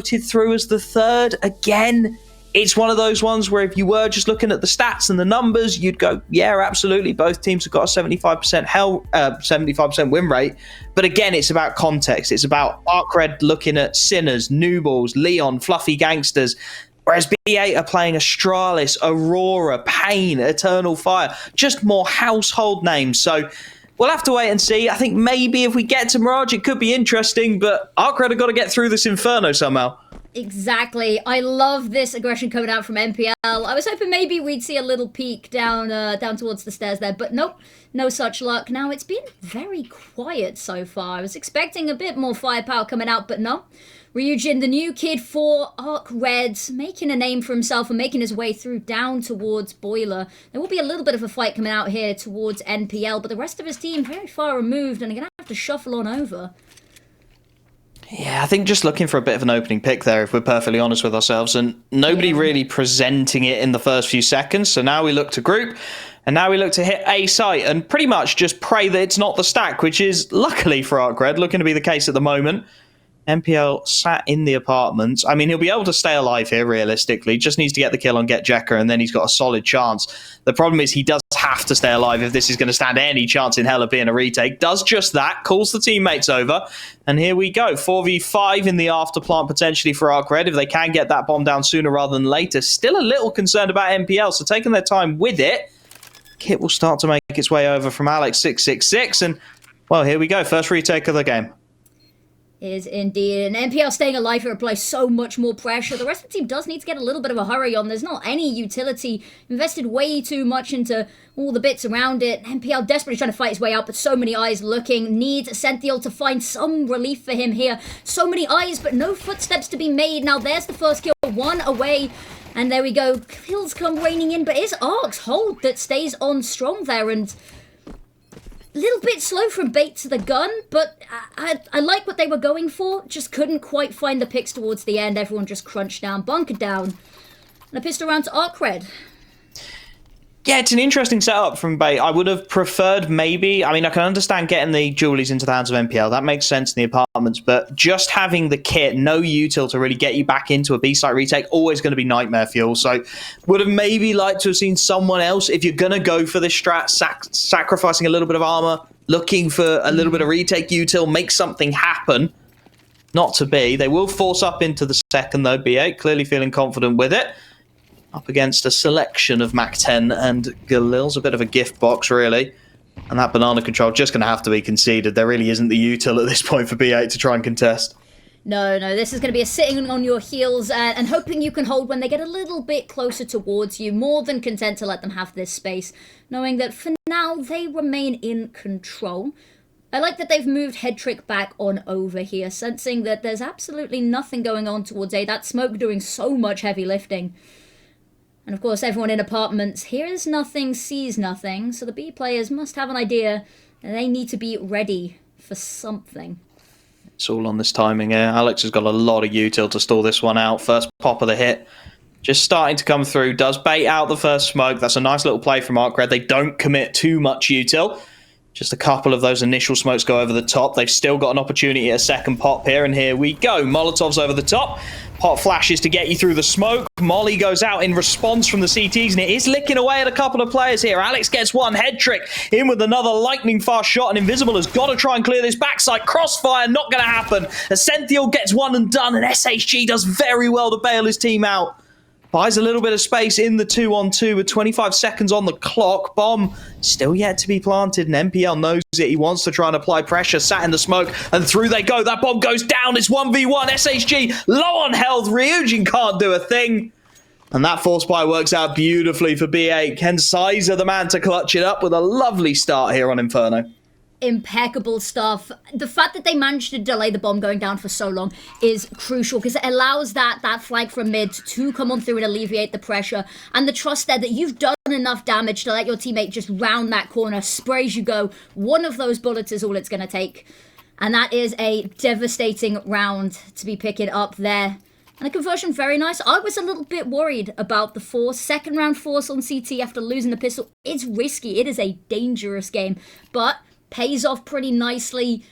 through as the third. Again, it's one of those ones where if you were just looking at the stats and the numbers, you'd go, yeah, absolutely. Both teams have got a 75% win rate. But again, it's about context. It's about ARCRED looking at Sinners, Newballs, Leon, Fluffy Gangsters. Whereas B8 are playing Astralis, Aurora, Pain, Eternal Fire. Just more household names. So we'll have to wait and see. I think maybe if we get to Mirage, it could be interesting. But ARCRED have got to get through this Inferno somehow. Exactly. I love this aggression coming out from NPL. I was hoping maybe we'd see a little peek down towards the stairs there, but nope, no such luck. Now, it's been very quiet so far. I was expecting a bit more firepower coming out, but no. Ryujin, the new kid for ARCRED, making a name for himself and making his way through down towards Boiler. There will be a little bit of a fight coming out here towards NPL, but the rest of his team very far removed and are going to have to shuffle on over. Yeah, I think just looking for a bit of an opening pick there, if we're perfectly honest with ourselves, and nobody really presenting it in the first few seconds. So now we look to group, and now we look to hit a site and pretty much just pray that it's not the stack, which is, luckily for ARCRED, looking to be the case at the moment. NPL sat in the apartments. I mean, he'll be able to stay alive here, realistically. Just needs to get the kill on Get Jekker, and then he's got a solid chance. The problem is he does have to stay alive if this is going to stand any chance in hell of being a retake. Does just that, calls the teammates over, and here we go. 4v5 in the after plant potentially for ARCRED if they can get that bomb down sooner rather than later. Still a little concerned about NPL, so taking their time with it. Kit will start to make its way over from Alex666, and, well, here we go. First retake of the game. Is indeed. And NPL staying alive here applies so much more pressure. The rest of the team does need to get a little bit of a hurry on. There's not any utility. Invested way too much into all the bits around it. NPL desperately trying to fight his way out, but so many eyes looking. Needs Senthiel to find some relief for him here. So many eyes, but no footsteps to be made. Now there's the first kill, one away. And there we go. Kills come raining in, but it's Arc's hold that stays on strong there. And a little bit slow from bait to the gun, but I like what they were going for. Just couldn't quite find the picks towards the end. Everyone just crunched down, bunkered down. And a pistol round to ARCRED. Yeah, it's an interesting setup from bait. I would have preferred maybe, I mean, I can understand getting the jewelies into the hands of NPL. That makes sense in the apartments, but just having the kit, no util to really get you back into a B-site retake, always going to be nightmare fuel. So would have maybe liked to have seen someone else, if you're going to go for this strat, sacrificing a little bit of armor, looking for a little bit of retake util, make something happen. Not to be. They will force up into the second, though, B8, clearly feeling confident with it. Up against a selection of Mac 10 and Galil's a bit of a gift box, really. And that banana control just going to have to be conceded. There really isn't the util at this point for B8 to try and contest. No, this is going to be a sitting on your heels and hoping you can hold when they get a little bit closer towards you. More than content to let them have this space, knowing that for now they remain in control. I like that they've moved Head Trick back on over here, sensing that there's absolutely nothing going on towards A. That smoke doing so much heavy lifting. And of course, everyone in apartments hears nothing, sees nothing, so the B players must have an idea and they need to be ready for something. It's all on this timing here. Alex has got a lot of util to stall this one out. First pop of the hit. Just starting to come through. Does bait out the first smoke. That's a nice little play from ARCRED. They don't commit too much util. Just a couple of those initial smokes go over the top. They've still got an opportunity at a second pop here, and here we go. Molotovs over the top. Hot flashes to get you through the smoke. Molly goes out in response from the CTs, and it is licking away at a couple of players here. Alex gets one. Head Trick in with another lightning fast shot, and Invisible has got to try and clear this backside. Crossfire, not going to happen. Ascenthiel gets one and done, and SHG does very well to bail his team out. Buys a little bit of space in the 2-on-2 with 25 seconds on the clock. Bomb still yet to be planted, and NPL knows it. He wants to try and apply pressure. Sat in the smoke, and through they go. That bomb goes down. It's 1v1. SHG low on health. Ryujin can't do a thing. And that force buy works out beautifully for B8. Ken Sizer, the man to clutch it up with a lovely start here on Inferno. Impeccable stuff. The fact that they managed to delay the bomb going down for so long is crucial because it allows that flag from mid to come on through and alleviate the pressure, and the trust there that you've done enough damage to let your teammate just round that corner, spray as you go. One of those bullets is all it's going to take, and that is a devastating round to be picking up there. And a conversion very nice. I was a little bit worried about the force. Second round force on CT after losing the pistol. It's risky. It is a dangerous game, but pays off pretty nicely.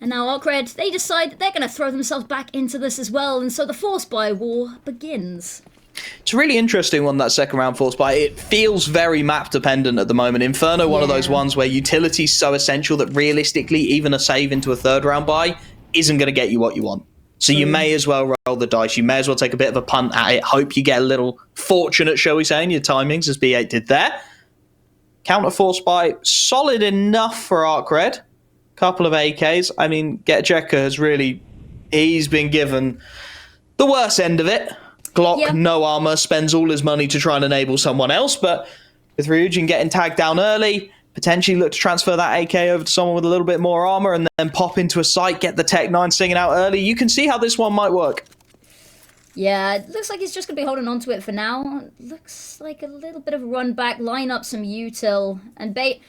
And now ARCRED, they decide that they're going to throw themselves back into this as well, and so the Force Buy war begins. It's a really interesting one, that second round Force Buy. It feels very map dependent at the moment. Inferno, one of those ones where utility's so essential that realistically, even a save into a third round buy isn't going to get you what you want. So you may as well roll the dice. You may as well take a bit of a punt at it. Hope you get a little fortunate, shall we say, in your timings, as B8 did there. Counter Force Buy, solid enough for ARCRED. Couple of AKs. I mean, Getjeka has really, he's been given the worst end of it. Glock, no armor, spends all his money to try and enable someone else, but with Ryujin getting tagged down early, potentially look to transfer that AK over to someone with a little bit more armor and then pop into a site, get the Tech 9 singing out early. You can see how this one might work. Yeah, it looks like he's just going to be holding on to it for now. Looks like a little bit of a run back, line up some util, and they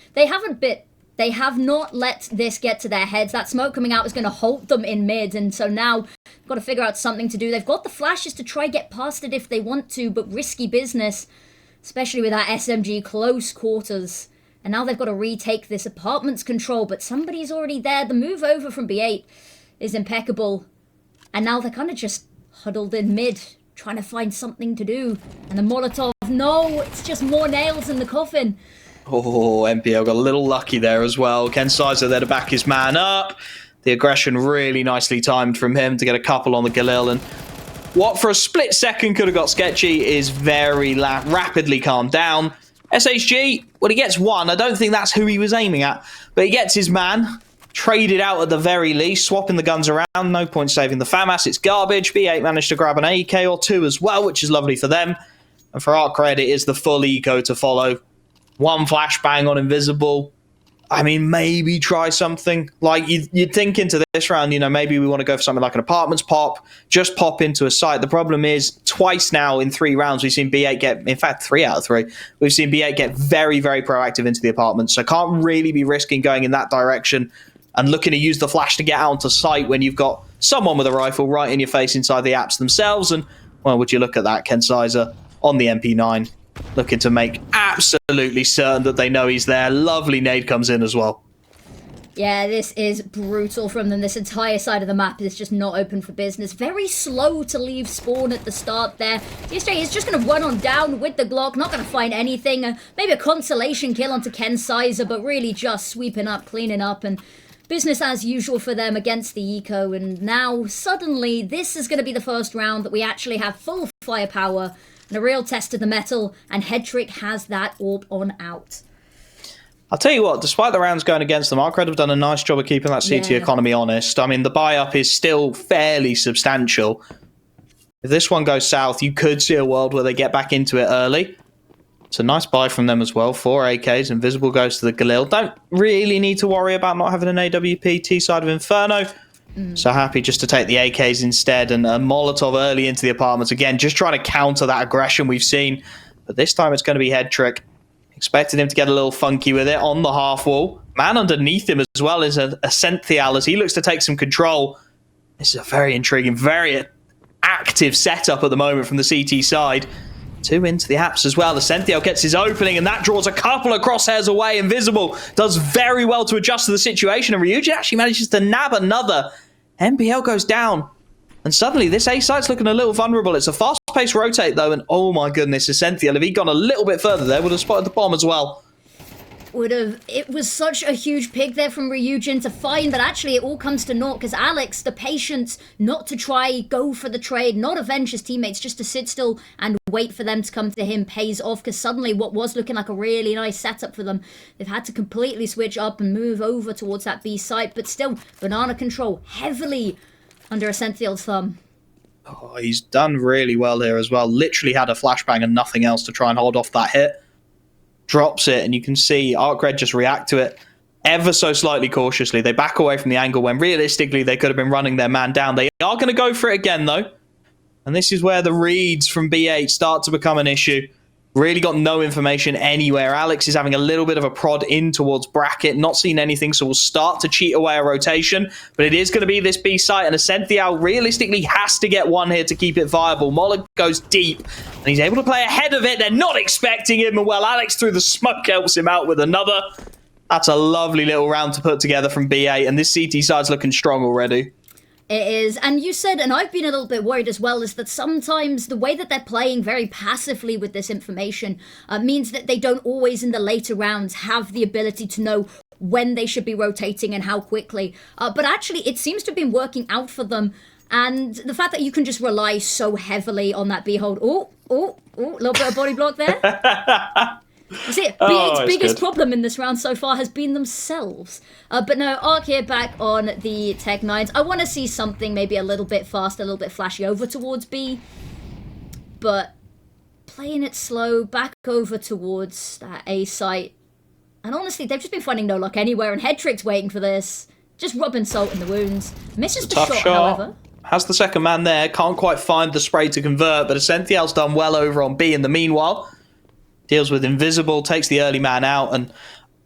have not let this get to their heads. That smoke coming out is going to halt them in mid, and so now got to figure out something to do. They've got the flashes to try get past it if they want to, but risky business, especially with that SMG close quarters. And now they've got to retake this apartment's control, but somebody's already there. The move over from B8 is impeccable, and now they're kind of just huddled in mid, trying to find something to do. And the Molotov, no, it's just more nails in the coffin. Oh, MPL got a little lucky there as well. Ken Sizer there to back his man up. The aggression really nicely timed from him to get a couple on the Galil. And what for a split second could have got sketchy is very rapidly calmed down. SHG, well, he gets one. I don't think that's who he was aiming at. But he gets his man. Traded out at the very least. Swapping the guns around. No point saving the FAMAS. It's garbage. B8 managed to grab an AK or two as well, which is lovely for them. And for ARCRED, it is the full eco to follow. One flashbang on Invisible. I mean, maybe try something. Like, you'd think into this round, you know, maybe we want to go for something like an apartments pop. Just pop into a site. The problem is, twice now in 3 rounds, we've seen B8 get, in fact, 3 out of 3. We've seen B8 get very, very proactive into the apartments. So can't really be risking going in that direction and looking to use the flash to get out onto site when you've got someone with a rifle right in your face inside the apps themselves. And, well, would you look at that, Ken Sizer on the MP9. Looking to make absolutely certain that they know he's there. Lovely nade comes in as well. Yeah, this is brutal from them. This entire side of the map is just not open for business. Very slow to leave spawn at the start there. TSJ is just going to run on down with the Glock. Not going to find anything. Maybe a consolation kill onto Ken Sizer, but really just sweeping up, cleaning up, and business as usual for them against the eco. And now, suddenly, this is going to be the first round that we actually have full firepower and a real test of the metal, and Headtrick has that AWP on out. I'll tell you what, despite the rounds going against them, ARCRED have done a nice job of keeping that CT economy honest. I mean, the buy-up is still fairly substantial. If this one goes south, you could see a world where they get back into it early. It's a nice buy from them as well. 4 AKs, Invisible goes to the Galil. Don't really need to worry about not having an AWP T-side of Inferno. So happy just to take the AKs instead, and a Molotov early into the apartments. Again, just trying to counter that aggression we've seen. But this time it's going to be Headtrick. Expected him to get a little funky with it on the half wall. Man underneath him as well is a Senthial as he looks to take some control. This is a very intriguing, very active setup at the moment from the CT side. 2 into the apps as well. The Senthial gets his opening, and that draws a couple of crosshairs away. Invisible does very well to adjust to the situation, and Ryujin actually manages to nab another. MPL goes down, and suddenly this A site's looking a little vulnerable. It's a fast-paced rotate, though, and oh my goodness, the Senthial, if he'd gone a little bit further there, would have spotted the bomb as well. It was such a huge pick there from Ryujin to find, but actually it all comes to naught because Alex, the patience not to try, go for the trade, not avenge his teammates, just to sit still and wait for them to come to him pays off, because suddenly what was looking like a really nice setup for them, they've had to completely switch up and move over towards that B site, but still, banana control heavily under a Senthial's thumb. Oh, he's done really well here as well. Literally had a flashbang and nothing else to try and hold off that hit. Drops it, and you can see ARCRED just react to it ever so slightly cautiously. They back away from the angle when realistically they could have been running their man down. They are going to go for it again, though. And this is where the reads from B8 start to become an issue. Really got no information anywhere. Alex is having a little bit of a prod in towards bracket. Not seen anything, so we'll start to cheat away a rotation. But it is going to be this B site, and Ascenthial realistically has to get one here to keep it viable. Moller goes deep, and he's able to play ahead of it. They're not expecting him, and well, Alex through the smoke helps him out with another. That's a lovely little round to put together from BA, and this CT side's looking strong already. It is, and you said, and I've been a little bit worried as well, is that sometimes the way that they're playing very passively with this information means that they don't always in the later rounds have the ability to know when they should be rotating and how quickly. But actually, it seems to have been working out for them. And the fact that you can just rely so heavily on that behold. Oh, a little bit of body block there. You see, B8's biggest problem in this round so far has been themselves. But no, Arc here back on the Tech 9s. I want to see something maybe a little bit faster, a little bit flashy over towards B. But playing it slow, back over towards that A site. And honestly, they've just been finding no luck anywhere, and Headtrick's waiting for this. Just rubbing salt in the wounds. Misses the shot, however. Has the second man there, can't quite find the spray to convert, but Essential's done well over on B in the meanwhile. Deals with Invisible, takes the early man out, and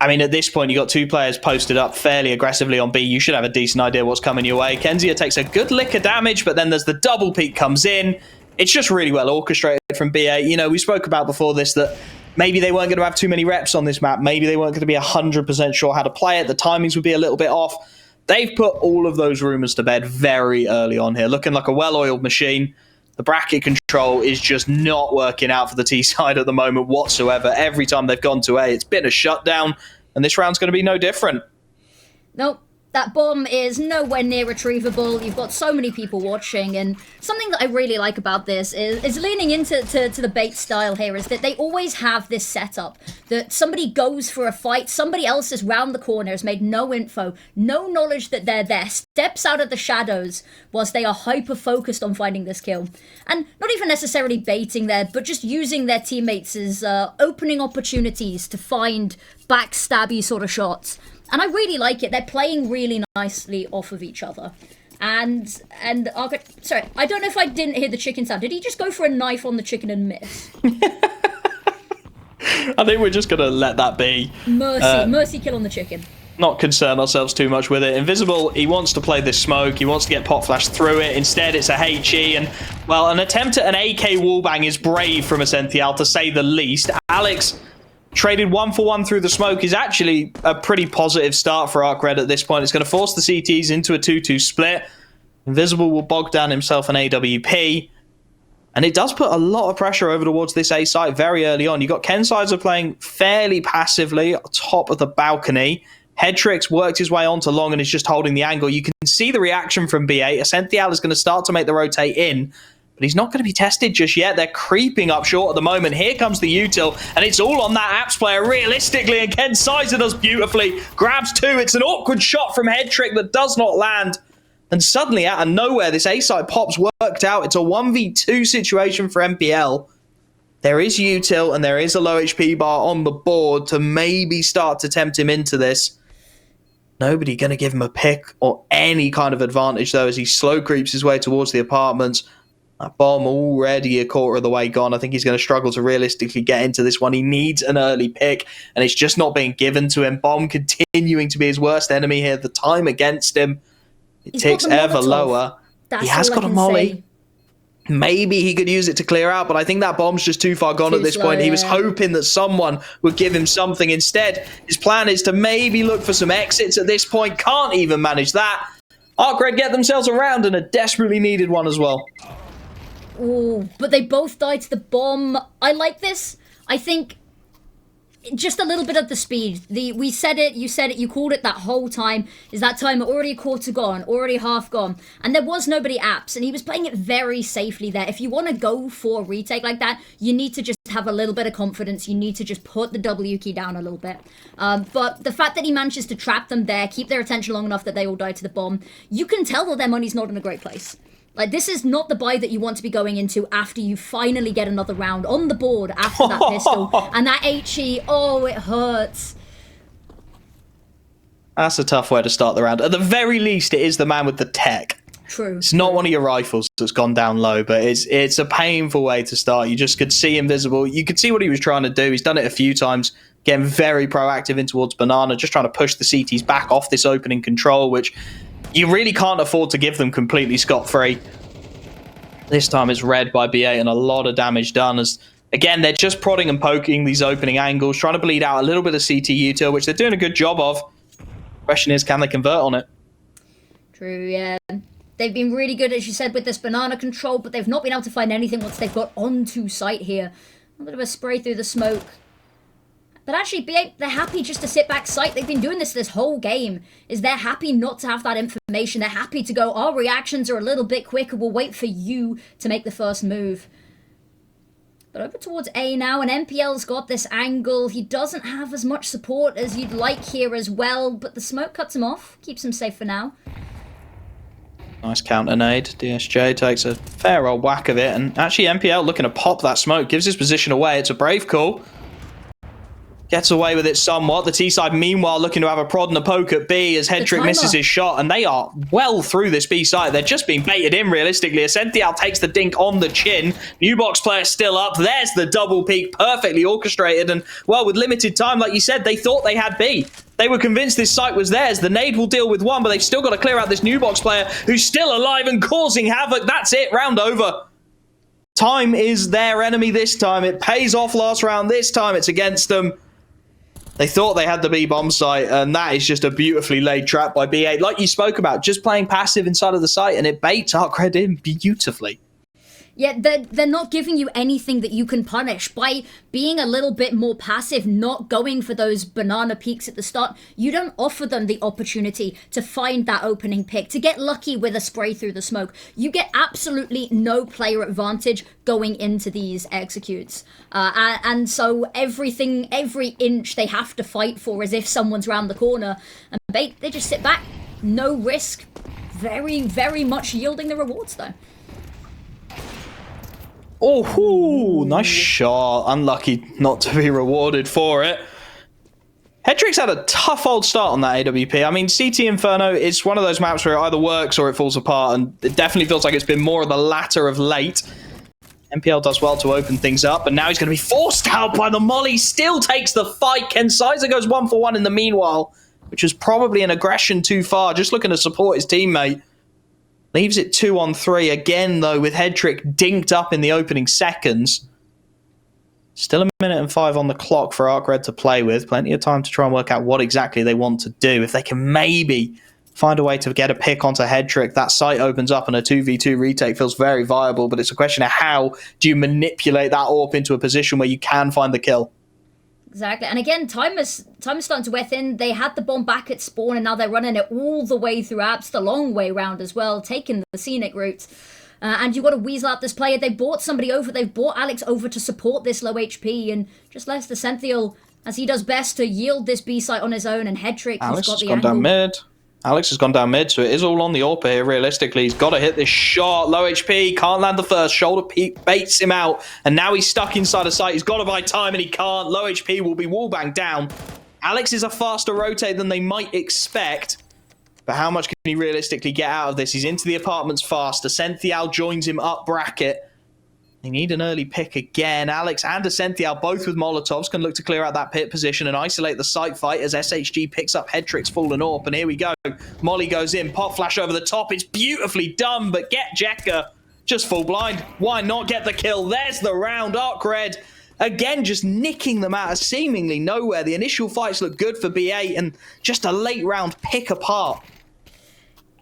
I mean, at this point, you got two players posted up fairly aggressively on B. You should have a decent idea what's coming your way. Kenzia takes a good lick of damage, but then there's the double peek comes in. It's just really well orchestrated from BA. You know, we spoke about before this that maybe they weren't going to have too many reps on this map. Maybe they weren't going to be 100% sure how to play it. The timings would be a little bit off. They've put all of those rumors to bed very early on here, looking like a well-oiled machine. The bracket control is just not working out for the T side at the moment whatsoever. Every time they've gone to A, it's been a shutdown, and this round's going to be no different. Nope. That bomb is nowhere near retrievable. You've got so many people watching, and something that I really like about this is leaning into the bait style here, is that they always have this setup that somebody goes for a fight, somebody else is round the corner, has made no info, no knowledge that they're there, steps out of the shadows whilst they are hyper-focused on finding this kill. And not even necessarily baiting there, but just using their teammates as opening opportunities to find backstabby sort of shots. And I really like it. They're playing really nicely off of each other. And sorry, I don't know if I didn't hear the chicken sound. Did he just go for a knife on the chicken and miss? I think we're just going to let that be. Mercy kill on the chicken. Not concern ourselves too much with it. Invisible, he wants to play this smoke. He wants to get pot flash through it. Instead, it's a HE. And, well, an attempt at an AK wallbang is brave from Essential, to say the least. Alex traded 1-for-1 through the smoke is actually a pretty positive start for ARCRED at this point. It's going to force the CTs into a 2-2 split. Invisible will bog down himself an AWP. And it does put a lot of pressure over towards this A site very early on. You've got Kensizer playing fairly passively on top of the balcony. Headtricks worked his way onto long and is just holding the angle. You can see the reaction from BA. Essential is going to start to make the rotate in, but he's not going to be tested just yet. They're creeping up short at the moment. Here comes the util, and it's all on that apps player realistically, and Ken Sizer does beautifully. Grabs two. It's an awkward shot from Headtrick that does not land. And suddenly, out of nowhere, this A-site pop's worked out. It's a 1v2 situation for MPL. There is util, and there is a low HP bar on the board to maybe start to tempt him into this. Nobody going to give him a pick or any kind of advantage, though, as he slow creeps his way towards the apartments. That bomb already a quarter of the way gone. I think he's going to struggle to realistically get into this one. He needs an early pick, and it's just not being given to him. Bomb continuing to be his worst enemy here. The time against him, it ticks ever lower. He has got a molly. Maybe he could use it to clear out, but I think that bomb's just too far gone at this point. He was hoping that someone would give him something. Instead, his plan is to maybe look for some exits at this point. Can't even manage that. ARCRED get themselves a round, and a desperately needed one as well. Ooh, but they both died to the bomb. I like this. I think just a little bit of the speed. We said it, you said it, you called it that whole time. Is that time already a quarter gone, already half gone? And there was nobody apps, and he was playing it very safely there. If you want to go for a retake like that, you need to just have a little bit of confidence. You need to just put the W key down a little bit. But the fact that he manages to trap them there, keep their attention long enough that they all die to the bomb, you can tell that their money's not in a great place. Like, this is not the buy that you want to be going into after you finally get another round on the board after that pistol. And that HE, oh, it hurts. That's a tough way to start the round. At the very least, it is the man with the tech. True. It's not one of your rifles that's gone down low, but it's a painful way to start. You just could see Invisible. You could see what he was trying to do. He's done it a few times, getting very proactive in towards Banana, just trying to push the CTs back off this opening control, which you really can't afford to give them completely scot-free. This time it's red by BA and a lot of damage done as Again, they're just prodding and poking these opening angles, trying to bleed out a little bit of CT util, which they're doing a good job of. Question is, can they convert on it? True, yeah. They've been really good, as you said, with this banana control, but they've not been able to find anything once they've got onto site here. A bit of a spray through the smoke. But actually, B8, they're happy just to sit back site. They've been doing this whole game. They're happy not to have that information. They're happy to go, our reactions are a little bit quicker. We'll wait for you to make the first move. But over towards A now, and NPL's got this angle. He doesn't have as much support as you'd like here as well, but the smoke cuts him off. Keeps him safe for now. Nice counter nade. DSJ takes a fair old whack of it, and actually NPL looking to pop that smoke. Gives his position away. It's a brave call. Gets away with it somewhat. The T-side, meanwhile, looking to have a prod and a poke at B as Hedrick misses his shot, and they are well through this B side. They're just being baited in, realistically. Ascential takes the dink on the chin. New box player still up. There's the double peak, perfectly orchestrated, and, well, with limited time, like you said, they thought they had B. They were convinced this site was theirs. The nade will deal with one, but they've still got to clear out this new box player who's still alive and causing havoc. That's it, round over. Time is their enemy this time. It pays off last round. This time it's against them. They thought they had the B bomb site, and that is just a beautifully laid trap by B8. Like you spoke about, just playing passive inside of the site, and it baits ARCRED in beautifully. Yeah, they're not giving you anything that you can punish. By being a little bit more passive, not going for those banana peaks at the start, you don't offer them the opportunity to find that opening pick, to get lucky with a spray through the smoke. You get absolutely no player advantage going into these executes. And so every inch they have to fight for as if someone's round the corner. And they just sit back, no risk, very, very much yielding the rewards though. Oh, nice shot. Unlucky not to be rewarded for it. Hedrick's had a tough old start on that AWP. I mean, CT Inferno is one of those maps where it either works or it falls apart, and it definitely feels like it's been more of the latter of late. NPL does well to open things up, but now he's going to be forced out by the molly. Still takes the fight. Kensizer goes 1-for-1 in the meanwhile, which was probably an aggression too far, just looking to support his teammate. Leaves it 2-on-3 again, though, with Hedrick dinked up in the opening seconds. Still a minute and 5 on the clock for ARCRED to play with. Plenty of time to try and work out what exactly they want to do. If they can maybe find a way to get a pick onto Hedrick, that site opens up and a 2v2 retake feels very viable, but it's a question of how do you manipulate that AWP into a position where you can find the kill. Exactly, and again, time is starting to wear thin. They had the bomb back at spawn, and now they're running it all the way through apps, the long way round as well, taking the scenic route. And you've got to weasel out this player. They brought somebody over. They've brought Alex over to support this low HP, and just left the Senthiel, as he does best, to yield this B site on his own, and Hedrick has got the angle. Down mid. Alex has gone down mid, so it is all on the AWP here, realistically. He's got to hit this shot. Low HP, can't land the first. Shoulder peak baits him out, and now he's stuck inside a site. He's got to buy time, and he can't. Low HP will be wallbanged down. Alex is a faster rotate than they might expect, but how much can he realistically get out of this? He's into the apartments faster. Senthial joins him up bracket. They need an early pick again. Alex and Ascential, both with Molotovs, can look to clear out that pit position and isolate the site fight as SHG picks up Hedrick's fallen AWP. And here we go. Molly goes in, pop flash over the top. It's beautifully done, but get Jekka just full blind. Why not get the kill? There's the round. ARCRED, again, just nicking them out of seemingly nowhere. The initial fights look good for B8 and just a late round pick apart.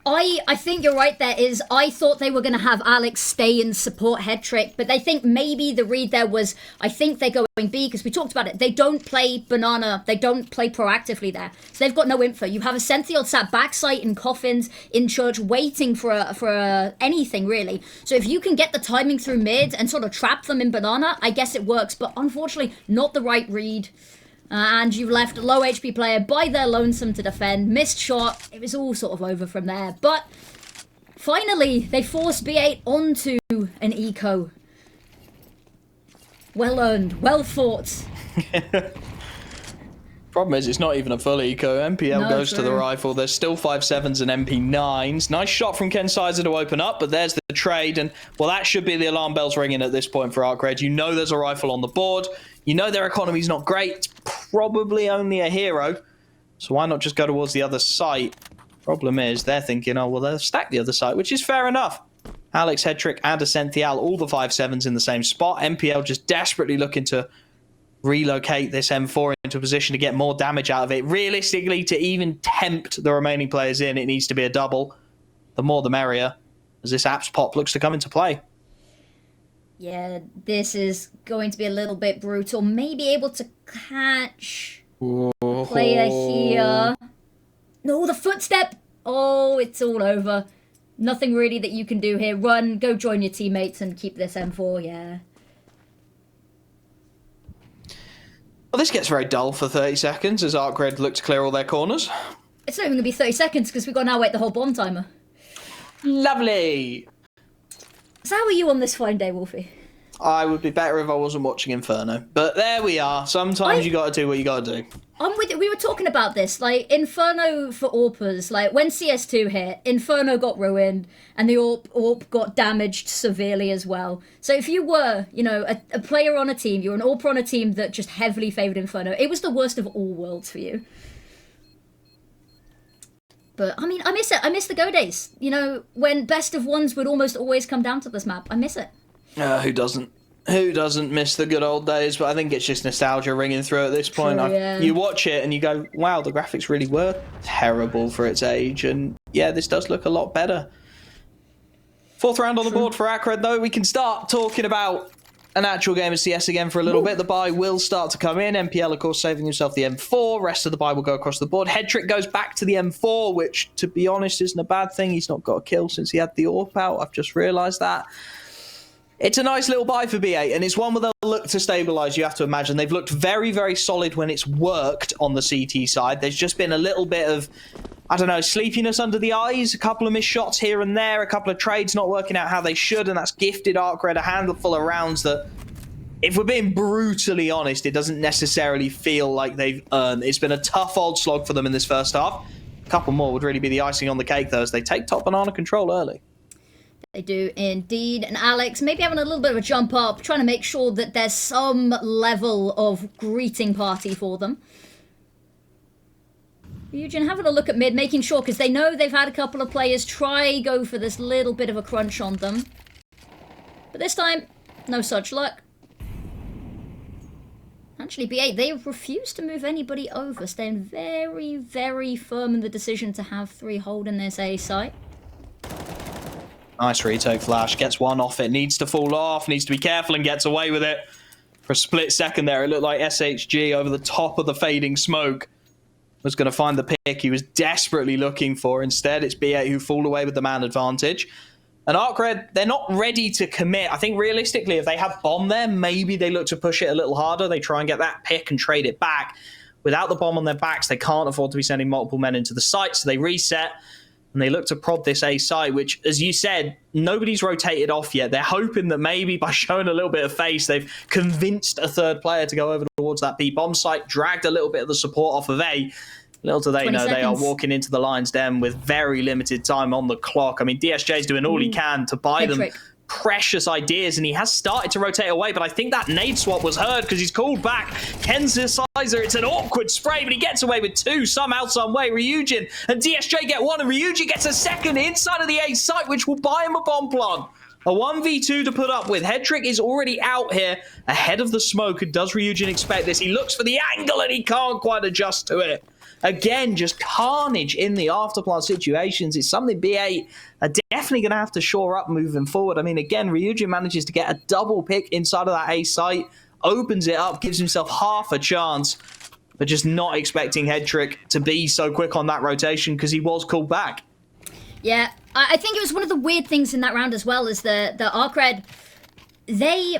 I think you're right there. I thought they were going to have Alex stay and support Hedrick, but I think maybe the read there was, I think they're going B, because we talked about it. They don't play banana. They don't play proactively there. So they've got no info. You have a Senthiel sat backside in coffins, in church, waiting for anything, really. So if you can get the timing through mid and sort of trap them in banana, I guess it works, but unfortunately, not the right read. And you've left a low HP player by their lonesome to defend. Missed shot. It was all sort of over from there. But finally, they forced B8 onto an eco. Well earned. Well fought. Problem is, it's not even a full eco. MPL goes to the rifle. There's still 5.7s and MP9s. Nice shot from Kensizer to open up, but there's the trade. And, well, that should be the alarm bells ringing at this point for ARCRED. You know there's a rifle on the board. You know their economy's not great. It's probably only a hero. So why not just go towards the other site? Problem is, they're thinking, oh, well, they'll stack the other site, which is fair enough. Alex, Hedrick, and Ascenthial, all the 5-7s in the same spot. MPL just desperately looking to relocate this M4 into a position to get more damage out of it. Realistically, to even tempt the remaining players in, it needs to be a double. The more the merrier, as this Apps pop looks to come into play. Yeah, this is going to be a little bit brutal. Maybe able to catch a player here. No, the footstep! Oh, it's all over. Nothing really that you can do here. Run, go join your teammates and keep this M4, yeah. Well, this gets very dull for 30 seconds as ARCRED look to clear all their corners. It's not even going to be 30 seconds because we've got to now wait the whole bomb timer. Lovely! So how are you on this fine day, Wolfie? I would be better if I wasn't watching Inferno. But there we are. Sometimes you got to do what you got to do. I'm with you. We were talking about this, like, Inferno for AWPers, like, when CS2 hit, Inferno got ruined, and the AWP got damaged severely as well. So if you were, you know, a player on a team, you're an AWPer on a team that just heavily favoured Inferno, it was the worst of all worlds for you. But, I mean, I miss it. I miss the Go days. You know, when best of ones would almost always come down to this map. I miss it. Who doesn't? Who doesn't miss the good old days? But I think it's just nostalgia ringing through at this point. True, yeah. You watch it and you go, wow, the graphics really were terrible for its age. And yeah, this does look a lot better. Fourth round on the board for ARCRED, though. We can start talking about an actual game of CS again for a little bit. The buy will start to come in. MPL, of course, saving himself the M4. Rest of the buy will go across the board. Hedrick goes back to the M4, which, to be honest, isn't a bad thing. He's not got a kill since he had the AWP out. I've just realised that. It's a nice little buy for B8, and it's one where they'll look to stabilise, you have to imagine. They've looked very, very solid when it's worked on the CT side. There's just been a little bit of, I don't know, sleepiness under the eyes, a couple of missed shots here and there, a couple of trades not working out how they should, and that's gifted ARCRED a handful of rounds that, if we're being brutally honest, it doesn't necessarily feel like they've earned. It's been a tough old slog for them in this first half. A couple more would really be the icing on the cake, though, as they take top banana control early. They do indeed. And Alex, maybe having a little bit of a jump up, trying to make sure that there's some level of greeting party for them. Eugene having a look at mid, making sure, because they know they've had a couple of players try go for this little bit of a crunch on them. But this time, no such luck. Actually, B8, they refuse to move anybody over, staying very, very firm in the decision to have 3 hold in this A site. Nice retake flash, gets one off it, needs to fall off, needs to be careful and gets away with it. For a split second there, it looked like SHG over the top of the fading smoke was going to find the pick he was desperately looking for. Instead, it's B8 who fall away with the man advantage. And ARCRED, they're not ready to commit. I think realistically, if they have bomb there, maybe they look to push it a little harder. They try and get that pick and trade it back. Without the bomb on their backs, they can't afford to be sending multiple men into the site, so they reset. And they look to prod this A site, which, as you said, nobody's rotated off yet. They're hoping that maybe by showing a little bit of face, they've convinced a third player to go over towards that B bomb site, dragged a little bit of the support off of A. Little do they know, they are walking into the Lion's Den with very limited time on the clock. I mean, DSJ's doing all he can to buy them precious ideas, and he has started to rotate away, but I think that nade swap was heard because he's called back. Kenzisizer, it's an awkward spray, but he gets away with 2 somehow, some way. Ryujin and DSJ get 1, and Ryujin gets a second inside of the A site, which will buy him a bomb plant. A 1v2 to put up with. Hedrick is already out here ahead of the smoke. Does Ryujin expect this? He looks for the angle, and he can't quite adjust to it. Again, just carnage in the afterplant situations. It's something B8 are definitely going to have to shore up moving forward. I mean, again, Ryujin manages to get a double pick inside of that A site, opens it up, gives himself half a chance, but just not expecting Hedrick to be so quick on that rotation because he was called back. Yeah, I think it was one of the weird things in that round as well is the ARCRED, they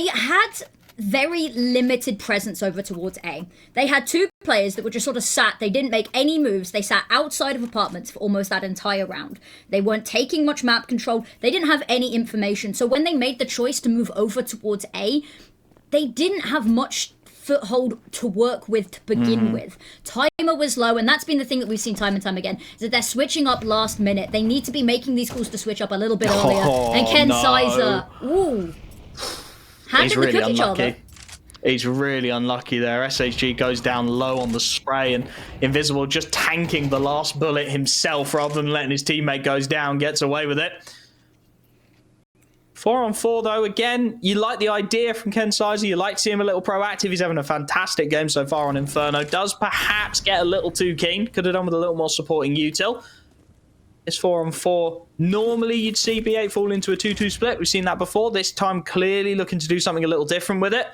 had very limited presence over towards A. They had 2 players that were just sort of sat. They didn't make any moves. They sat outside of apartments for almost that entire round. They weren't taking much map control. They didn't have any information. So when they made the choice to move over towards A, they didn't have much foothold to work with to begin with. Timer was low, and that's been the thing that we've seen time and time again, is that they're switching up last minute. They need to be making these calls to switch up a little bit earlier. And Kenzisizer, ooh. He's really unlucky. He's really unlucky there. SHG goes down low on the spray, and Invisible just tanking the last bullet himself rather than letting his teammate goes down, gets away with it. 4-on-4 though, again, you like the idea from Ken Sizer. You like to see him a little proactive. He's having a fantastic game so far on Inferno. Does perhaps get a little too keen. Could have done with a little more supporting util. It's 4-on-4. Normally you'd see B8 fall into a 2-2 split. We've seen that before. This time clearly looking to do something a little different with it.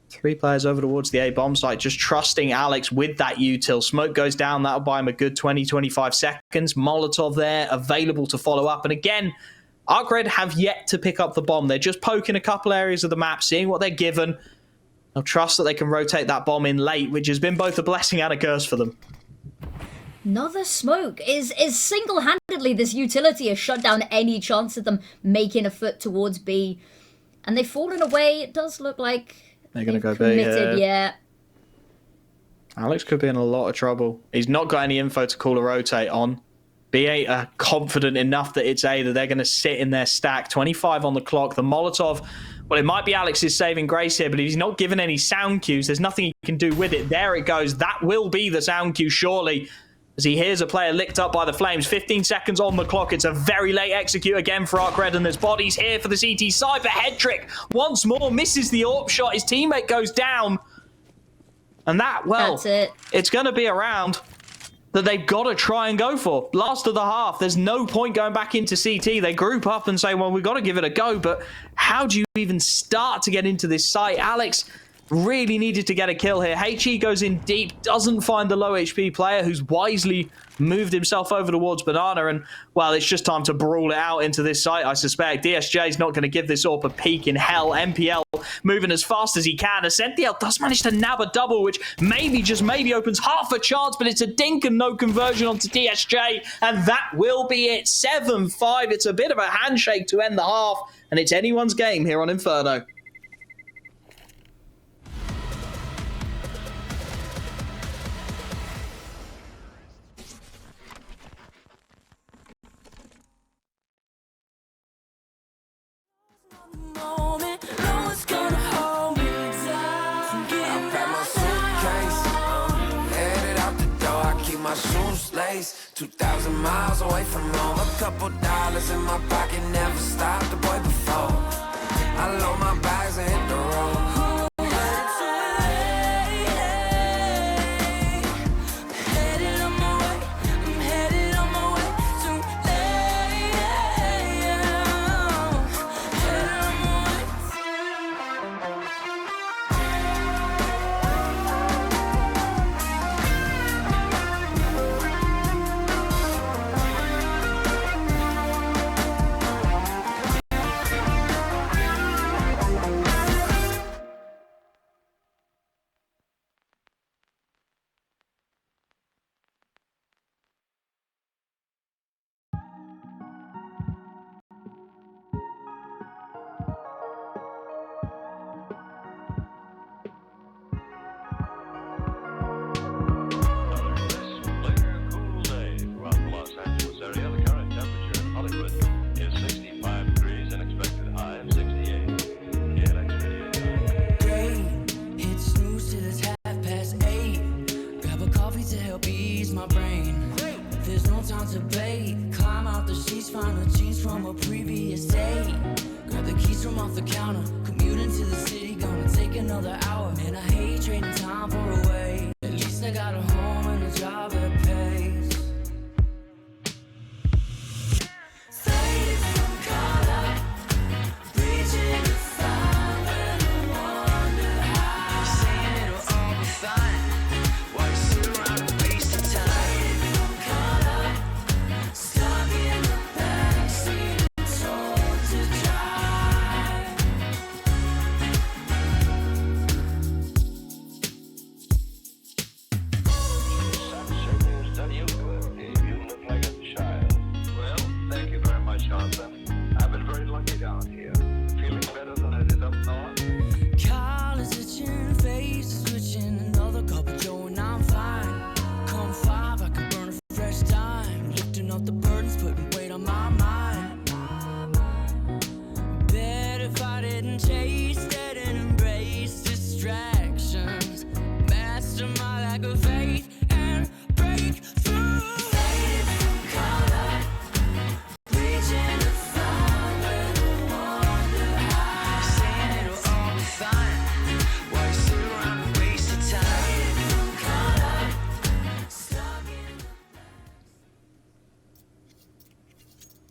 3 players over towards the A bomb site, just trusting Alex with that util. Smoke goes down. That'll buy him a good 20-25 seconds. Molotov there, available to follow up. And again, ARCRED have yet to pick up the bomb. They're just poking a couple areas of the map, seeing what they're given. They'll trust that they can rotate that bomb in late, which has been both a blessing and a curse for them. Another smoke is single-handedly this utility has shut down any chance of them making a foot towards B. And they've fallen away. It does look like they're going to go B. Yeah. Alex could be in a lot of trouble. He's not got any info to call a rotate on. B8 are confident enough that it's A, that they're going to sit in their stack. 25 on the clock. The Molotov, well, it might be Alex's saving grace here, but he's not given any sound cues. There's nothing he can do with it. There it goes. That will be the sound cue, surely, as he hears a player licked up by the flames. 15 seconds on the clock. It's a very late execute again for ARCRED, and there's bodies here for the CT. Cypher head trick once more, misses the AWP shot. His teammate goes down. And that, well, it's going to be a round that they've got to try and go for. Last of the half, there's no point going back into CT. They group up and say, well, we've got to give it a go, but how do you even start to get into this site? Alex really needed to get a kill here. HE goes in deep, doesn't find the low HP player, who's wisely moved himself over towards Banana, and, well, it's just time to brawl it out into this site, I suspect. DSJ's not going to give this AWP a peek in hell. MPL moving as fast as he can. Ascentiel does manage to nab a double, which maybe, just maybe, opens half a chance, but it's a dink and no conversion onto DSJ, and that will be it. 7-5. It's a bit of a handshake to end the half, and it's anyone's game here on Inferno. Shoes laced, 2,000 miles away from home. A couple dollars in my pocket, never stopped the boy before. I load my bags and hit the road.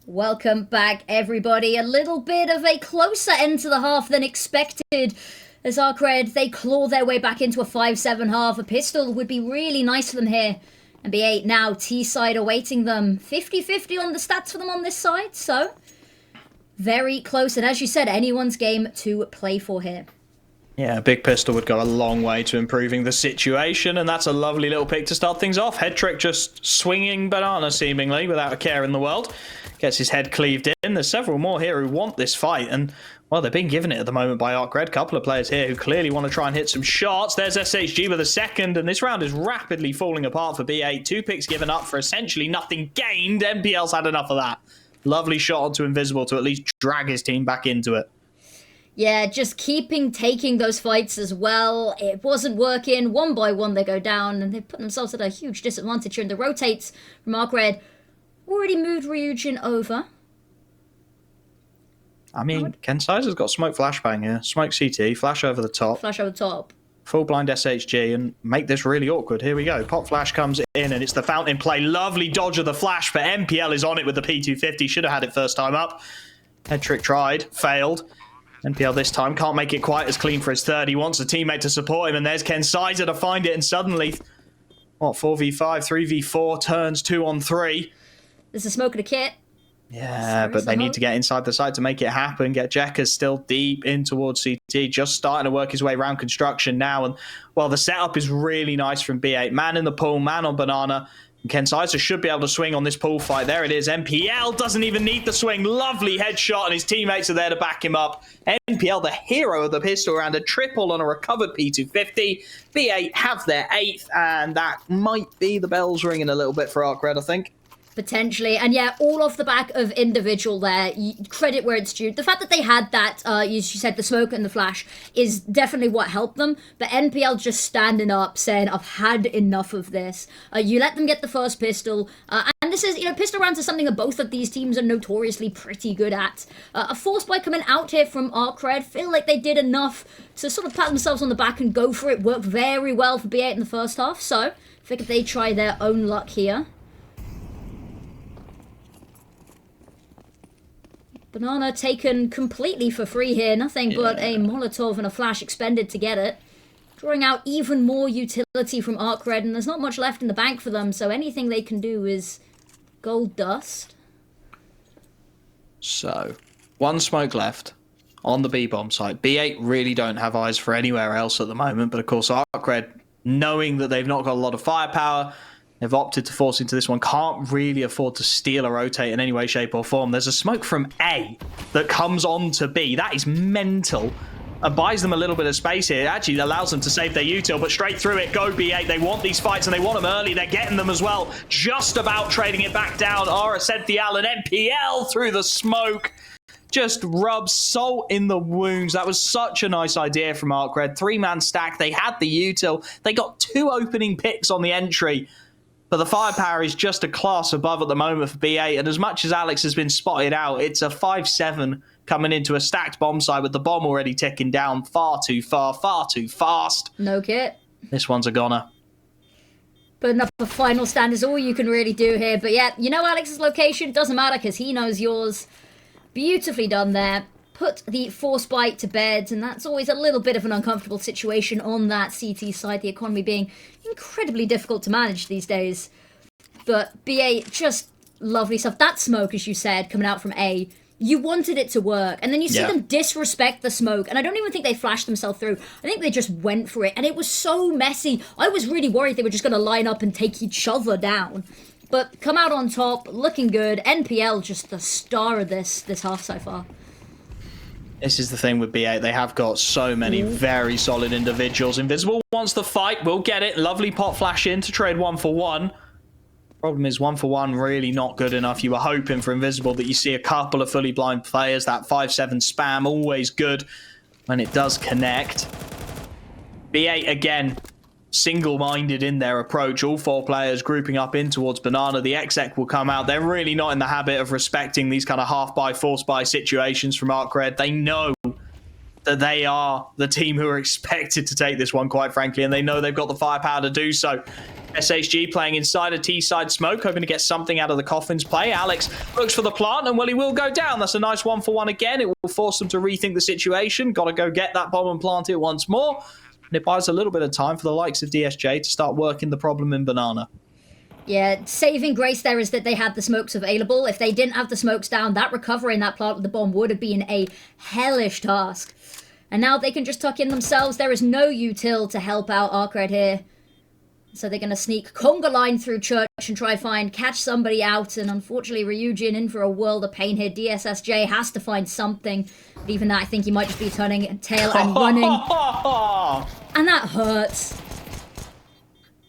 Welcome back, everybody. A little bit of a closer end to the half than expected. As ARCRED, they claw their way back into a 5-7 half. A pistol would be really nice for them here. And B8 now T-side awaiting them. 50-50 on the stats for them on this side, so very close. And as you said, anyone's game to play for here. Yeah, a big pistol would go a long way to improving the situation, and that's a lovely little pick to start things off. Head trick just swinging banana seemingly without a care in the world. Gets his head cleaved in. There's several more here who want this fight, and well, they're being given it at the moment by ARCRED. Couple of players here who clearly want to try and hit some shots. There's SHG with a second, and this round is rapidly falling apart for B8. 2 picks given up for essentially nothing gained. NPL's had enough of that. Lovely shot onto Invisible to at least drag his team back into it. Yeah, just taking those fights as well. It wasn't working. One by one they go down, and they put themselves at a huge disadvantage here. And the rotates from ARCRED already moved Ryujin over. I mean, Kensai's got smoke flashbang here. Smoke CT, flash over the top. Flash over the top. Full blind SHG and make this really awkward. Here we go. Pop flash comes in and it's the fountain play. Lovely dodge of the flash, but NPL is on it with the P250. Should have had it first time up. Head trick tried, failed. NPL this time can't make it quite as clean for his third. He wants a teammate to support him, and there's Kensai's to find it, and suddenly, what, 4v5, 3v4, turns 2-on-3. There's a smoke and a kit. Yeah, but they need to get inside the site to make it happen. Get Jekka still deep in towards CT, just starting to work his way around construction now. And, well, the setup is really nice from B8. Man in the pool, man on banana. And Kensai's should be able to swing on this pool fight. There it is. NPL doesn't even need the swing. Lovely headshot, and his teammates are there to back him up. NPL, the hero of the pistol round, a triple on a recovered P250. B8 have their 8th, and that might be the bells ringing a little bit for ARCRED, I think. Potentially, and yeah, all off the back of individual there. Credit where it's due. The fact that they had that, as you said, the smoke and the flash is definitely what helped them. But NPL just standing up, saying, "I've had enough of this." You let them get the first pistol, and this is, pistol rounds are something that both of these teams are notoriously pretty good at. A force by coming out here from ARCRED, feel like they did enough to sort of pat themselves on the back and go for it. Worked very well for B8 in the first half, so figured they try their own luck here. Banana taken completely for free here. Nothing but a Molotov and a flash expended to get it. Drawing out even more utility from ARCRED, and there's not much left in the bank for them, so anything they can do is gold dust. So, one smoke left on the B-bomb site. B8 really don't have eyes for anywhere else at the moment, but of course ARCRED, knowing that they've not got a lot of firepower, they've opted to force into this one. Can't really afford to steal a rotate in any way, shape, or form. There's a smoke from A that comes on to B. That is mental. And buys them a little bit of space here. It actually allows them to save their util, but straight through it, go B8. They want these fights, and they want them early. They're getting them as well. Just about trading it back down. Aura sent the Al, and NPL through the smoke. Just rubs salt in the wounds. That was such a nice idea from ARCRED. 3-man stack. They had the util. They got 2 opening picks on the entry. But the firepower is just a class above at the moment for B8. And as much as Alex has been spotted out, it's a 5-7 coming into a stacked bomb site with the bomb already ticking down far too far, far too fast. No kit. This one's a goner. Putting up a final stand is all you can really do here. But yeah, you know Alex's location. Doesn't matter because he knows yours. Beautifully done there. Put the force bite to bed, and that's always a little bit of an uncomfortable situation on that CT side, the economy being incredibly difficult to manage these days. But B8, just lovely stuff. That smoke, as you said, coming out from A, you wanted it to work, and then you see them disrespect the smoke, and I don't even think they flashed themselves through. I think they just went for it, and it was so messy. I was really worried they were just going to line up and take each other down. But come out on top, looking good. NPL just the star of this half so far. This is the thing with B8. They have got so many very solid individuals. Invisible wants the fight. We'll get it. Lovely pot flash in to trade 1-for-1. Problem is 1-for-1 really not good enough. You were hoping for Invisible that you see a couple of fully blind players. That 5-7 spam, always good when it does connect. B8 again, single-minded in their approach. All 4 players grouping up in towards Banana. The exec will come out. They're really not in the habit of respecting these kind of half-buy, force-buy situations from ARCRED. They know that they are the team who are expected to take this one, quite frankly, and they know they've got the firepower to do so. SHG playing inside a T-side smoke, hoping to get something out of the Coffin's play. Alex looks for the plant, and well, he will go down. That's a nice 1-for-1 again. It will force them to rethink the situation. Got to go get that bomb and plant it once more. And it buys a little bit of time for the likes of DSJ to start working the problem in Banana. Yeah, saving grace there is that they had the smokes available. If they didn't have the smokes down, that recovery in that plant with the bomb would have been a hellish task. And now they can just tuck in themselves. There is no util to help out ARCRED here. So they're going to sneak conga line through Church and try catch somebody out. And unfortunately, Ryujin in for a world of pain here. DSSJ has to find something. But even that, I think he might just be turning tail and running. And that hurts.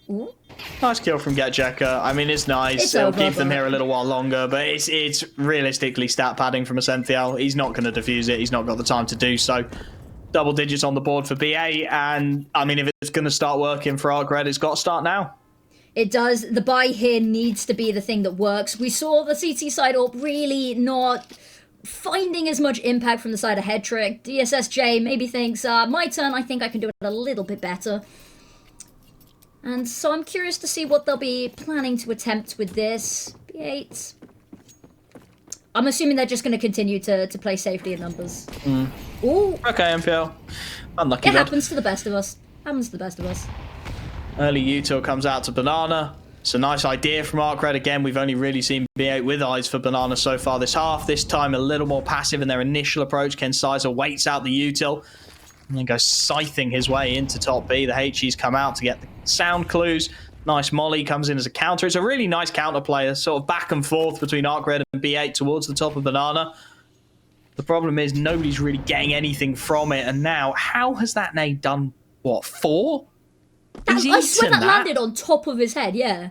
Ooh. Nice kill from GetJekka. I mean, it's nice. It'll keep them here a little while longer, but it's realistically stat padding from Ascenthiel. He's not going to defuse it. He's not got the time to do so. Double digits on the board for BA, and I mean, if it's going to start working for ARCRED, it's got to start now. It does. The buy here needs to be the thing that works. We saw the CT side up really not finding as much impact from the side of Head Trick. DSSJ maybe thinks, my turn, I think I can do it a little bit better. And so I'm curious to see what they'll be planning to attempt with this. B8. I'm assuming they're just going to continue to play safety in numbers. Ooh. Okay, MPL. Unlucky. It happens to the best of us. Happens to the best of us. Early util comes out to Banana. It's a nice idea from ARCRED. Again, we've only really seen B8 with eyes for Banana so far this half. This time a little more passive in their initial approach. Ken Sizer waits out the util and then goes scything his way into top B. The HE's come out to get the sound clues. Nice molly comes in as a counter. It's a really nice counter player, sort of back and forth between ARCRED and B8 towards the top of Banana. The problem is nobody's really getting anything from it. And now, how has that nade done, what, 4? I swear that landed on top of his head, yeah.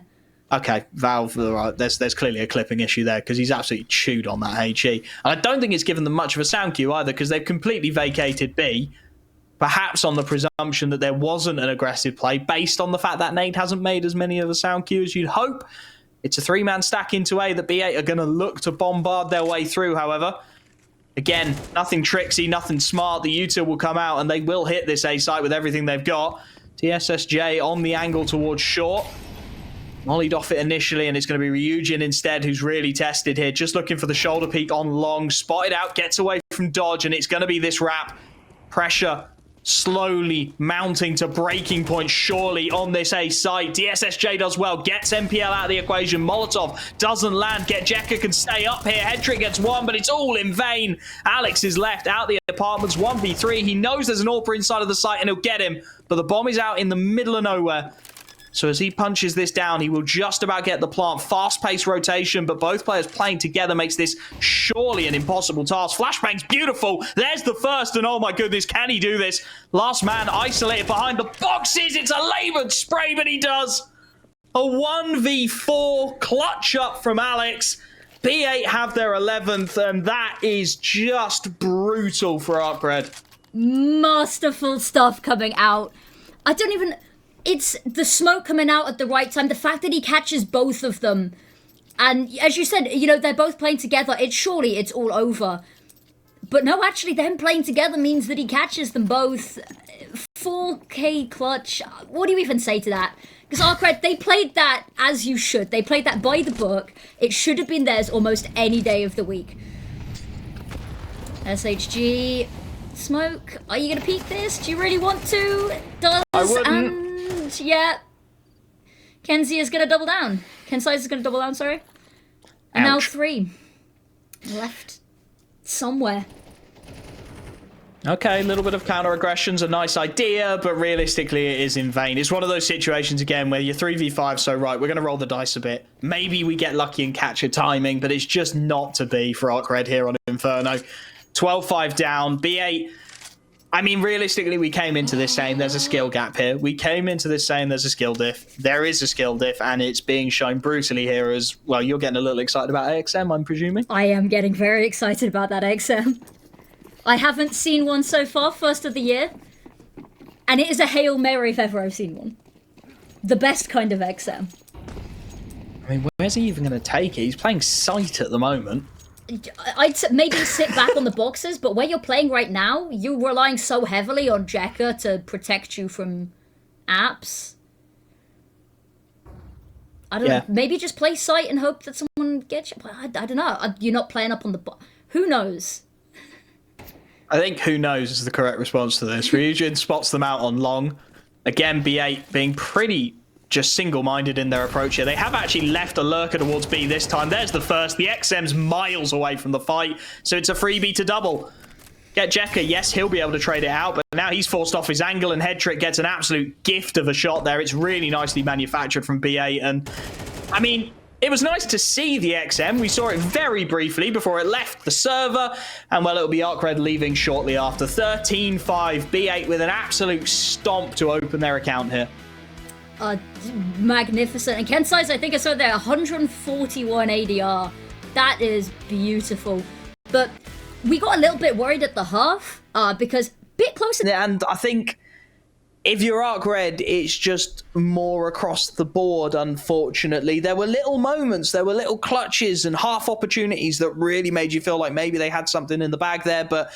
Okay, Valve, right, there's clearly a clipping issue there because he's absolutely chewed on that HE. And I don't think it's given them much of a sound cue either because they've completely vacated B. Perhaps on the presumption that there wasn't an aggressive play based on the fact that Nate hasn't made as many of a sound cue as you'd hope. It's a 3-man stack into A that B8 are going to look to bombard their way through, however. Again, nothing tricksy, nothing smart. The util will come out and they will hit this A site with everything they've got. TSSJ on the angle towards short. Mollied off it initially, and it's going to be Ryujin instead who's really tested here. Just looking for the shoulder peak on long. Spotted out, gets away from dodge, and it's going to be this wrap. Pressure slowly mounting to breaking point surely on this A site. DSSJ does well, gets MPL out of the equation. Molotov doesn't land. GetJekka can stay up here. Headtrick gets one, but it's all in vain. Alex is left out the apartments, 1v3. He knows there's an AWPer inside of the site and he'll get him, but the bomb is out in the middle of nowhere. So as he punches this down, he will just about get the plant. Fast-paced rotation, but both players playing together makes this surely an impossible task. Flashbang's beautiful. There's the first, and oh my goodness, can he do this? Last man isolated behind the boxes. It's a laboured spray, but he does. A 1v4 clutch up from Alex. B8 have their 11th, and that is just brutal for ARCRED. Masterful stuff coming out. I don't even... It's the smoke coming out at the right time. The fact that he catches both of them. And as you said, you know, they're both playing together. Surely it's all over. But no, actually, them playing together means that he catches them both. 4K clutch. What do you even say to that? Because ARCRED, they played that as you should. They played that by the book. It should have been theirs almost any day of the week. SHG. Smoke. Are you going to peek this? Do you really want to? Does I wouldn't. Yeah. Kenzie is going to double down. Kensai is going to double down, sorry. And now 3. Left somewhere. Okay, a little bit of counter-aggression's a nice idea, but realistically it is in vain. It's one of those situations, again, where you're 3v5, so right, we're going to roll the dice a bit. Maybe we get lucky and catch a timing, but it's just not to be for ARCRED here on Inferno. 12-5 down. B8... I mean, realistically, we came into this saying there's a skill gap here. We came into this saying there's a skill diff. There is a skill diff, and it's being shown brutally here as, well, you're getting a little excited about AXM, I'm presuming? I am getting very excited about that AXM. I haven't seen one so far, first of the year. And it is a Hail Mary if ever I've seen one. The best kind of XM. I mean, where's he even going to take it? He's playing sight at the moment. I'd maybe sit back on the boxes, but where you're playing right now, you're relying so heavily on Jekka to protect you from apps. I don't know. Maybe just play sight and hope that someone gets you. I don't know. You're not playing up on the... Who knows? I think who knows is the correct response to this. Ryujin spots them out on long. Again, B8 being pretty just single-minded in their approach here. They have actually left a lurker towards B this time. There's the first. The XM's miles away from the fight, so it's a freebie to double. Get Jekka, yes, he'll be able to trade it out, but now he's forced off his angle, and Head Trick gets an absolute gift of a shot there. It's really nicely manufactured from B8, and I mean, it was nice to see the XM. We saw it very briefly before it left the server, and well, it'll be ARCRED leaving shortly after. 13-5, B8 with an absolute stomp to open their account here. Magnificent. And Kensai's, I think I saw there, 141 ADR. That is beautiful. But we got a little bit worried at the half because a bit closer. And I think if you're ARCRED, it's just more across the board, unfortunately. There were little moments, there were little clutches and half opportunities that really made you feel like maybe they had something in the bag there, but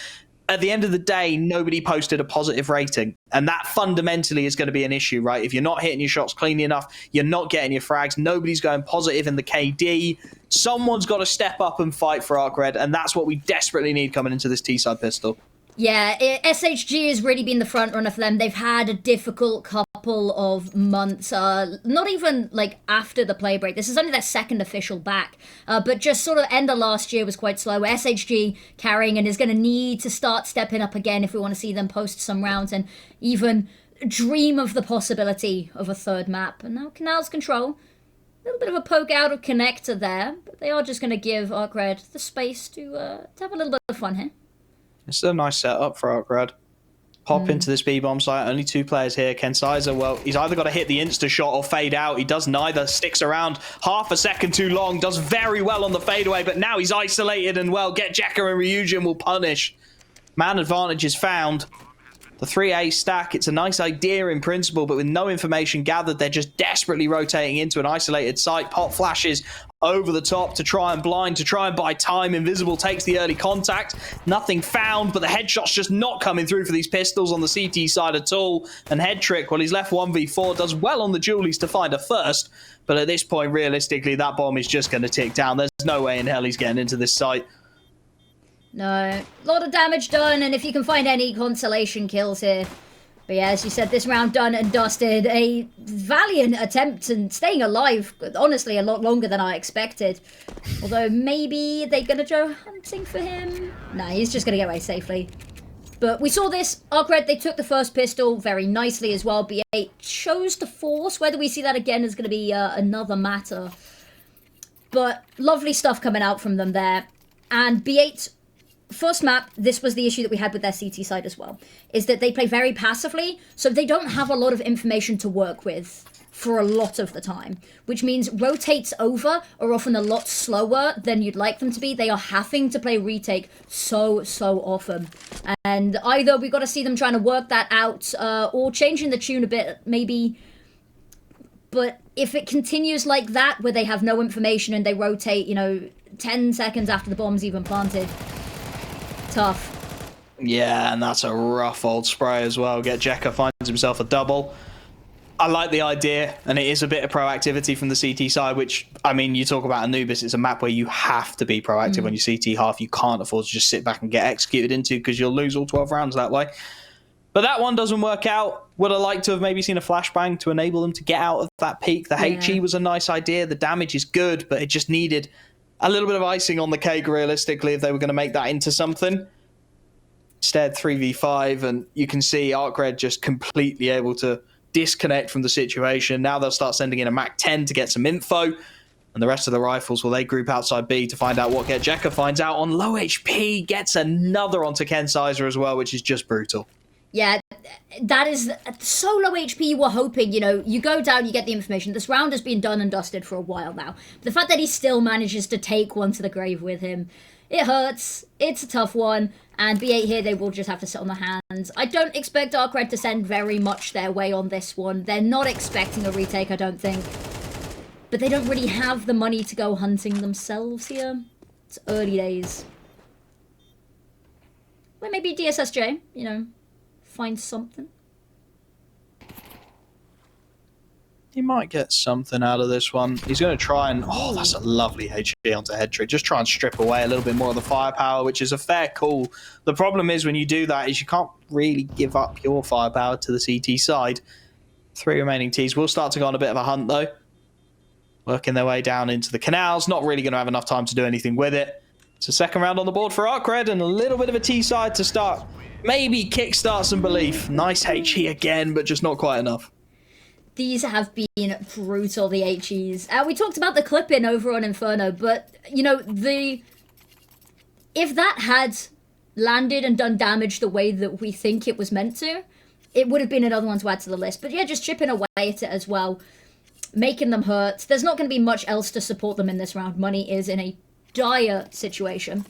at the end of the day, nobody posted a positive rating. And that fundamentally is going to be an issue, right? If you're not hitting your shots cleanly enough, you're not getting your frags, nobody's going positive in the KD. Someone's got to step up and fight for ARCRED, and that's what we desperately need coming into this T-side pistol. Yeah, SHG has really been the front runner for them. They've had a difficult couple of months, not even like after the play break. This is only their second official back, but just sort of end of last year was quite slow. SHG carrying and is going to need to start stepping up again if we want to see them post some rounds and even dream of the possibility of a third map. And now Canal's control. A little bit of a poke out of connector there, but they are just going to give ARCRED the space to have a little bit of fun here. It's a nice setup for ARCRED. Pop into this B-bomb site. Only two players here. Kensai's, well, he's either got to hit the insta-shot or fade out. He does neither. Sticks around half a second too long. Does very well on the fadeaway, but now he's isolated and, well, Get Jekka and Ryujin will punish. Man advantage is found. The 3A stack, it's a nice idea in principle, but with no information gathered, they're just desperately rotating into an isolated site. Pop flashes over the top to try and blind, to try and buy time. Invisible takes the early contact. Nothing found, but the headshot's just not coming through for these pistols on the CT side at all. And Head Trick, well, he's left 1v4, does well on the Julies to find a first, but at this point, realistically, that bomb is just going to tick down. There's no way in hell he's getting into this site. No, a lot of damage done, and if you can find any consolation kills here. But yeah, as you said, this round done and dusted. A valiant attempt and staying alive, honestly, a lot longer than I expected. Although maybe they're going to go hunting for him. Nah, he's just going to get away safely. But we saw this. ARCRED, they took the first pistol very nicely as well. B8 chose to force. Whether we see that again is going to be another matter. But lovely stuff coming out from them there. And B8... First map, this was the issue that we had with their CT side as well, is that they play very passively, so they don't have a lot of information to work with for a lot of the time, which means rotates over are often a lot slower than you'd like them to be. They are having to play retake so often. And either we've got to see them trying to work that out or changing the tune a bit, maybe. But if it continues like that, where they have no information and they rotate, 10 seconds after the bomb's even planted, tough. Yeah, and that's a rough old spray as well. Get Jekka finds himself a double. I like the idea, and it is a bit of proactivity from the CT side, which, I mean, you talk about Anubis, it's a map where you have to be proactive on your CT half. You can't afford to just sit back and get executed into because you'll lose all 12 rounds that way. But that one doesn't work out. Would have liked to have maybe seen a flashbang to enable them to get out of that peak. The HE was a nice idea. The damage is good, but it just needed a little bit of icing on the cake, realistically, if they were going to make that into something. Instead, 3v5, and you can see ARCRED just completely able to disconnect from the situation. Now they'll start sending in a MAC-10 to get some info, and the rest of the rifles, well, they group outside B to find out what Get Jekka finds out on low HP, gets another onto Kensai's as well, which is just brutal. Yeah, that is so low HP. You were hoping, you go down, you get the information. This round has been done and dusted for a while now. The fact that he still manages to take one to the grave with him, it hurts. It's a tough one. And B8 here, they will just have to sit on their hands. I don't expect ARCRED to send very much their way on this one. They're not expecting a retake, I don't think. But they don't really have the money to go hunting themselves here. It's early days. Well, maybe DSSJ, you know, find something. He might get something out of this one. He's going to try and... Oh, that's a lovely HE onto head trick. Just try and strip away a little bit more of the firepower, which is a fair call. The problem is when you do that is you can't really give up your firepower to the CT side. 3 remaining Ts will start to go on a bit of a hunt, though. Working their way down into the canals. Not really going to have enough time to do anything with it. It's a second round on the board for ARCRED and a little bit of a T side to start. Maybe kickstart some belief. Nice HE again, but just not quite enough. These have been brutal, the HEs. We talked about the clipping over on Inferno, but, you know, if that had landed and done damage the way that we think it was meant to, it would have been another one to add to the list. But yeah, just chipping away at it as well, making them hurt. There's not going to be much else to support them in this round. Money is in a dire situation.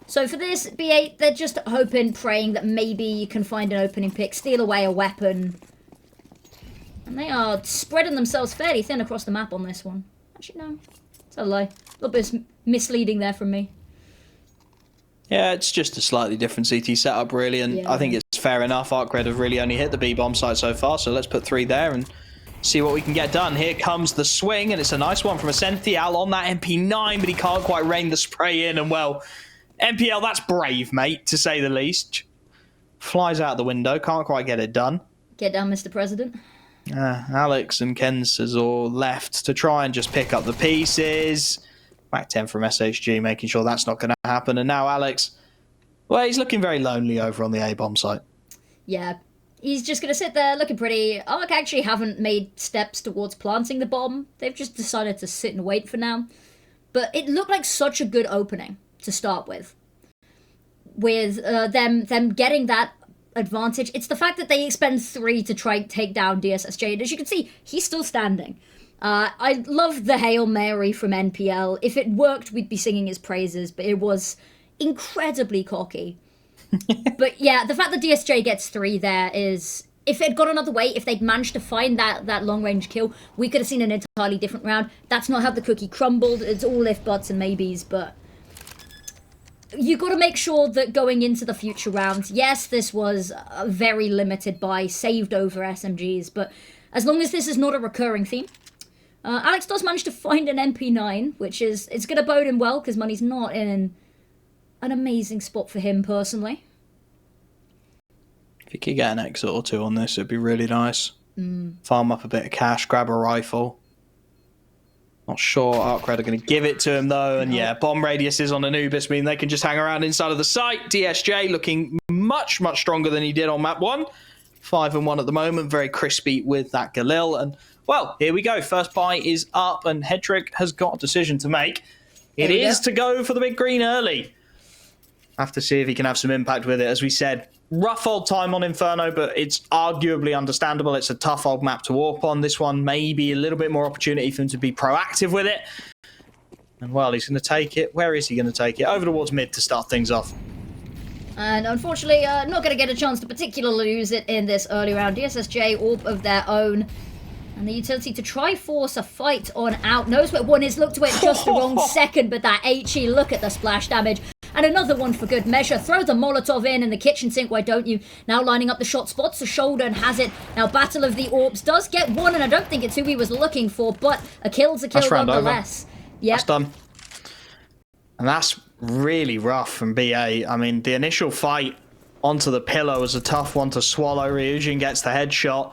So for this, B8, they're just hoping, praying that maybe you can find an opening pick, steal away a weapon. And they are spreading themselves fairly thin across the map on this one. Actually, no. It's a lie. A little bit misleading there from me. Yeah, it's just a slightly different CT setup, really, and yeah. I think it's fair enough. ARCRED have really only hit the B-bomb site so far, so let's put 3 there and see what we can get done. Here comes the swing, and it's a nice one from Ascenthial on that MP9, but he can't quite rein the spray in, and well, MPL, that's brave, mate, to say the least. Flies out the window, can't quite get it done. Get down, Mr. President. Alex and Kensas all left to try and just pick up the pieces. Back 10 from SHG, making sure that's not going to happen. And now Alex, well, he's looking very lonely over on the A-bomb site. Yeah, he's just going to sit there looking pretty. ARC actually haven't made steps towards planting the bomb. They've just decided to sit and wait for now. But it looked like such a good opening to start with them getting that advantage. It's the fact that they expend 3 to try and take down DSSJ, and as you can see, he's still standing. I love the Hail Mary from NPL. If it worked, we'd be singing his praises, but it was incredibly cocky. But yeah, the fact that DSJ gets 3 there is... If it had gone another way, if they'd managed to find that long-range kill, we could have seen an entirely different round. That's not how the cookie crumbled. It's all if, buts, and maybes, but... You got to make sure that going into the future rounds, yes, this was a very limited buy, saved over SMGs, but as long as this is not a recurring theme, Alex does manage to find an MP9, which is, it's going to bode him well, because money's not in an amazing spot for him, personally. If you could get an exit or 2 on this, it'd be really nice. Farm up a bit of cash, grab a rifle. Not sure ARCRED are going to give it to him, though. And yeah, bomb radiuses on Anubis mean they can just hang around inside of the site. DSJ looking much, much stronger than he did on map 1. 5-1 at the moment. Very crispy with that Galil. And, well, here we go. First buy is up, and Hedrick has got a decision to make. It is to go for the big green early. Have to see if he can have some impact with it. As we said, rough old time on Inferno, but it's arguably understandable. It's a tough old map to warp on. This one may be a little bit more opportunity for him to be proactive with it. And, well, he's going to take it. Where is he going to take it? Over towards mid to start things off. And unfortunately, not going to get a chance to particularly use it in this early round. DSSJ, orb of their own. And the utility to try force a fight on out. Knows where one is. Looked away at just the wrong second, but that HE, look at the splash damage. And another one for good measure. Throw the Molotov in the kitchen sink, why don't you? Now lining up the shot, spots the shoulder and has it. Now Battle of the Orbs does get one, and I don't think it's who he was looking for, but a kill's a kill nonetheless. Yep. That's done. And that's really rough from BA. I mean, the initial fight onto the pillar was a tough one to swallow. Ryujin gets the headshot,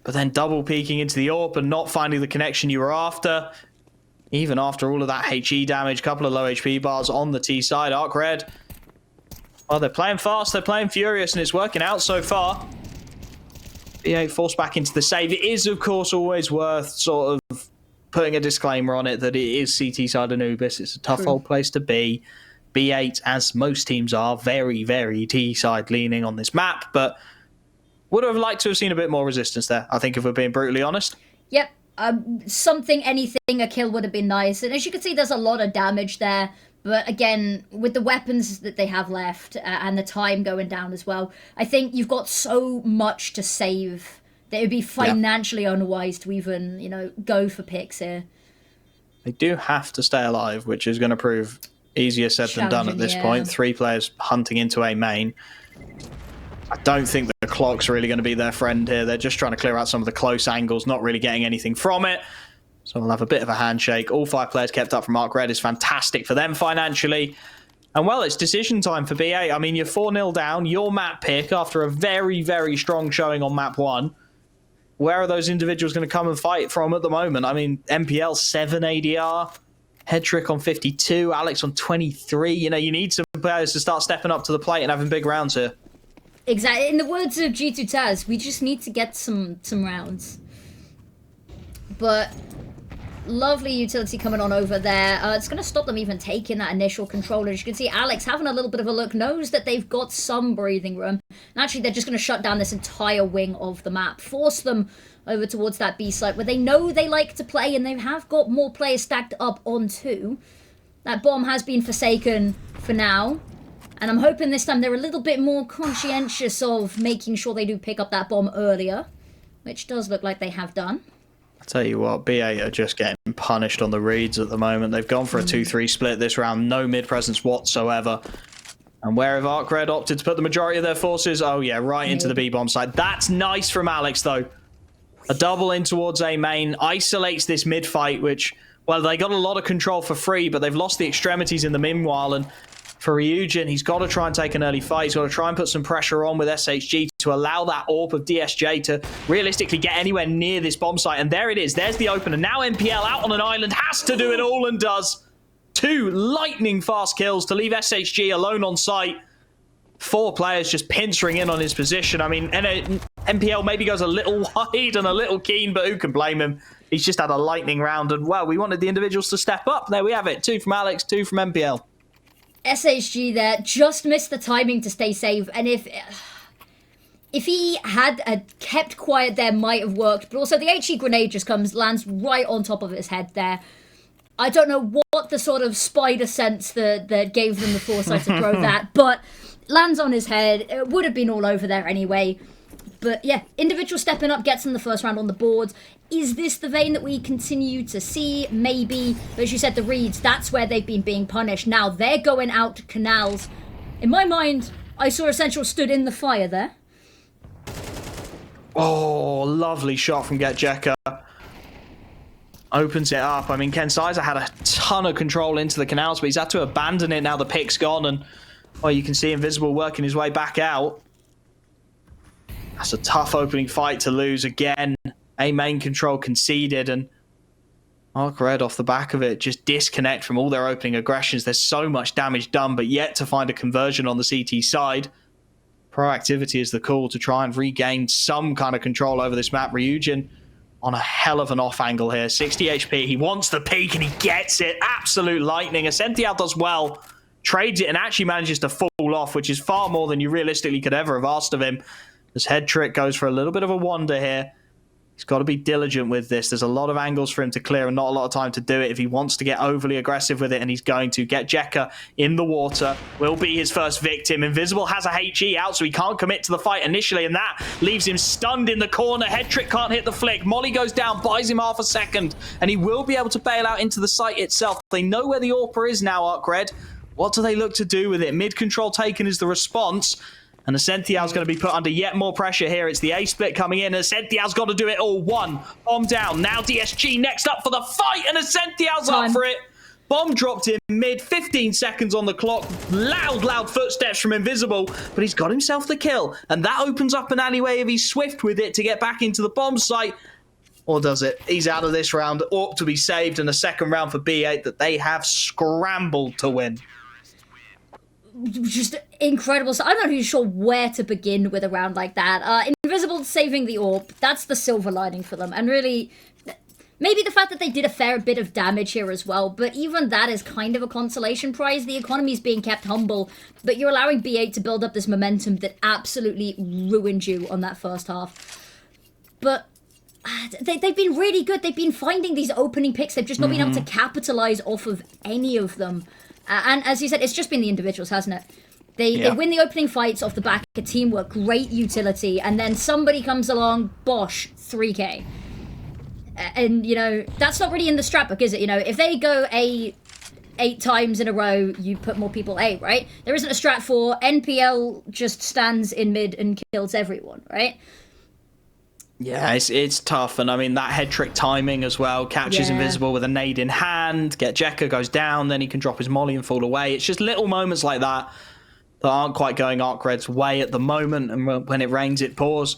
but then double peeking into the AWP and not finding the connection you were after. Even after all of that HE damage, couple of low HP bars on the T side, ARCRED. Well, they're playing fast, they're playing furious, and it's working out so far. BA forced back into the save. It is, of course, always worth sort of putting a disclaimer on it that it is CT side Anubis. It's a tough old place to be. B8, as most teams are, very, very T side leaning on this map, but would have liked to have seen a bit more resistance there, I think, if we're being brutally honest. Yep. Anything, a kill would have been nice. And as you can see, there's a lot of damage there. But again, with the weapons that they have left and the time going down as well, I think you've got so much to save that it would be financially unwise to even, go for picks here. They do have to stay alive, which is going to prove easier said than done at this point. 3 players hunting into A main. I don't think the clock's really going to be their friend here. They're just trying to clear out some of the close angles, not really getting anything from it. So we'll have a bit of a handshake. All 5 players kept up from ARCRED is fantastic for them financially. And well, it's decision time for BA. I mean, you're 4-0 down. Your map pick after a very, very strong showing on map 1. Where are those individuals going to come and fight from at the moment? I mean, MPL 7 ADR, Headtrick on 52, Alex on 23. You know, you need some players to start stepping up to the plate and having big rounds here. Exactly. In the words of G2 Taz, we just need to get some rounds. But lovely utility coming on over there. It's going to stop them even taking that initial control. As you can see, Alex having a little bit of a look, knows that they've got some breathing room. And actually, they're just going to shut down this entire wing of the map. Force them over towards that B site where they know they like to play, and they have got more players stacked up on 2. That bomb has been forsaken for now. And I'm hoping this time they're a little bit more conscientious of making sure they do pick up that bomb earlier, which does look like they have done. I'll tell you what, BA are just getting punished on the reads at the moment. They've gone for a 2-3 split this round, no mid presence whatsoever. And where have ARCRED opted to put the majority of their forces? Oh yeah, right into the B-bomb side. That's nice from Alex though. A double in towards A main, isolates this mid fight, which, well, they got a lot of control for free, but they've lost the extremities in the meanwhile. And for Ryujin, he's got to try and take an early fight. He's got to try and put some pressure on with SHG to allow that AWP of DSJ to realistically get anywhere near this bomb site. And there it is. There's the opener. Now MPL out on an island, has to do it all and does. 2 lightning fast kills to leave SHG alone on site. 4 players just pincering in on his position. I mean, MPL maybe goes a little wide and a little keen, but who can blame him? He's just had a lightning round, and well, we wanted the individuals to step up. There we have it. 2 from Alex, 2 from MPL. SHG there just missed the timing to stay safe, and if he had kept quiet there, might have worked. But also the HE grenade just lands right on top of his head there. I don't know what the sort of spider sense that gave them the foresight to throw that, but lands on his head. It would have been all over there anyway. But yeah, individual stepping up gets them the first round on the board. Is this the vein that we continue to see? Maybe. But as you said, the reads, that's where they've been being punished. Now they're going out to canals. In my mind, I saw Essential stood in the fire there. Oh, lovely shot from GetJekka. Opens it up. I mean, Ken Sizer had a ton of control into the canals, but he's had to abandon it now the pick's gone. And, well, you can see Invisible working his way back out. That's a tough opening fight to lose again. A main control conceded, and ARCRED off the back of it just disconnect from all their opening aggressions. There's so much damage done, but yet to find a conversion on the CT side. Proactivity is the call to try and regain some kind of control over this map. Ryujin on a hell of an off angle here. 60 HP. He wants the peak and he gets it. Absolute lightning. Ascential does well. Trades it and actually manages to fall off, which is far more than you realistically could ever have asked of him. This head trick goes for a little bit of a wander here. He's got to be diligent with this. There's a lot of angles for him to clear and not a lot of time to do it if he wants to get overly aggressive with it, and he's going to. GetJekka in the water will be his first victim. Invisible has a HE out, so he can't commit to the fight initially, and that leaves him stunned in the corner. Head trick can't hit the flick. Molly goes down, buys him half a second, and he will be able to bail out into the site itself. They know where the AWPer is now, ARCRED. What do they look to do with it? Mid-control taken is the response. And Ascential's going to be put under yet more pressure here. It's the A-split coming in. Ascential's got to do it all. 1 bomb down. Now DSG next up for the fight. And Ascential's up for it. Bomb dropped in mid. 15 seconds on the clock. Loud footsteps from Invisible. But he's got himself the kill. And that opens up an alleyway if he's swift with it to get back into the bomb site. Or does it? He's out of this round. Ought to be saved. And a second round for B8 that they have scrambled to win. Just incredible. So I'm not really sure where to begin with a round like that. Invisible saving the AWP, that's the silver lining for them. And really, maybe the fact that they did a fair bit of damage here as well, but even that is kind of a consolation prize. The economy is being kept humble, but you're allowing B8 to build up this momentum that absolutely ruined you on that first half. But they've been really good. They've been finding these opening picks. They've just not been able to capitalize off of any of them. And as you said, it's just been the individuals, hasn't it? They win the opening fights off the back of teamwork, great utility, and then somebody comes along, bosh, 3k. And, you know, that's not really in the strap book, is it? You know, if they go a 8 times in a row you put more people A, right? There isn't a strat for NPL just stands in mid and kills everyone, right? Yeah, it's tough, and I mean that head trick timing as well. Catches invisible with a nade in hand. Jekka goes down, then he can drop his molly and fall away. It's just little moments like that that aren't quite going ARCRED's way at the moment, and when it rains, it pours.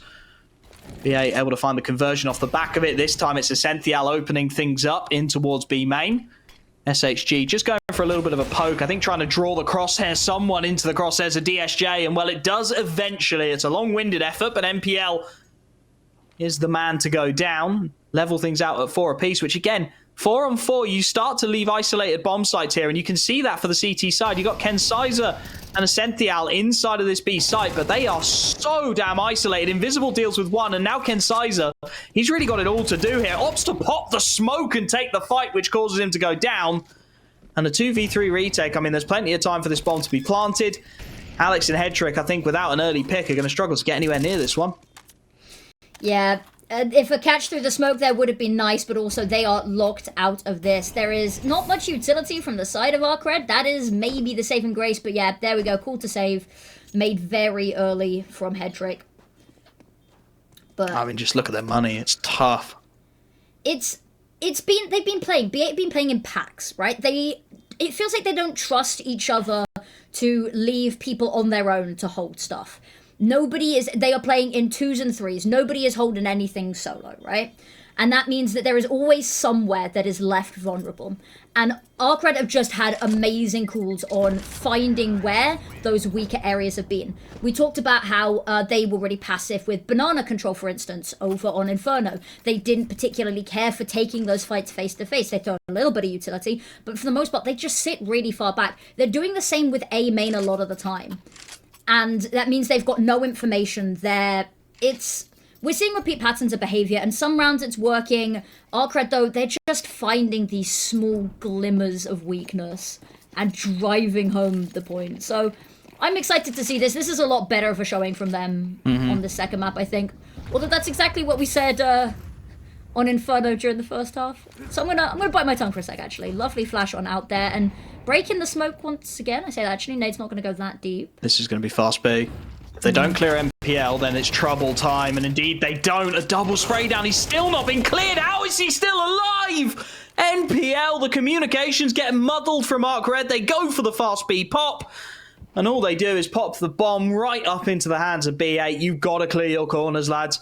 BA able to find the conversion off the back of it. This time it's Essential opening things up in towards B main. SHG just going for a little bit of a poke. I think trying to draw the crosshair, someone into the crosshairs of DSJ, and well, it does eventually. It's a long-winded effort, but NPL is the man to go down, level things out at 4 apiece, which again, 4 on 4, you start to leave isolated bomb sites here, and you can see that for the CT side. You got Ken Sizer and Essential inside of this B site, but they are so damn isolated. Invisible deals with one, and now Ken Sizer, he's really got it all to do here. Opts to pop the smoke and take the fight, which causes him to go down. And a 2v3 retake, I mean, there's plenty of time for this bomb to be planted. Alex and Headtrick, I think, without an early pick, are going to struggle to get anywhere near this one. Yeah, if a catch through the smoke there would have been nice, but also they are locked out of this. There is not much utility from the side of ARCRED. That is maybe the saving grace, but yeah, there we go. Call to save. Made very early from Headtrick. But I mean, just look at their money. It's tough. They've been playing in packs, right? It feels like they don't trust each other to leave people on their own to hold stuff. They are playing in 2s and 3s. Nobody is holding anything solo, right? And that means that there is always somewhere that is left vulnerable. And ARCRED have just had amazing calls on finding where those weaker areas have been. We talked about how they were really passive with banana control, for instance, over on Inferno. They didn't particularly care for taking those fights face to face. They throw a little bit of utility, but for the most part, they just sit really far back. They're doing the same with A main a lot of the time. And that means they've got no information there. We're seeing repeat patterns of behavior, and some rounds it's working. ARCRED, though, they're just finding these small glimmers of weakness and driving home the point. So I'm excited to see this. This is a lot better of a showing from them on the second map, I think. Although that's exactly what we said on Inferno during the first half. So I'm gonna bite my tongue for a sec, actually. Lovely flash on out there, and breaking the smoke once again. I say that, actually. Nade's not going to go that deep. This is going to be fast B. If they don't clear MPL, then it's trouble time. And indeed, they don't. A double spray down. He's still not been cleared. How is he still alive? NPL, the communications get muddled from ARCRED. They go for the fast B pop. And all they do is pop the bomb right up into the hands of B8. You've got to clear your corners, lads.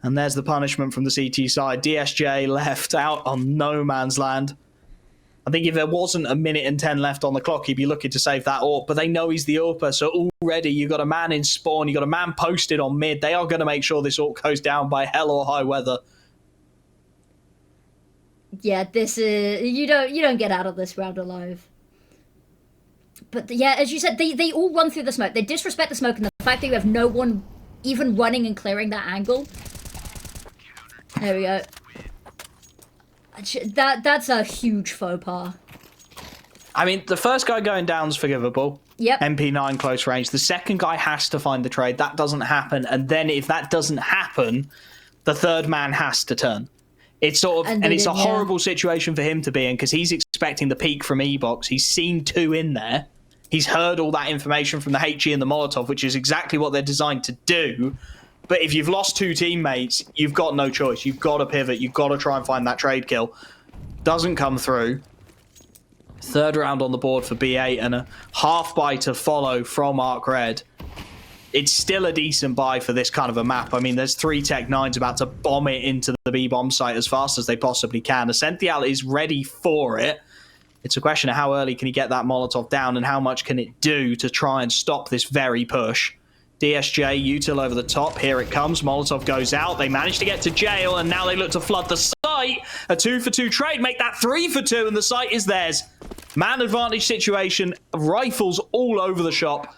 And there's the punishment from the CT side. DSJ left out on no man's land. I think if there wasn't a minute and 10 left on the clock, he'd be looking to save that AWP, but they know he's the AWPer, so already you've got a man in spawn, you've got a man posted on mid. They are going to make sure this AWP goes down by hell or high weather. Yeah, this is... You don't get out of this round alive. But yeah, as you said, they all run through the smoke. They disrespect the smoke, and the fact that you have no one even running and clearing that angle. There we go. That's a huge faux pas. I mean, the first guy going down is forgivable. Yep. MP9 close range. The second guy has to find the trade. That doesn't happen. And then if that doesn't happen, the third man has to turn. It's sort of, and it's a horrible situation for him to be in, because he's expecting the peak from E-Box. He's seen 2 in there. He's heard all that information from the HE and the Molotov, which is exactly what they're designed to do. But if you've lost 2 teammates, you've got no choice. You've got to pivot. You've got to try and find that trade kill. Doesn't come through. Third round on the board for B8 and a half buy to follow from ARCRED. It's still a decent buy for this kind of a map. I mean, there's 3 Tech-9s about to bomb it into the B-bomb site as fast as they possibly can. Essential is ready for it. It's a question of how early can he get that Molotov down and how much can it do to try and stop this very push. DSJ, util over the top. Here it comes. Molotov goes out. They manage to get to jail, and now they look to flood the site. A 2-for-2 trade. Make that 3-for-2, and the site is theirs. Man advantage situation. Rifles all over the shop.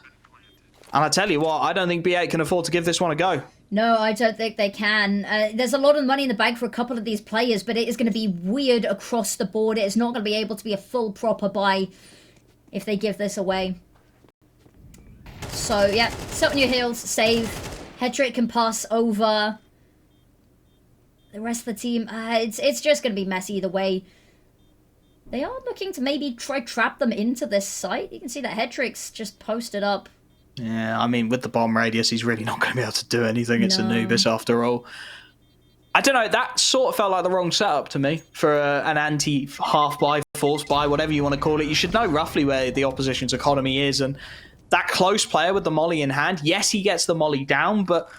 And I tell you what, I don't think B8 can afford to give this one a go. No, I don't think they can. There's a lot of money in the bank for a couple of these players, but it is going to be weird across the board. It is not going to be able to be a full proper buy if they give this away. So, yeah, sit on your heels, save. Headtrick can pass over. The rest of the team, it's just going to be messy either way. They are looking to maybe try trap them into this site. You can see that Hedrick's just posted up. Yeah, I mean, with the bomb radius, he's really not going to be able to do anything. It's Anubis after all. I don't know, that sort of felt like the wrong setup to me for an anti-half buy, force buy, whatever you want to call it. You should know roughly where the opposition's economy is, and that close player with the molly in hand, yes, he gets the molly down, but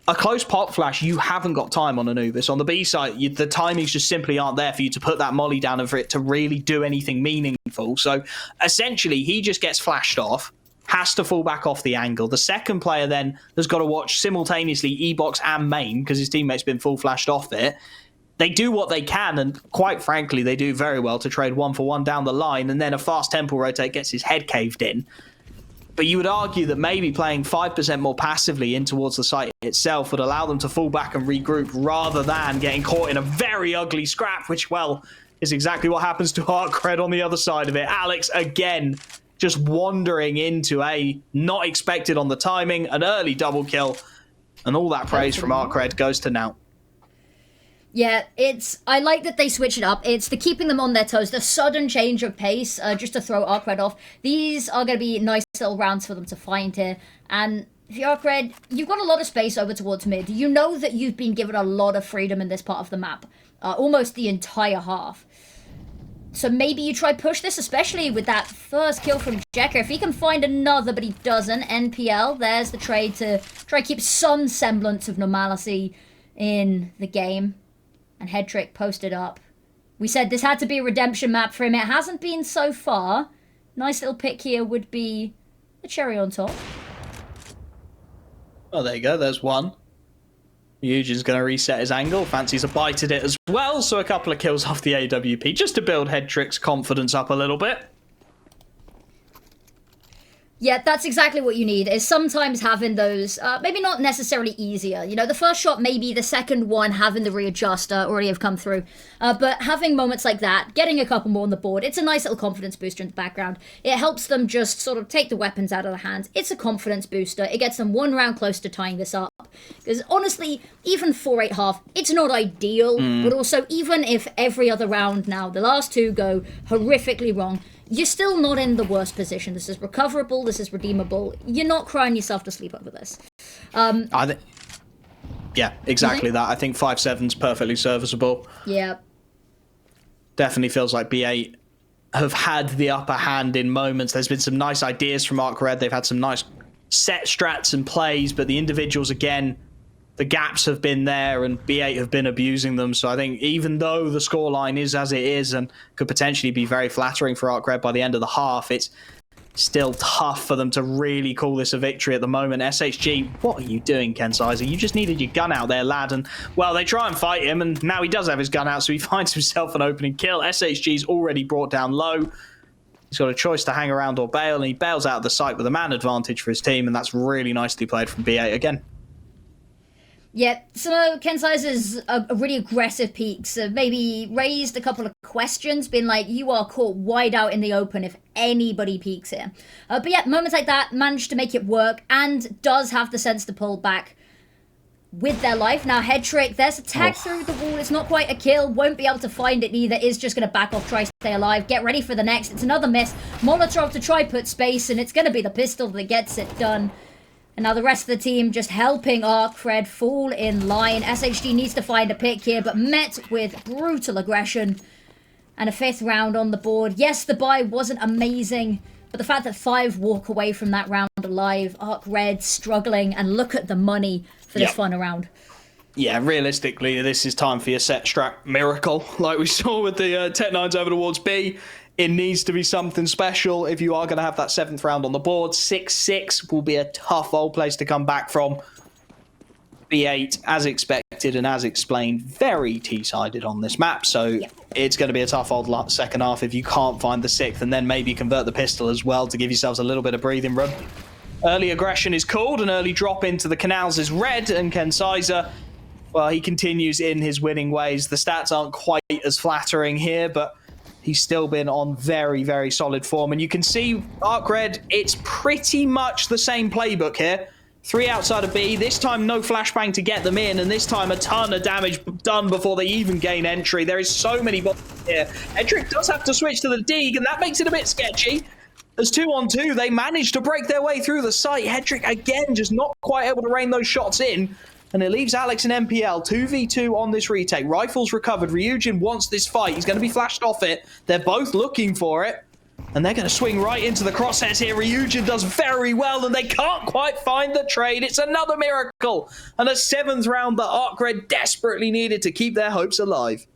a close pop flash, you haven't got time on Anubis. On the B side, the timings just simply aren't there for you to put that molly down and for it to really do anything meaningful. So essentially, he just gets flashed off, has to fall back off the angle. The second player then has got to watch simultaneously E-box and main because his teammate's been full flashed off it. They do what they can, and quite frankly, they do very well to trade 1-for-1 down the line, and then a fast tempo rotate gets his head caved in. But you would argue that maybe playing 5% more passively in towards the site itself would allow them to fall back and regroup rather than getting caught in a very ugly scrap, which, well, is exactly what happens to ARCRED on the other side of it. Alex, again, just wandering into a not expected on the timing, an early double kill, and all that praise from ARCRED goes to Now. Yeah, I like that they switch it up. It's the keeping them on their toes, the sudden change of pace, just to throw ARCRED off. These are going to be nice little rounds for them to find here. And if you're ARCRED, you've got a lot of space over towards mid. You know that you've been given a lot of freedom in this part of the map. Almost the entire half. So maybe you try push this, especially with that first kill from Jekker. If he can find another, but he doesn't, NPL, there's the trade to try keep some semblance of normalcy in the game. And Hedrick posted up. We said this had to be a redemption map for him. It hasn't been so far. Nice little pick here would be the cherry on top. Oh, there you go. There's one. Eugen's going to reset his angle. Fancies a bite at it as well. So a couple of kills off the AWP just to build Hedrick's confidence up a little bit. Yeah, that's exactly what you need, is sometimes having those, maybe not necessarily easier. You know, the first shot, maybe the second one, having the readjuster already have come through. But having moments like that, getting a couple more on the board, it's a nice little confidence booster in the background. It helps them just sort of take the weapons out of their hands. It's a confidence booster. It gets them one round close to tying this up. Because honestly, even 4-8 half, it's not ideal. But also, even if every other round now, the last two go horrifically wrong, you're still not in the worst position. This is recoverable. This is redeemable. You're not crying yourself to sleep over this. Yeah, exactly that. I think 5-7's perfectly serviceable. Yeah. Definitely feels like B8 have had the upper hand in moments. There's been some nice ideas from ARCRED. They've had some nice set strats and plays, but the individuals, again, the gaps have been there and B8 have been abusing them. So I think even though the scoreline is as it is and could potentially be very flattering for ARCRED by the end of the half, it's still tough for them to really call this a victory at the moment. SHG, what are you doing, Ken Sizer? You just needed your gun out there, lad. And, well, they try and fight him, and now he does have his gun out, so he finds himself an opening kill. SHG's already brought down low. He's got a choice to hang around or bail, and he bails out of the site with a man advantage for his team, and that's really nicely played from B8 again. Yeah, so Ken Sizer's a really aggressive peaks. Maybe raised a couple of questions, been like, you are caught wide out in the open if anybody peeks here. But yeah, moments like that, managed to make it work, and does have the sense to pull back with their life. Now, Hedrick, there's a tag through the wall. It's not quite a kill. Won't be able to find it either. Is just going to back off, try to stay alive. Get ready for the next. It's another miss. Molotov to try put space, and it's going to be the pistol that gets it done. And now the rest of the team just helping ARCRED fall in line. SHD needs to find a pick here, but met with brutal aggression. And a 5th round on the board. Yes, the buy wasn't amazing, but the fact that 5 walk away from that round alive, ARCRED struggling, and look at the money for this final round. Yeah, realistically, this is time for your set strat miracle, like we saw with the Tech9s over towards B. It needs to be something special if you are going to have that 7th round on the board. 6-6 will be a tough old place to come back from. B8, as expected and as explained, very T-sided on this map. So it's going to be a tough old second half if you can't find the 6th, and then maybe convert the pistol as well to give yourselves a little bit of breathing room. Early aggression is called. An early drop into the canals is red, and Ken Sizer, well, he continues in his winning ways. The stats aren't quite as flattering here, but he's still been on very, very solid form. And you can see ARCRED, it's pretty much the same playbook here. 3 outside of B. This time, no flashbang to get them in, and this time a ton of damage done before they even gain entry. There is so many bombs here. Hedrick does have to switch to the Deeg, and that makes it a bit sketchy. As 2-on-2, they manage to break their way through the site. Hedrick, again, just not quite able to rain those shots in. And it leaves Alex and MPL 2v2 on this retake. Rifles recovered. Ryujin wants this fight. He's going to be flashed off it. They're both looking for it. And they're going to swing right into the crosshairs here. Ryujin does very well, and they can't quite find the trade. It's another miracle. And a 7th round that ARCRED desperately needed to keep their hopes alive.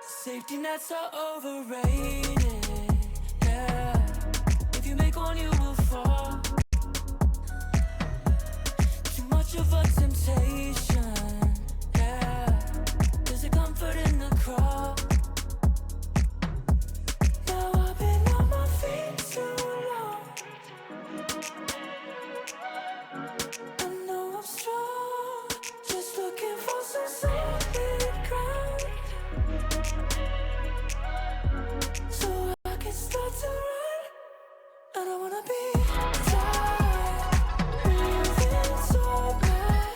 Safety nets are overrated, yeah. If you make one, you will fall. Too much of a temptation, yeah. There's a comfort in the crowd. Now I've been on my feet too long. I know I'm strong, just looking for some solid ground. So I can start to run. I don't wanna be tired, moving so bad,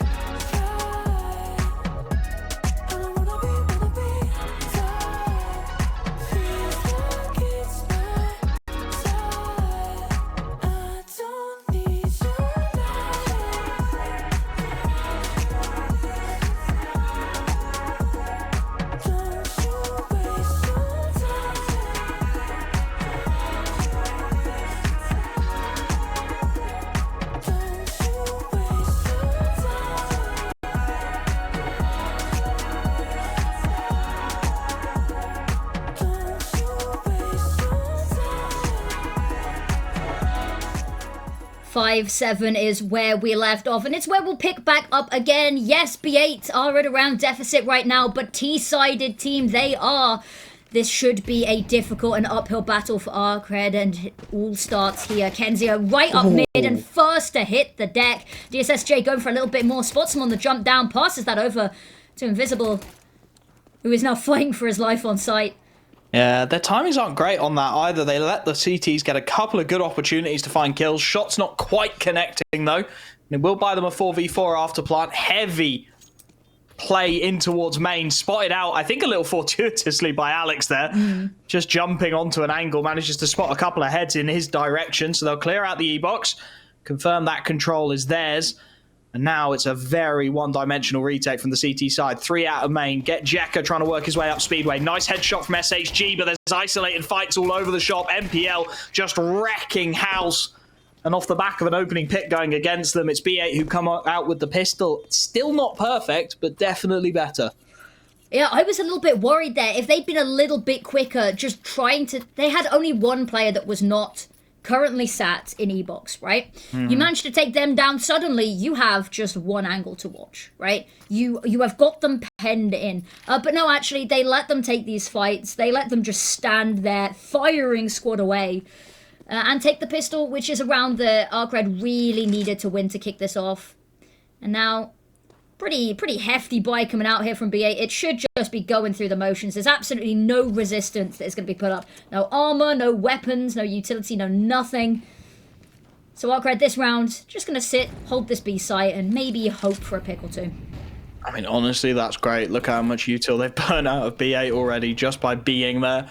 I don't wanna be tired. Feels like it's my time. I don't need your light. Don't you waste your Five 5-7 is where we left off, and it's where we'll pick back up again. Yes, B8 are at around deficit right now, but T-sided team they are. This should be a difficult and uphill battle for ARCRED, and it all starts here. Kenzio right up mid and first to hit the deck. DSSJ going for a little bit more, spots him on the jump down, passes that over to Invisible, who is now fighting for his life on site. Yeah, their timings aren't great on that either. They let the CTs get a couple of good opportunities to find kills. Shots not quite connecting, though. And it will buy them a 4v4 after plant. Heavy play in towards main. Spotted out, I think, a little fortuitously by Alex there. Just jumping onto an angle. Manages to spot a couple of heads in his direction. So they'll clear out the E-box. Confirm that control is theirs. And now it's a very one-dimensional retake from the CT side. 3 out of main. Get Jekka trying to work his way up Speedway. Nice headshot from SHG, but there's isolated fights all over the shop. MPL just wrecking house. And off the back of an opening pick going against them, it's B8 who come out with the pistol. Still not perfect, but definitely better. Yeah, I was a little bit worried there. If they'd been a little bit quicker, just trying to... They had only one player that was not currently sat in E-Box, right? You managed to take them down. Suddenly, you have just one angle to watch, right? You have got them penned in. But no, actually, they let them take these fights. They let them just stand there, firing squad away, and take the pistol, which is a round that ARCRED really needed to win to kick this off. And now... Pretty hefty buy coming out here from B8. It should just be going through the motions. There's absolutely no resistance that is going to be put up. No armor, no weapons, no utility, no nothing. So ARCRED this round, just going to sit, hold this B site, and maybe hope for a pick or two. I mean, honestly, that's great. Look how much util they've burnt out of B8 already just by being there.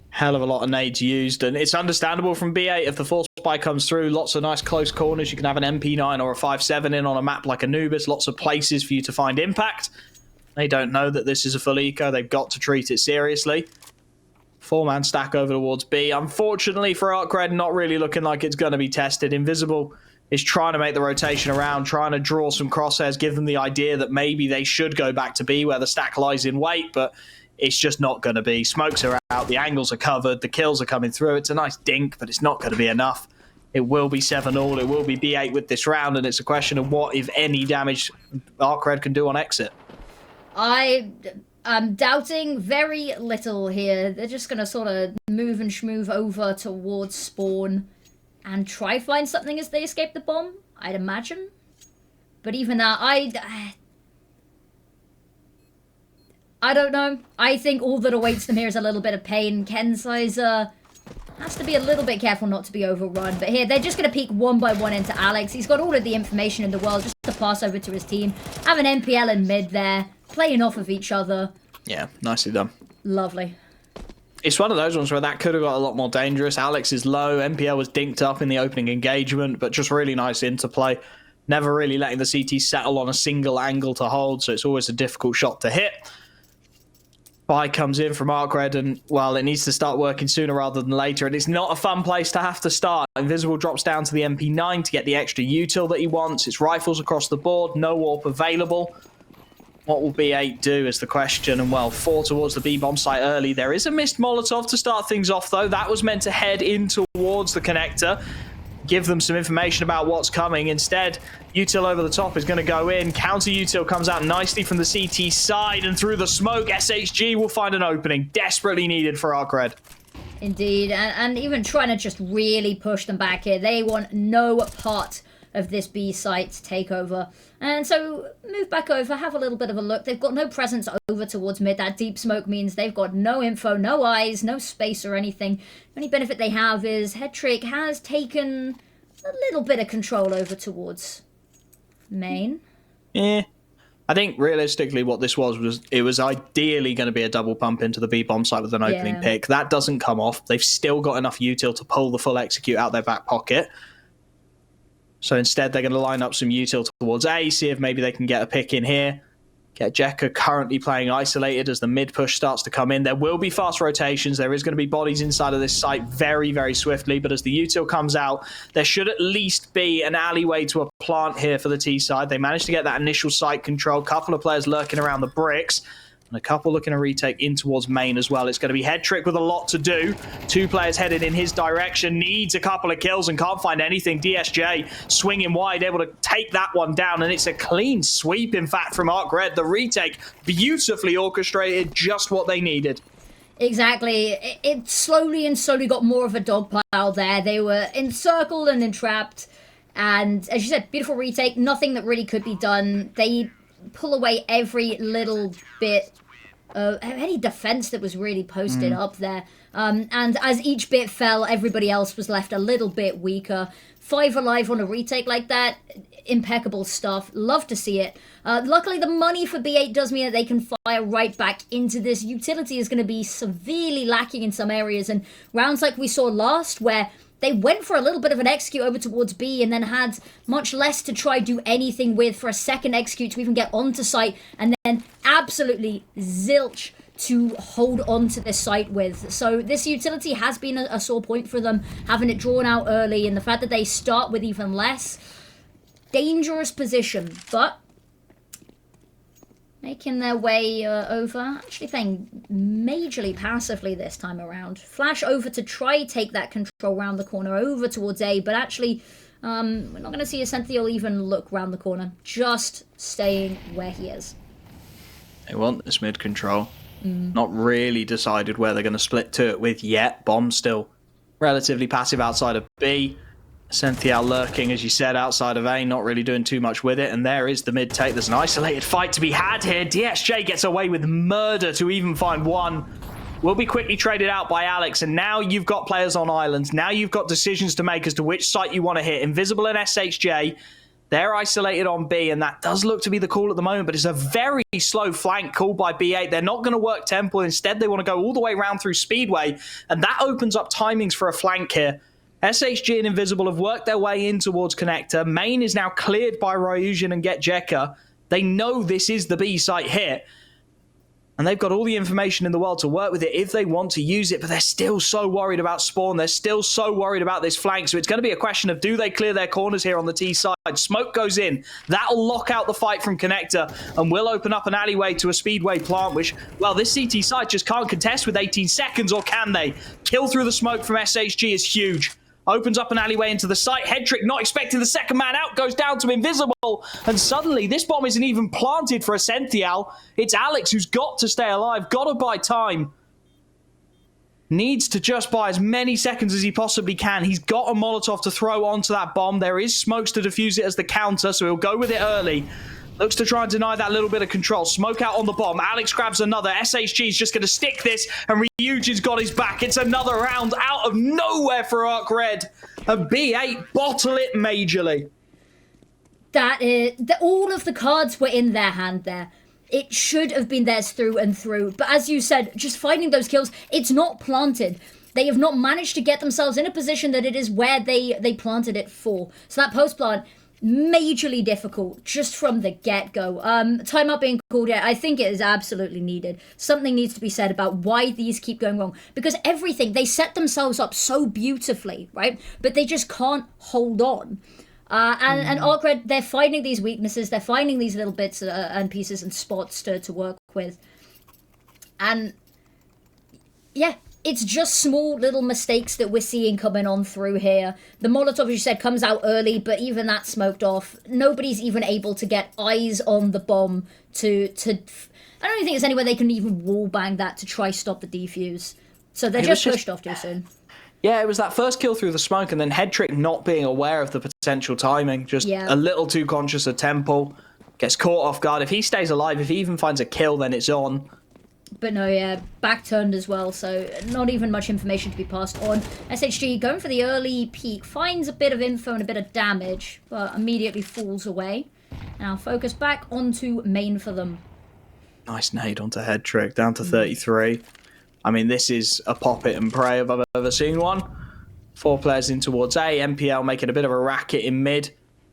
Hell of a lot of nades used, and it's understandable from B8 if the force spy comes through. Lots of nice close corners. You can have an MP9 or a 5.7 in on a map like Anubis. Lots of places for you to find impact. They don't know that this is a full eco. They've got to treat it seriously. 4-man stack over towards B. Unfortunately for ARCRED, not really looking like it's going to be tested. Invisible is trying to make the rotation around, trying to draw some crosshairs, give them the idea that maybe they should go back to B where the stack lies in wait, but it's just not going to be. Smokes are out, the angles are covered, the kills are coming through. It's a nice dink, but it's not going to be enough. It will be 7-all, it will be B8 with this round, and it's a question of what, if any, damage ARCRED can do on exit. I am doubting very little here. They're just going to sort of move and schmove over towards spawn and try find something as they escape the bomb, I'd imagine. But even that, I don't know. I think all that awaits them here is a little bit of pain. Kensizer has to be a little bit careful not to be overrun. But here, they're just going to peek one by one into Alex. He's got all of the information in the world just to pass over to his team. Have an NPL in mid there, playing off of each other. Yeah, nicely done. Lovely. It's one of those ones where that could have got a lot more dangerous. Alex is low. NPL was dinked up in the opening engagement, but just really nice interplay. Never really letting the CT settle on a single angle to hold, so it's always a difficult shot to hit. Buy comes in from ARCRED, and, well, it needs to start working sooner rather than later, and it's not a fun place to have to start. Invisible drops down to the MP9 to get the extra util that he wants. It's rifles across the board, no warp available. What will B8 do is the question, and, well, 4 towards the B-bomb site early. There is a missed Molotov to start things off, though. That was meant to head in towards the connector, give them some information about what's coming. Instead, util over the top is going to go in. Counter util comes out nicely from the CT side, and through the smoke, SHG will find an opening. Desperately needed for ARCRED. Indeed, and even trying to just really push them back here. They want no part of this B site takeover. And so move back over, have a little bit of a look. They've got no presence over towards mid. That deep smoke means they've got no info, no eyes, no space or anything. The only benefit they have is Headtrick has taken a little bit of control over towards main. Yeah. I think realistically what this was it was ideally going to be a double pump into the B-bomb site with an opening pick. That doesn't come off. They've still got enough util to pull the full execute out their back pocket. So instead, they're going to line up some util towards A, see if maybe they can get a pick in here. Get Jekka currently playing isolated as the mid push starts to come in. There will be fast rotations. There is going to be bodies inside of this site very, very swiftly. But as the util comes out, there should at least be an alleyway to a plant here for the T side. They managed to get that initial site control. Couple of players lurking around the bricks. And a couple looking to retake in towards main as well. It's going to be Headtrick with a lot to do. 2 players headed in his direction. Needs a couple of kills and can't find anything. DSJ swinging wide, able to take that one down. And it's a clean sweep, in fact, from ARCRED. The retake, beautifully orchestrated, just what they needed. Exactly. It slowly got more of a dog pile there. They were encircled and entrapped. And as you said, beautiful retake. Nothing that really could be done. They pull away every little bit of any defense that was really posted up there. And as each bit fell, everybody else was left a little bit weaker. 5 alive on a retake like that, impeccable stuff. Love to see it. Luckily, the money for B8 does mean that they can fire right back into this. Utility is going to be severely lacking in some areas, and rounds like we saw last, where they went for a little bit of an execute over towards B and then had much less to try do anything with for a second execute to even get onto site, and then absolutely zilch to hold on to this site with. So this utility has been a sore point for them, having it drawn out early, and the fact that they start with even less. Dangerous position, but making their way over, actually playing majorly passively this time around. Flash over to try take that control round the corner over towards A, but actually we're not going to see a Sentinel even look round the corner, just staying where he is. They want this mid control. Not really decided where they're going to split to it with yet. Bomb still relatively passive outside of B. Sentinel lurking, as you said, outside of A, not really doing too much with it. And there is the mid take. There's an isolated fight to be had here. DSJ gets away with murder to even find one. Will be quickly traded out by Alex. And now you've got players on islands. Now you've got decisions to make as to which site you want to hit. Invisible and SHJ. They're isolated on B, and that does look to be the call at the moment, but it's a very slow flank called by B8. They're not going to work Temple. Instead, they want to go all the way around through Speedway, and that opens up timings for a flank here. SHG and Invisible have worked their way in towards Connector. Main is now cleared by Ryujian and GetJekka. They know this is the B site hit, and they've got all the information in the world to work with it if they want to use it, but they're still so worried about spawn. They're still so worried about this flank, so it's going to be a question of do they clear their corners here on the T side. Smoke goes in. That'll lock out the fight from Connector and will open up an alleyway to a Speedway plant, which, well, this CT side just can't contest with 18 seconds, or can they? Kill through the smoke from SHG is huge. Opens up an alleyway into the site. Headtrick not expecting the second man out, goes down to Invisible, and suddenly this bomb isn't even planted for a Sentinel. It's Alex who's got to stay alive, got to buy time. Needs to just buy as many seconds as he possibly can. He's got a Molotov to throw onto that bomb. There is smokes to defuse it as the counter, so he'll go with it early. Looks to try and deny that little bit of control. Smoke out on the bomb. Alex grabs another. SHG's just going to stick this, and Ryuji's got his back. It's another round out of nowhere for ARCRED. And B8 bottle it majorly. That is... all of the cards were in their hand there. It should have been theirs through and through. But as you said, just finding those kills, it's not planted. They have not managed to get themselves in a position that it is where they planted it for. So that post-plant... majorly difficult just from the get-go. Timeout being called out, I think it is absolutely needed. Something needs to be said about why these keep going wrong, because everything, they set themselves up so beautifully, right? But they just can't hold on. And ARCRED, they're finding these weaknesses, they're finding these little bits and pieces and spots to work with. And yeah, it's just small little mistakes that we're seeing coming on through here. The Molotov, as you said, comes out early, but even that smoked off. Nobody's even able to get eyes on the bomb to I don't even think there's anywhere they can even wallbang that to try stop the defuse. So they're just pushed off too soon. Yeah, it was that first kill through the smoke, and then Headtrick not being aware of the potential timing. Just a little too conscious of Temple. Gets caught off guard. If he stays alive, if he even finds a kill, then it's on. But no, yeah, back turned as well, so not even much information to be passed on. SHG going for the early peek, finds a bit of info and a bit of damage, but immediately falls away. Now focus back onto main for them. Nice nade onto Headtrick, down to 33. I mean, this is a pop it and pray if I've ever seen one. 4 players in towards A, MPL making a bit of a racket in mid,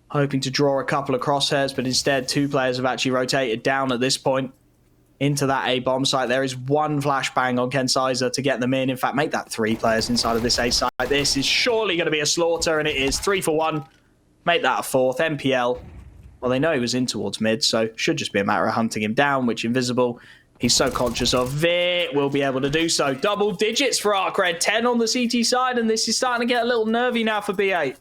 hoping to draw a couple of crosshairs, but instead 2 players have actually rotated down at this point into that A bomb site. There is 1 flashbang on Ken Sizer to get them in. In fact, make that 3 players inside of this A site. This is surely going to be a slaughter, and it is 3 for 1. Make that a 4th. MPL, well, they know he was in towards mid, so should just be a matter of hunting him down, which Invisible, he's so conscious of it, will be able to do so. Double digits for ARCRED, 10 on the CT side, and this is starting to get a little nervy now for B8.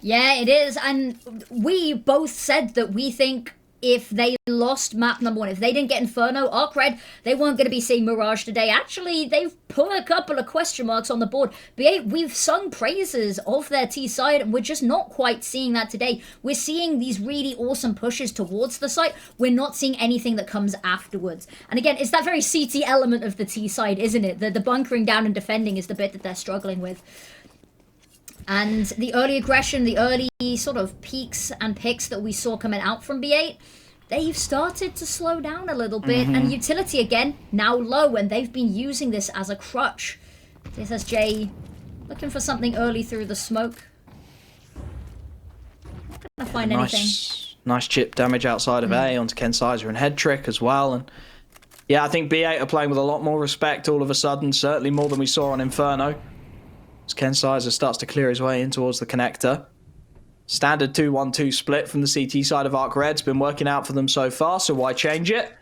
Yeah, it is, and we both said that we think if they lost map number 1, if they didn't get Inferno, ARCRED, they weren't going to be seeing Mirage today. Actually, they've put a couple of question marks on the board. B8, we've sung praises of their T side, and we're just not quite seeing that today. We're seeing these really awesome pushes towards the site. We're not seeing anything that comes afterwards. And again, it's that very CT element of the T side, isn't it? The bunkering down and defending is the bit that they're struggling with. And the early aggression, the early sort of peaks and picks that we saw coming out from B8, they've started to slow down a little bit. And utility, again, now low, and they've been using this as a crutch. SSJ looking for something early through the smoke. Not gonna find anything. Nice chip damage outside of A onto Ken Sizer and Headtrick as well. And yeah, I think B8 are playing with a lot more respect all of a sudden, certainly more than we saw on Inferno. As Ken Sizer starts to clear his way in towards the connector. Standard 2-1-2 split from the CT side of ARCRED's been working out for them so far, so why change it?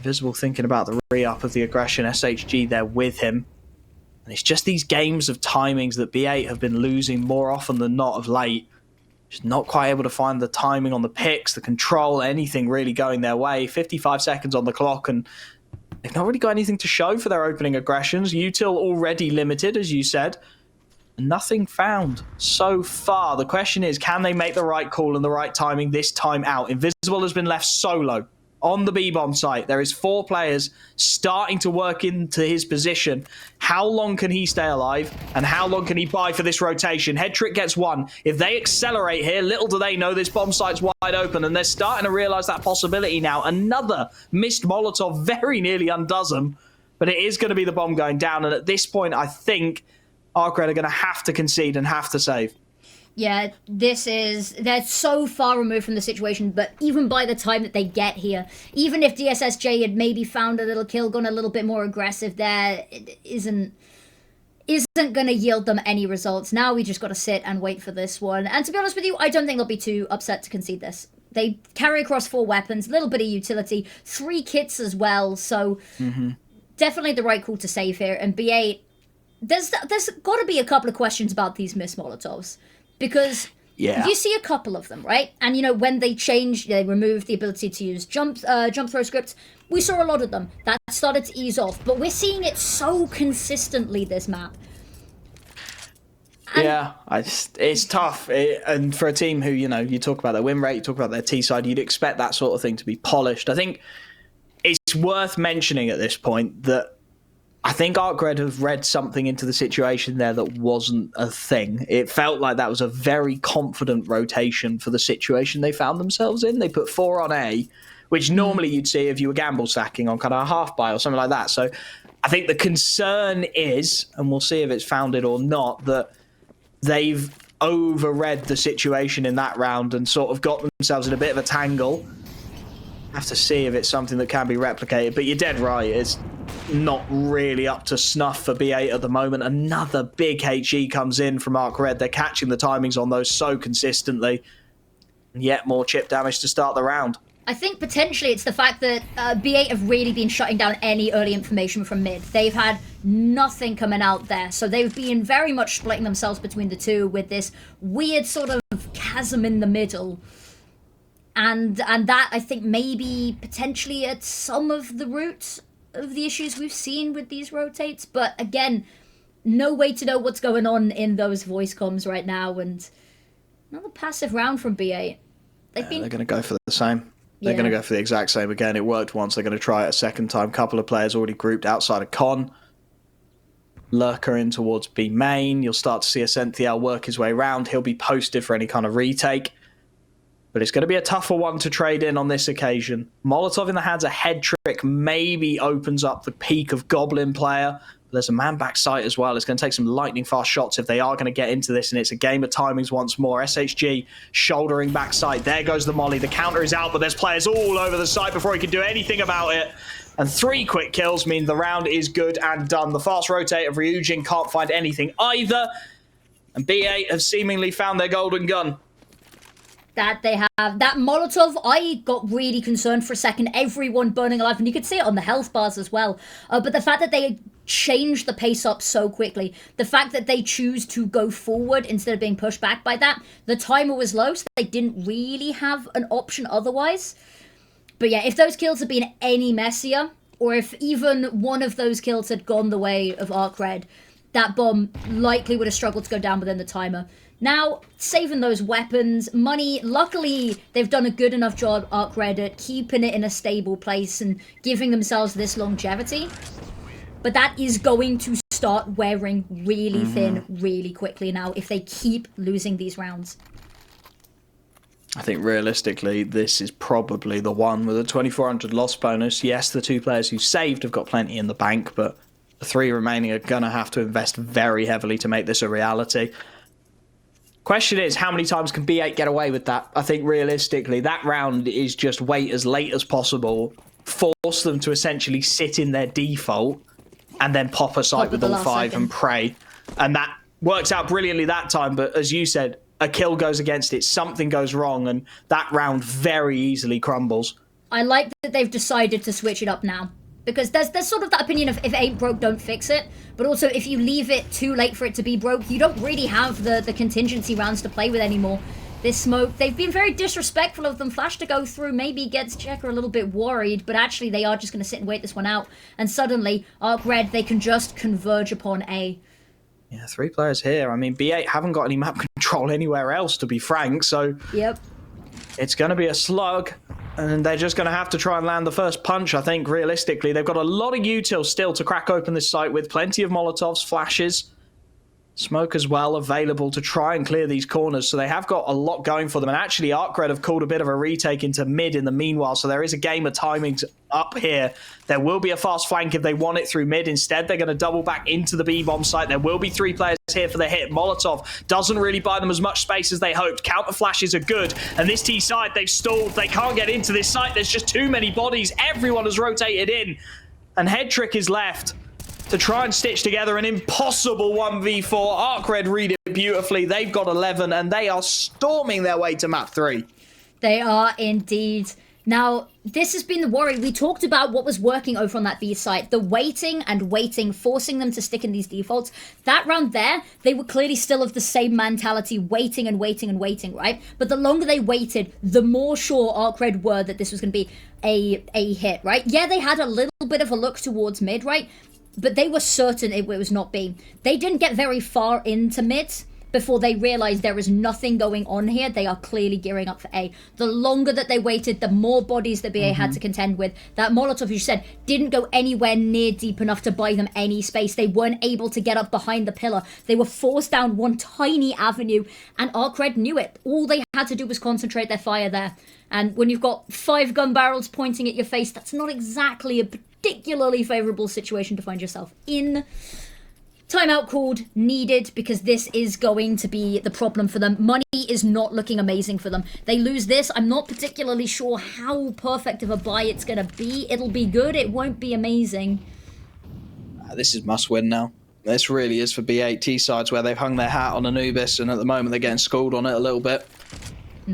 Invisible thinking about the re-up of the aggression. SHG there with him. And it's just these games of timings that B8 have been losing more often than not of late. Just not quite able to find the timing on the picks, the control, anything really going their way. 55 seconds on the clock, and they've not really got anything to show for their opening aggressions. Util already limited, as you said. Nothing found so far. The question is, can they make the right call and the right timing this time out? Invisible has been left solo on the B-bomb site. There is 4 players starting to work into his position. How long can he stay alive? And how long can he buy for this rotation? Head Trick gets 1. If they accelerate here, little do they know this bomb site's wide open, and they're starting to realize that possibility now. Another missed Molotov very nearly undoes them, but it is going to be the bomb going down. And at this point, I think ARCRED are going to have to concede and have to save. Yeah, they're so far removed from the situation, but even by the time that they get here, even if DSSJ had maybe found a little kill, gone a little bit more aggressive there, it isn't going to yield them any results. Now we just got to sit and wait for this one. And to be honest with you, I don't think they'll be too upset to concede this. They carry across 4 weapons, a little bit of utility, 3 kits as well, so definitely the right call to save here. And B8, there's got to be a couple of questions about these missed Molotovs. Because you see a couple of them, right? And, you know, when they changed, they removed the ability to use jump throw scripts, we saw a lot of them. That started to ease off. But we're seeing it so consistently, this map. And it's tough. And for a team who, you know, you talk about their win rate, you talk about their T side, you'd expect that sort of thing to be polished. I think it's worth mentioning at this point that I think ARCRED have read something into the situation there that wasn't a thing. It felt like that was a very confident rotation for the situation they found themselves in. They put 4 on A, which normally you'd see if you were gamble stacking on kind of a half buy or something like that. So I think the concern is, and we'll see if it's founded or not, that they've overread the situation in that round and sort of got themselves in a bit of a tangle. Have to see if it's something that can be replicated, but you're dead right. It's not really up to snuff for B8 at the moment. Another big HE comes in from ARCRED. They're catching the timings on those so consistently. And yet more chip damage to start the round. I think potentially it's the fact that B8 have really been shutting down any early information from mid. They've had nothing coming out there, so they've been very much splitting themselves between the two with this weird sort of chasm in the middle. And that, I think, maybe potentially at some of the root of the issues we've seen with these rotates. But again, no way to know what's going on in those voice comms right now. And another passive round from B8. They're going to go for the same. They're going to go for the exact same again. It worked once. They're going to try it a second time. Couple of players already grouped outside of Con. Lurker in towards B main. You'll start to see a Senthiel work his way around. He'll be posted for any kind of retake. But it's going to be a tougher one to trade in on this occasion. Molotov in the hands of Head Trick maybe opens up the peak of Goblin player. But there's a man back sight as well. It's going to take some lightning fast shots if they are going to get into this. And it's a game of timings once more. SHG shouldering back sight. There goes the molly. The counter is out, but there's players all over the site before he can do anything about it. And 3 quick kills mean the round is good and done. The fast rotate of Ryujin can't find anything either. And B8 have seemingly found their golden gun. That they have. That Molotov, I got really concerned for a second. Everyone burning alive, and you could see it on the health bars as well. But the fact that they changed the pace up so quickly, the fact that they choose to go forward instead of being pushed back by that, the timer was low, so they didn't really have an option otherwise. But yeah, if those kills had been any messier, or if even one of those kills had gone the way of ARCRED, that bomb likely would have struggled to go down within the timer. Now, saving those weapons, money, luckily they've done a good enough job, ARCRED, at keeping it in a stable place and giving themselves this longevity. But that is going to start wearing really thin really quickly now if they keep losing these rounds. I think realistically, this is probably the one with a 2,400 loss bonus. Yes, the 2 players who saved have got plenty in the bank, but the 3 remaining are going to have to invest very heavily to make this a reality. Question is, how many times can B8 get away with that? I think realistically, that round is just wait as late as possible, force them to essentially sit in their default, and then pop a site with all 5 and pray. And that works out brilliantly that time, but as you said, a kill goes against it, something goes wrong, and that round very easily crumbles. I like that they've decided to switch it up now. Because there's sort of that opinion of if it ain't broke, don't fix it. But also, if you leave it too late for it to be broke, you don't really have the contingency rounds to play with anymore. This smoke, they've been very disrespectful of them. Flash to go through maybe gets Checker a little bit worried, but actually they are just going to sit and wait this one out. And suddenly, ARCRED, they can just converge upon A. Yeah, 3 players here. I mean, B8 haven't got any map control anywhere else, to be frank, so... Yep. It's going to be a slug, and they're just going to have to try and land the first punch, I think, realistically. They've got a lot of util still to crack open this site with plenty of Molotovs, flashes, smoke as well available to try and clear these corners. So they have got a lot going for them. And actually, ARCRED have called a bit of a retake into mid in the meanwhile. So there is a game of timings up here. There will be a fast flank if they want it through mid. Instead, they're going to double back into the B-bomb site. There will be 3 players here for the hit. Molotov doesn't really buy them as much space as they hoped. Counter flashes are good. And this T side, they've stalled. They can't get into this site. There's just too many bodies. Everyone has rotated in. And Head Trick is left to try and stitch together an impossible 1v4. ARCRED read it beautifully. They've got 11, and they are storming their way to map 3. They are indeed. Now, this has been the worry. We talked about what was working over on that B site. The waiting and waiting, forcing them to stick in these defaults. That round there, they were clearly still of the same mentality, waiting and waiting and waiting, right? But the longer they waited, the more sure ARCRED were that this was going to be a hit, right? Yeah, they had a little bit of a look towards mid, right? But they were certain it was not B. They didn't get very far into mid before they realized there is nothing going on here. They are clearly gearing up for A. The longer that they waited, the more bodies that BA had to contend with. That Molotov, as you said, didn't go anywhere near deep enough to buy them any space. They weren't able to get up behind the pillar. They were forced down one tiny avenue, and ARCRED knew it. All they had to do was concentrate their fire there. And when you've got 5 gun barrels pointing at your face, that's not exactly a particularly favourable situation to find yourself in. Timeout called, needed, because this is going to be the problem for them. Money is not looking amazing for them. They lose this, I'm not particularly sure how perfect of a buy it's going to be. It'll be good, it won't be amazing. This is must win now. This really is for B8 T-sides where they've hung their hat on Anubis, and at the moment they're getting schooled on it a little bit.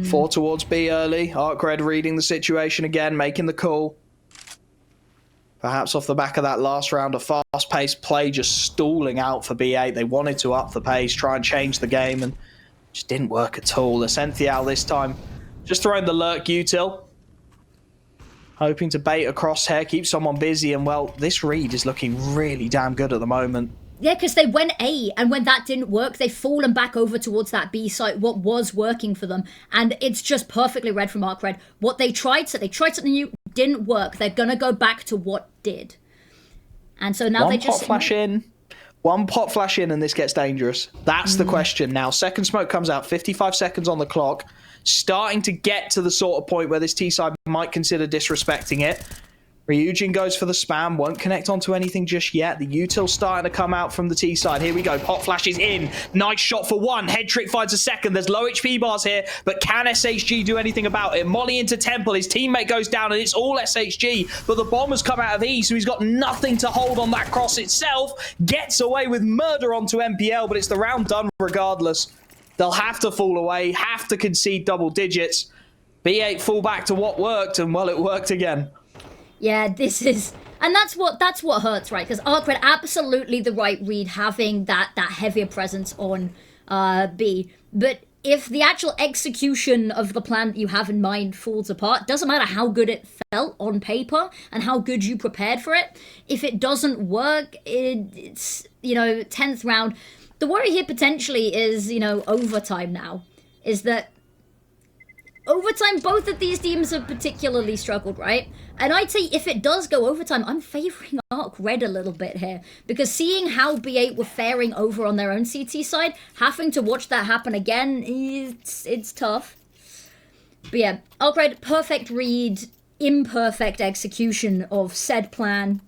4 towards B early. ARCRED reading the situation again, making the call. Perhaps off the back of that last round, a fast-paced play just stalling out for B8. They wanted to up the pace, try and change the game, and just didn't work at all. The Senthial this time just throwing the lurk util. Hoping to bait a crosshair, keep someone busy, and well, this read is looking really damn good at the moment. Yeah, because they went A, and when that didn't work, they've fallen back over towards that B site, what was working for them, and it's just perfectly read from ARCRED. What they tried something new, didn't work. They're gonna go back to what did. And so now they just... One pot flash in, and this gets dangerous. That's the question now. Second smoke comes out, 55 seconds on the clock, starting to get to the sort of point where this T-side might consider disrespecting it. Ryujin goes for the spam, won't connect onto anything just yet. The util's starting to come out from the T side. Here we go, pot flashes in. Nice shot for 1. Head Trick finds a second. There's low HP bars here, but can SHG do anything about it? Molly into Temple, his teammate goes down, and it's all SHG, but the bomb has come out of E, so he's got nothing to hold on that cross itself. Gets away with murder onto MPL, but it's the round done regardless. They'll have to fall away, have to concede double digits. B8 fall back to what worked, and well, it worked again. Yeah, this is... And that's what hurts, right? Because ARCRED, absolutely the right read, having that heavier presence on B. But if the actual execution of the plan that you have in mind falls apart, doesn't matter how good it felt on paper and how good you prepared for it. If it doesn't work, it's, 10th round. The worry here potentially is, overtime now. Is that overtime, both of these teams have particularly struggled, right? And I'd say if it does go overtime, I'm favouring ARCRED a little bit here. Because seeing how B8 were faring over on their own CT side, having to watch that happen again, it's tough. But yeah, ARCRED, perfect read, imperfect execution of said plan.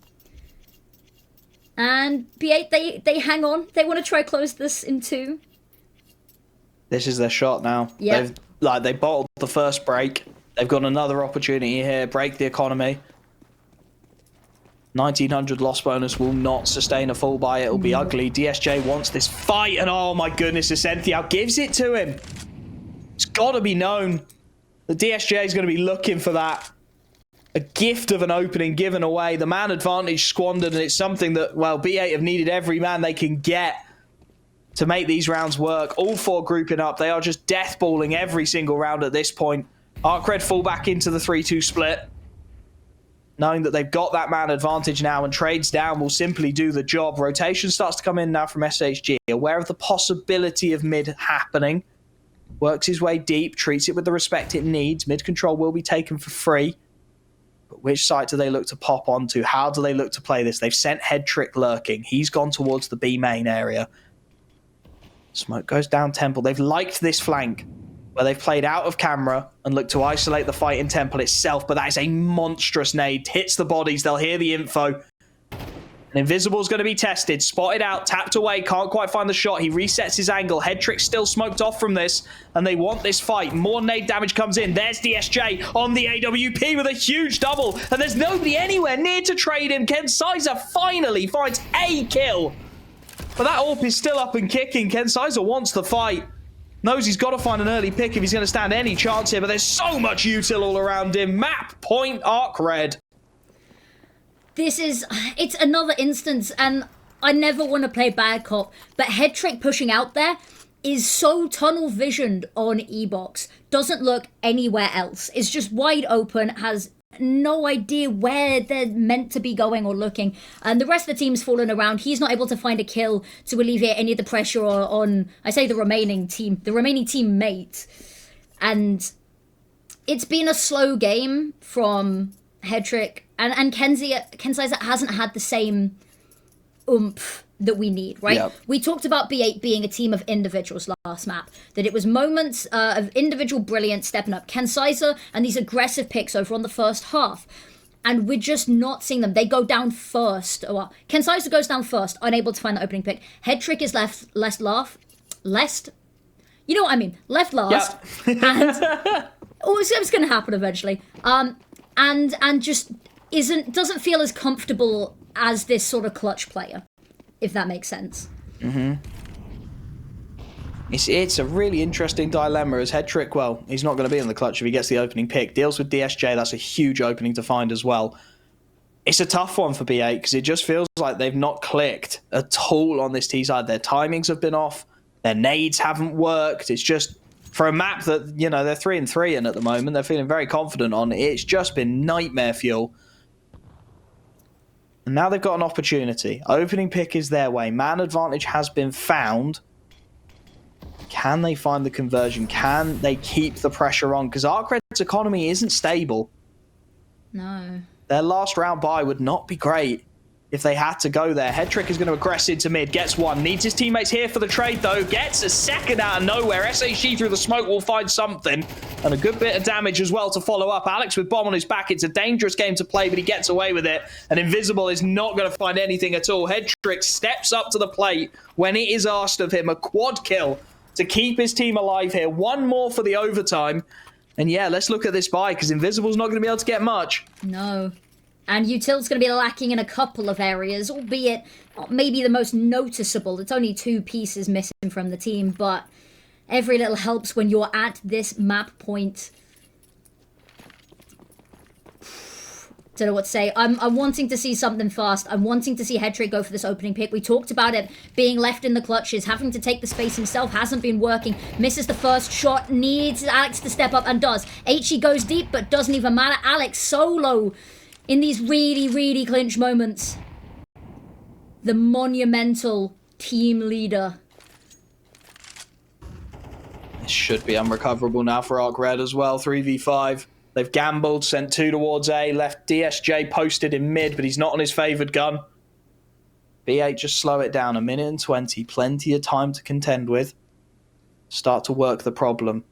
And B8, they hang on. They want to try close this in 2. This is their shot now. Yeah. They bottled the first break. They've got another opportunity here. Break the economy. 1900 loss bonus will not sustain a full buy. It'll be ugly. DSJ wants this fight, and oh my goodness, Ascenthial gives it to him. It's got to be known. The DSJ is going to be looking for that. a gift of an opening given away. The man advantage squandered, and it's something that, well, B8 have needed every man they can get to make these rounds work. All four grouping up. They are just deathballing every single round at this point. ARCRED fall back into the 3-2 split, knowing that they've got that man advantage now, and trades down will simply do the job. Rotation starts to come in now from SHG, aware of the possibility of mid happening. Works his way deep, treats it with the respect it needs. Mid control will be taken for free. But which site do they look to pop onto? How do they look to play this? They've sent Headtrick lurking. He's gone towards the B main area. Smoke goes down Temple. They've liked this flank where they've played out of camera and looked to isolate the fight in Temple itself, but that is a monstrous nade. Hits the bodies. They'll hear the info. And Invisible's going to be tested. Spotted out, tapped away, can't quite find the shot. He resets his angle. Headtrick still smoked off from this, and they want this fight. More nade damage comes in. There's DSJ on the AWP with a huge double, and there's nobody anywhere near to trade him. Ken Sizer finally finds a kill. But that AWP is still up and kicking. Ken Sizer wants the fight. Knows he's got to find an early pick if he's going to stand any chance here, but there's so much util all around him. Map point ARCRED. It's another instance, and I never want to play bad cop, but Headtrick pushing out there is so tunnel visioned on E-Box. Doesn't look anywhere else. It's just wide open, has no idea where they're meant to be going or looking. And the rest of the team's fallen around. He's not able to find a kill to alleviate any of the pressure on, I say, the remaining teammate. And it's been a slow game from Headtrick. And Ken Sizer hasn't had the same oomph that we need, right? Yep. We talked about B8 being a team of individuals last map, that it was moments of individual brilliance stepping up. Ken Sizer and these aggressive picks over on the first half. And we're just not seeing them. They go down first. Well, Ken Sizer goes down first, unable to find the opening pick. Headtrick is left last. You know what I mean? Left last. Yep. And it's going to happen eventually. And just doesn't feel as comfortable as this sort of clutch player, if that makes sense. Mm-hmm. It's a really interesting dilemma as Headtrick, well, he's not going to be in the clutch if he gets the opening pick. Deals with DSJ, that's a huge opening to find as well. It's a tough one for B8 because it just feels like they've not clicked at all on this T side. Their timings have been off. Their nades haven't worked. It's just, for a map that, you know, they're 3-3 in at the moment, they're feeling very confident on. It's just been nightmare fuel. And now they've got an opportunity. Opening pick is their way. Man advantage has been found. Can they find the conversion? Can they keep the pressure on? Because ARCRED's economy isn't stable. No. Their last round bye would not be great if they had to go there. Headtrick is going to aggress into mid. Gets one. Needs his teammates here for the trade, though. Gets a second out of nowhere. SHG through the smoke will find something. And a good bit of damage as well to follow up. Alex with bomb on his back. It's a dangerous game to play, but he gets away with it. And Invisible is not going to find anything at all. Headtrick steps up to the plate when it is asked of him. A quad kill to keep his team alive here. One more for the overtime. And yeah, let's look at this buy, because Invisible's not going to be able to get much. No. And Util's going to be lacking in a couple of areas, albeit not maybe the most noticeable. It's only 2 pieces missing from the team, but every little helps when you're at this map point. Don't know what to say. I'm wanting to see something fast. I'm wanting to see Headtrick go for this opening pick. We talked about it being left in the clutches, having to take the space himself, hasn't been working. Misses the first shot, needs Alex to step up, and does. HE goes deep, but doesn't even matter. Alex solo in these really, really clinch moments. The monumental team leader. This should be unrecoverable now for ARCRED as well. 3v5. They've gambled, sent 2 towards A, left DSJ posted in mid, but he's not on his favoured gun. B8 just slow it down. 1:20. Plenty of time to contend with. Start to work the problem.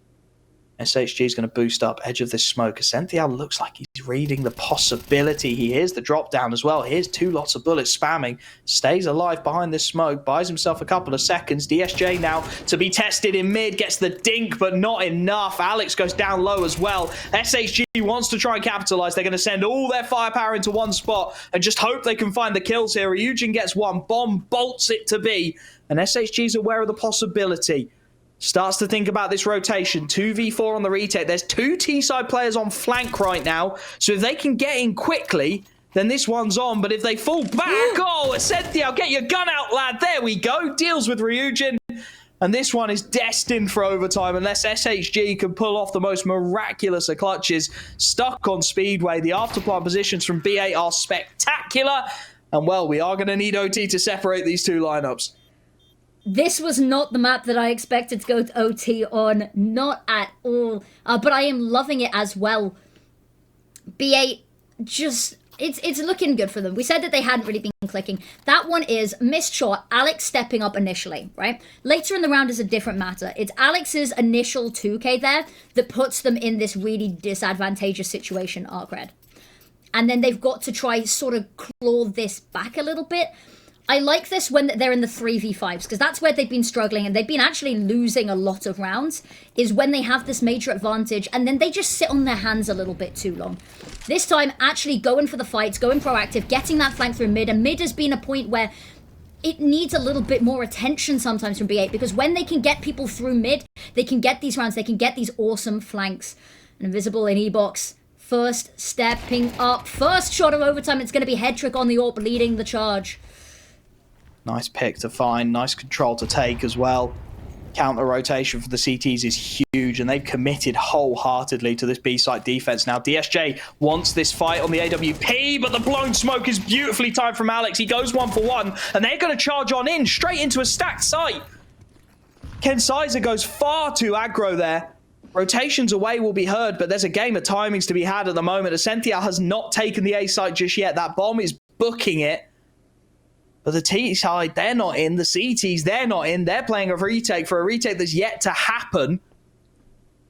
SHG is going to boost up edge of this smoke. Ascenthial looks like he's reading the possibility. He hears the drop down as well. Here's 2 lots of bullets spamming. Stays alive behind this smoke. Buys himself a couple of seconds. DSJ now to be tested in mid. Gets the dink, but not enough. Alex goes down low as well. SHG wants to try and capitalize. They're going to send all their firepower into one spot and just hope they can find the kills here. Ryujin gets one. Bomb bolts it to be. And SHG is aware of the possibility. starts to think about this rotation. 2v4 on the retake. There's 2 T-side players on flank right now. So if they can get in quickly, then this one's on. But if they fall back, oh, Ascentia, get your gun out, lad. There we go. Deals with Ryujin. And this one is destined for overtime unless SHG can pull off the most miraculous of clutches. Stuck on Speedway. The afterplant positions from B8 are spectacular. And, well, we are going to need OT to separate these two lineups. This was not the map that I expected to go to OT on. Not at all. But I am loving it as well. B8 just... It's looking good for them. We said that they hadn't really been clicking. That one is missed shot, Alex stepping up initially, right? Later in the round is a different matter. It's Alex's initial 2k there that puts them in this really disadvantageous situation, ARCRED. And then they've got to try sort of claw this back a little bit. I like this when they're in the 3v5s, because that's where they've been struggling and they've been actually losing a lot of rounds, is when they have this major advantage and then they just sit on their hands a little bit too long. This time, actually going for the fights, going proactive, getting that flank through mid, and mid has been a point where it needs a little bit more attention sometimes from B8, because when they can get people through mid, they can get these rounds, they can get these awesome flanks. And Invisible in E-Box, first stepping up, first shot of overtime, it's going to be head trick on the AWP leading the charge. Nice pick to find, nice control to take as well. Counter rotation for the CTs is huge, and they've committed wholeheartedly to this B-site defense now. DSJ wants this fight on the AWP, but the blown smoke is beautifully timed from Alex. He goes 1-for-1, and they're going to charge on in, straight into a stacked site. Ken Sizer goes far too aggro there. Rotations away will be heard, but there's a game of timings to be had at the moment. Ascentia has not taken the A site just yet. That bomb is booking it. But the T side, they're not in. The CTs, they're not in. They're playing a retake for a retake that's yet to happen.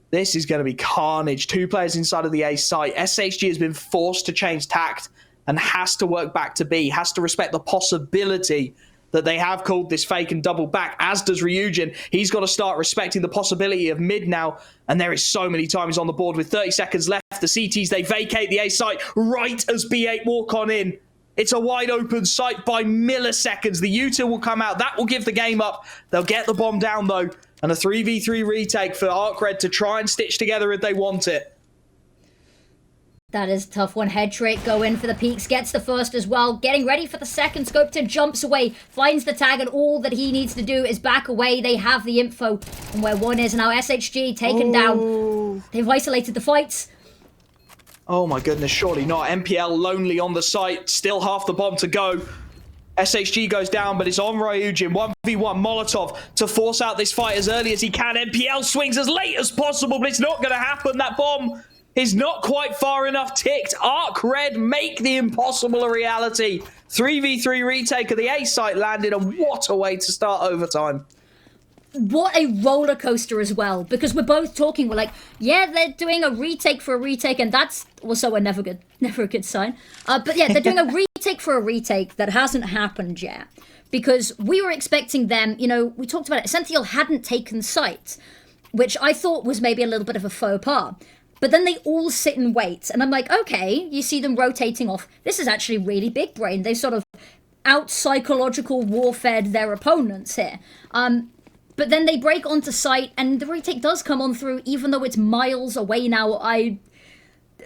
This is going to be carnage. 2 players inside of the A site. SHG has been forced to change tact and has to work back to B. Has to respect the possibility that they have called this fake and double back, as does Ryujin. He's got to start respecting the possibility of mid now. And there is so many times on the board with 30 seconds left. The CTs, they vacate the A site right as B8 walk on in. It's a wide open site by milliseconds. The util will come out. That will give the game up. They'll get the bomb down, though. And a 3v3 retake for ARCRED to try and stitch together if they want it. That is a tough one. Head trick, go in for the peaks. Gets the first as well. Getting ready for the second. Scoped jumps away. Finds the tag, and all that he needs to do is back away. They have the info on where one is. Now SHG taken down. They've isolated the fights. Oh my goodness, surely not. MPL lonely on the site, still half the bomb to go. SHG goes down, but it's on Ryujin. 1v1 Molotov to force out this fight as early as he can. MPL swings as late as possible, but it's not going to happen. That bomb is not quite far enough ticked. ARCRED make the impossible a reality. 3v3 retake of the A site landed, and what a way to start overtime. What a roller coaster as well, because we're both talking, we're like, yeah, they're doing a retake for a retake, and that's also a never a good sign. But yeah, they're doing a retake for a retake that hasn't happened yet, because we were expecting them, you know, we talked about it, Sentinel hadn't taken site, which I thought was maybe a little bit of a faux pas. But then they all sit and wait, and I'm like, okay, you see them rotating off. This is actually really big brain. They sort of out-psychological warfared their opponents here. But then they break onto site, and the retake does come on through, even though it's miles away now.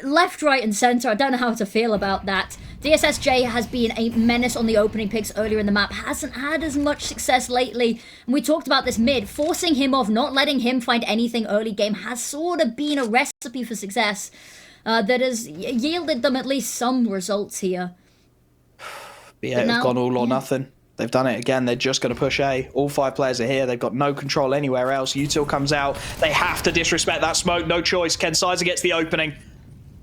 Left, right, and center, I don't know how to feel about that. DSSJ has been a menace on the opening picks earlier in the map, hasn't had as much success lately. And we talked about this mid, forcing him off, not letting him find anything early game, has sort of been a recipe for success that has yielded them at least some results here. Yeah, it's gone all or nothing. They've done it again. They're just going to push A. All 5 players are here. They've got no control anywhere else. Util comes out. They have to disrespect that smoke. No choice. Ken Sizer gets the opening.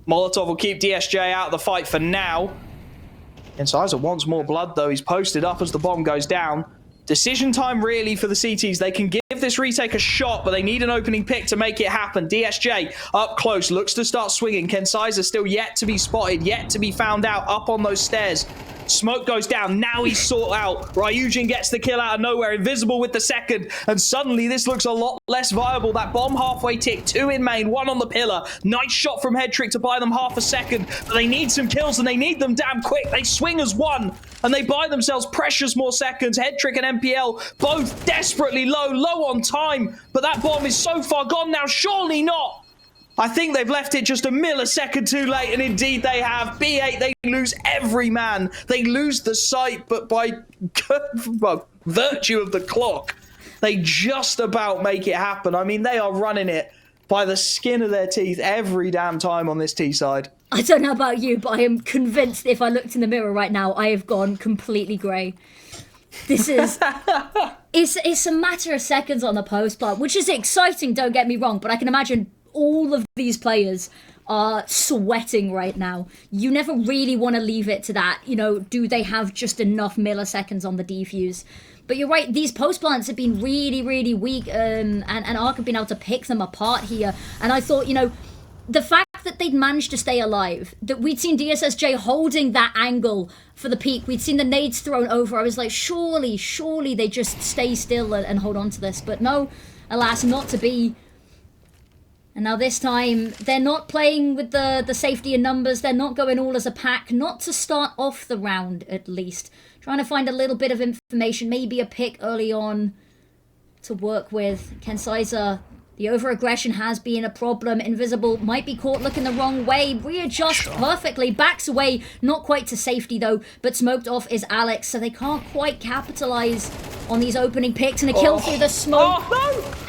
Molotov will keep DSJ out of the fight for now. Ken Sizer wants more blood, though. He's posted up as the bomb goes down. Decision time, really, for the CTs. They can give this retake a shot, but they need an opening pick to make it happen. DSJ up close, looks to start swinging. Ken Sizer still yet to be spotted, yet to be found out up on those stairs. Smoke goes down. Now he's sought out. Ryujin gets the kill out of nowhere. Invisible with the second. And suddenly this looks a lot less viable. That bomb halfway tick. 2 in main, 1 on the pillar. Nice shot from Headtrick to buy them half a second. But they need some kills and they need them damn quick. They swing as 1 and they buy themselves precious more seconds. Headtrick and MPL both desperately low on time. But that bomb is so far gone now. Surely not. I think they've left it just a millisecond too late, and indeed they have. B8, they lose every man. They lose the sight, but by virtue of the clock, they just about make it happen. I mean, they are running it by the skin of their teeth every damn time on this T side. I don't know about you, but I am convinced if I looked in the mirror right now, I have gone completely grey. This is... it's a matter of seconds on the post plant, which is exciting, don't get me wrong, but I can imagine all of these players are sweating right now. You never really want to leave it to that. You know, do they have just enough milliseconds on the defuse? But you're right, these post plants have been really, really weak, and ARC have been able to pick them apart here. And I thought, you know, the fact that they'd managed to stay alive, that we'd seen DSSJ holding that angle for the peak, we'd seen the nades thrown over, I was like, surely they just stay still and hold on to this. But no, alas, not to be. And now this time, they're not playing with the safety in numbers. They're not going all as a pack. Not to start off the round, at least. Trying to find a little bit of information. Maybe a pick early on to work with. Kensizer, the over-aggression has been a problem. Invisible might be caught looking the wrong way. Readjusts perfectly. Backs away. Not quite to safety, though. But smoked off is Alex. So they can't quite capitalize on these opening picks. And a kill through the smoke. Oh, no!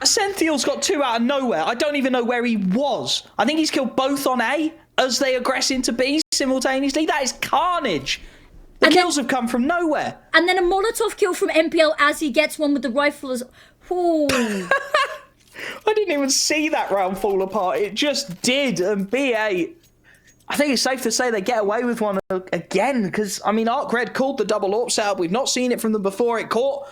Ascenthial's got 2 out of nowhere. I don't even know where he was. I think he's killed both on A as they aggress into B simultaneously. That is carnage. The kills have come from nowhere. And then a Molotov kill from MPL as he gets one with the rifle as... Ooh. I didn't even see that round fall apart. It just did. And B8, I think it's safe to say they get away with one again. Because, I mean, ARCRED called the double AWP setup. We've not seen it from them before. It caught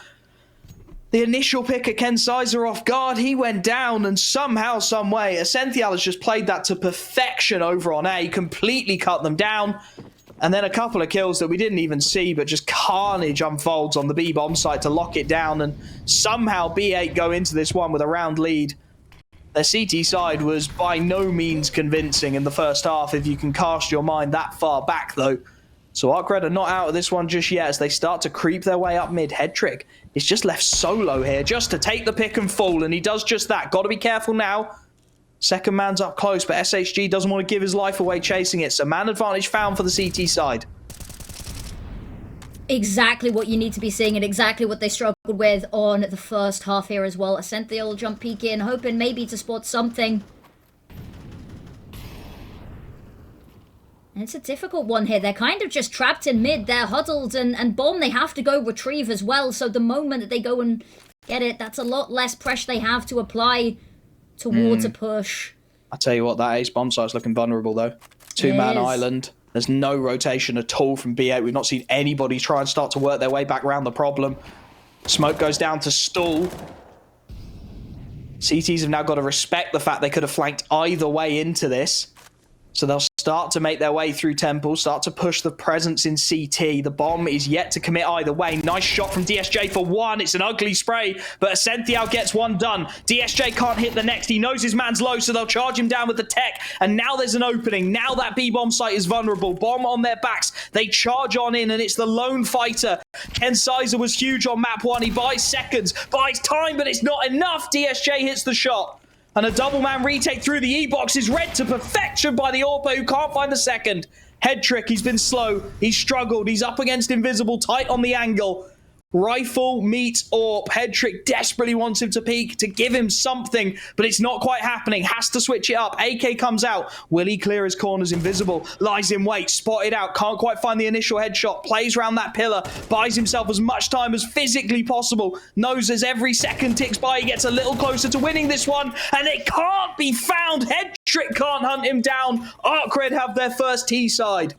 the initial pick at Kensizer off guard. He went down, and somehow, some way, Ascenthial has just played that to perfection over on A, completely cut them down. And then a couple of kills that we didn't even see, but just carnage unfolds on the B bomb site to lock it down. And somehow B8 go into this one with a round lead. Their CT side was by no means convincing in the first half, if you can cast your mind that far back, though. So ARCRED are not out of this one just yet as they start to creep their way up mid. Headtrick is just left solo here just to take the pick and fall, and he does just that. Got to be careful now. Second man's up close, but SHG doesn't want to give his life away chasing it. So man advantage found for the CT side. Exactly what you need to be seeing and exactly what they struggled with on the first half here as well. Ascenthial jump peek in, hoping maybe to spot something. And it's a difficult one here. They're kind of just trapped in mid. They're huddled, and bomb they have to go retrieve as well. So the moment that they go and get it, that's a lot less pressure they have to apply towards a push. I tell you what, that ace bomb site's looking vulnerable, though. 2-man island. There's no rotation at all from B8. We've not seen anybody try and start to work their way back around the problem. Smoke goes down to stall. CTs have now got to respect the fact they could have flanked either way into this. So they'll start to make their way through Temple, start to push the presence in CT. The bomb is yet to commit either way. Nice shot from DSJ for 1. It's an ugly spray, but Ascenthial gets one done. DSJ can't hit the next. He knows his man's low, so they'll charge him down with the tech. And now there's an opening. Now that B-bomb site is vulnerable. Bomb on their backs. They charge on in, and it's the lone fighter. Kensizer was huge on map 1. He buys seconds, buys time, but it's not enough. DSJ hits the shot. And a double-man retake through the E-box is read to perfection by the AWPer, who can't find the second. Headtrick, he's been slow. He's struggled. He's up against Invisible, tight on the angle. Rifle meets AWP. Headtrick desperately wants him to peek, to give him something, but it's not quite happening. Has to switch it up. AK comes out. Will he clear his corners? Invisible lies in wait, spotted out, can't quite find the initial headshot, plays around that pillar, buys himself as much time as physically possible, knows as every second ticks by, he gets a little closer to winning this one, and it can't be found. Headtrick can't hunt him down. ARCRED have their first T-side.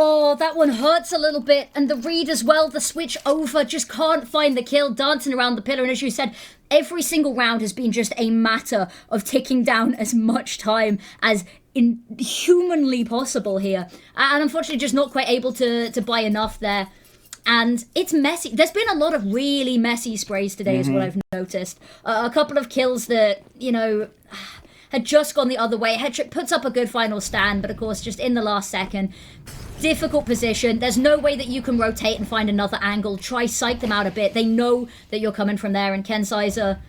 Oh, that one hurts a little bit. And the read as well, the switch over, just can't find the kill, dancing around the pillar. And as you said, every single round has been just a matter of ticking down as much time as inhumanly possible here. And unfortunately just not quite able to buy enough there. And it's messy. There's been a lot of really messy sprays today is what I've noticed. A couple of kills that, you know, had just gone the other way. Hetrick puts up a good final stand, but of course just in the last second. Difficult position. There's no way that you can rotate and find another angle. Try psych them out a bit. They know that you're coming from there, and Ken Sizer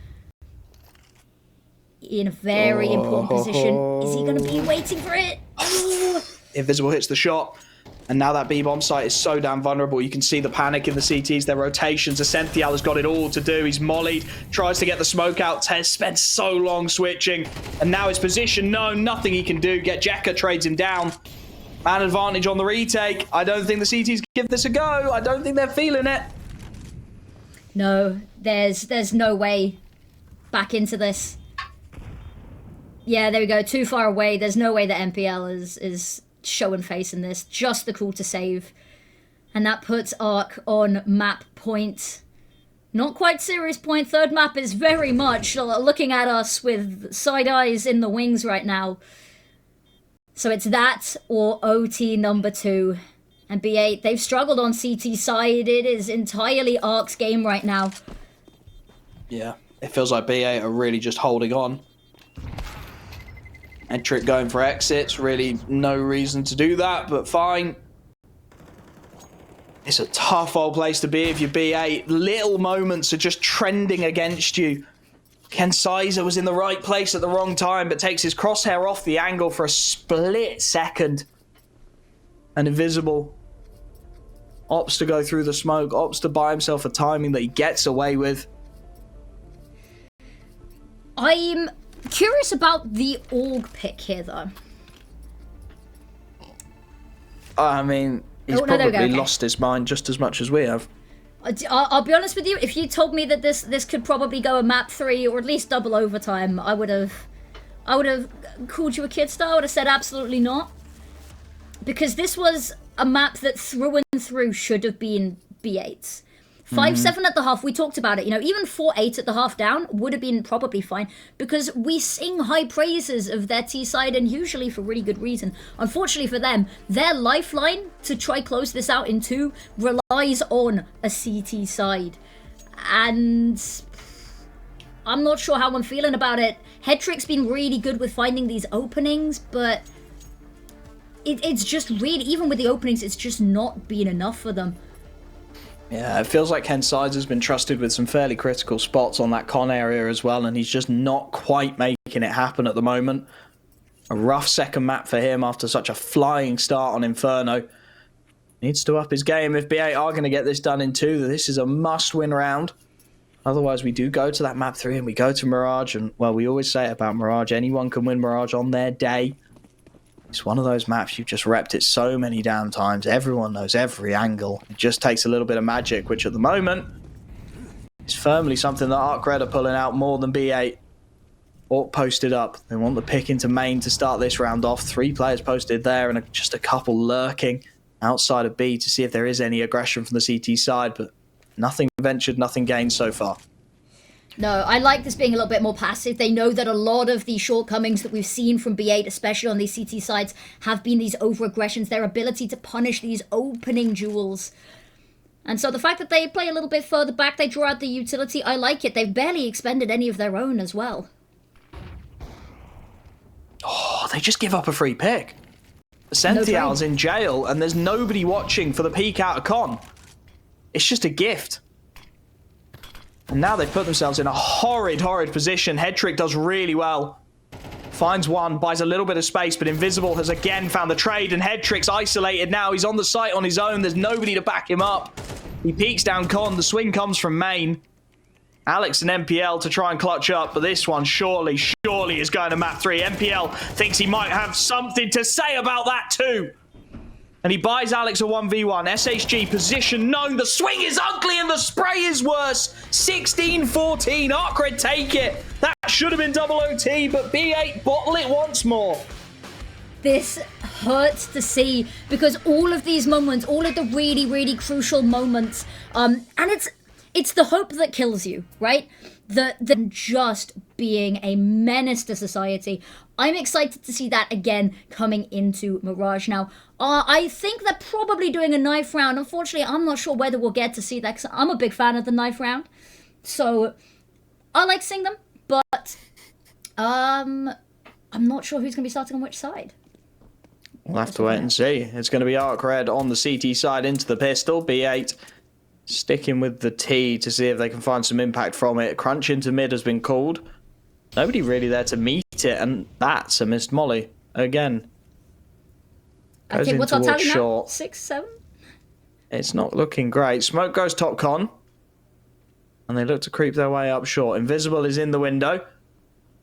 in a very important position. Is he going to be waiting for it? Ooh. Invisible hits the shot. And now that B-bomb site is so damn vulnerable. You can see the panic in the CTs, their rotations. Ascential has got it all to do. He's mollied, tries to get the smoke out. Tez spent so long switching. And now his position, no, nothing he can do. Get Jekka, trades him down. Man advantage on the retake. I don't think the CTs give this a go. I don't think they're feeling it. No, there's no way back into this. Yeah, there we go. Too far away. There's no way that MPL is showing face in this. Just the call to save. And that puts Arc on map point. Not quite serious point. Third map is very much looking at us with side eyes in the wings right now. So it's that or OT number 2. And B8, they've struggled on CT side. It is entirely Arc's game right now. Yeah, it feels like B8 are really just holding on. And Trick going for exits, really no reason to do that, but fine. It's a tough old place to be if you're B8. Little moments are just trending against you. Ken Sizer was in the right place at the wrong time, but takes his crosshair off the angle for a split second. And Invisible opts to go through the smoke, opts to buy himself a timing that he gets away with. I'm curious about the AUG pick here, though. I mean, he's probably lost his mind just as much as we have. I'll be honest with you, if you told me that this could probably go a map 3 or at least double overtime, I would have called you a kid star. I would have said absolutely not. Because this was a map that through and through should have been B8's. 5-7 at the half, we talked about it, you know, even 4-8 at the half down would have been probably fine, because we sing high praises of their T side, and usually for really good reason. Unfortunately for them, their lifeline to try close this out in 2 relies on a CT side. And I'm not sure how I'm feeling about it. Hetrick's been really good with finding these openings, but it's just really, even with the openings, it's just not been enough for them. Yeah, it feels like Ken Sizer's been trusted with some fairly critical spots on that con area as well, and he's just not quite making it happen at the moment. A rough second map for him after such a flying start on Inferno. Needs to up his game if B8 are going to get this done in 2. This is a must-win round. Otherwise, we do go to that map 3 and we go to Mirage, and, well, we always say it about Mirage, anyone can win Mirage on their day. It's one of those maps, you've just repped it so many damn times. Everyone knows every angle. It just takes a little bit of magic, which at the moment is firmly something that ARCRED are pulling out more than B8. Orc posted up. They want the pick into main to start this round off. 3 players posted there and just a couple lurking outside of B to see if there is any aggression from the CT side, but nothing ventured, nothing gained so far. No, I like this being a little bit more passive. They know that a lot of the shortcomings that we've seen from B8, especially on these CT sides, have been these over-aggressions, their ability to punish these opening duels. And so the fact that they play a little bit further back, they draw out the utility, I like it. They've barely expended any of their own as well. Oh, they just give up a free pick. Sential's in jail, and there's nobody watching for the peek out of con. It's just a gift. And now they've put themselves in a horrid, horrid position. Hetrick does really well. Finds one, buys a little bit of space, but Invisible has again found the trade, and Hetrick's isolated now. He's on the site on his own. There's nobody to back him up. He peeks down con. The swing comes from main. Alex and MPL to try and clutch up, but this one surely is going to map 3. MPL thinks he might have something to say about that too. And he buys Alex a 1v1. SHG position known. The swing is ugly and the spray is worse. 16-14. ARCRED take it. That should have been double OT, but B8 bottle it once more. This hurts to see, because all of these moments, all of the really, really crucial moments, and it's the hope that kills you, right? The just being a menace to society. I'm excited to see that again coming into Mirage. Now, I think they're probably doing a knife round. Unfortunately, I'm not sure whether we'll get to see that, because I'm a big fan of the knife round. So, I like seeing them, but I'm not sure who's going to be starting on which side. We'll have to wait and see. It's going to be ARCRED on the CT side into the pistol. B8 sticking with the T to see if they can find some impact from it. Crunch into mid has been called. Nobody really there to meet it, and that's a missed molly again. Goes Okay, what's our tally now? short. 6, 7? It's not looking great. Smoke goes top con. And they look to creep their way up short. Invisible is in the window.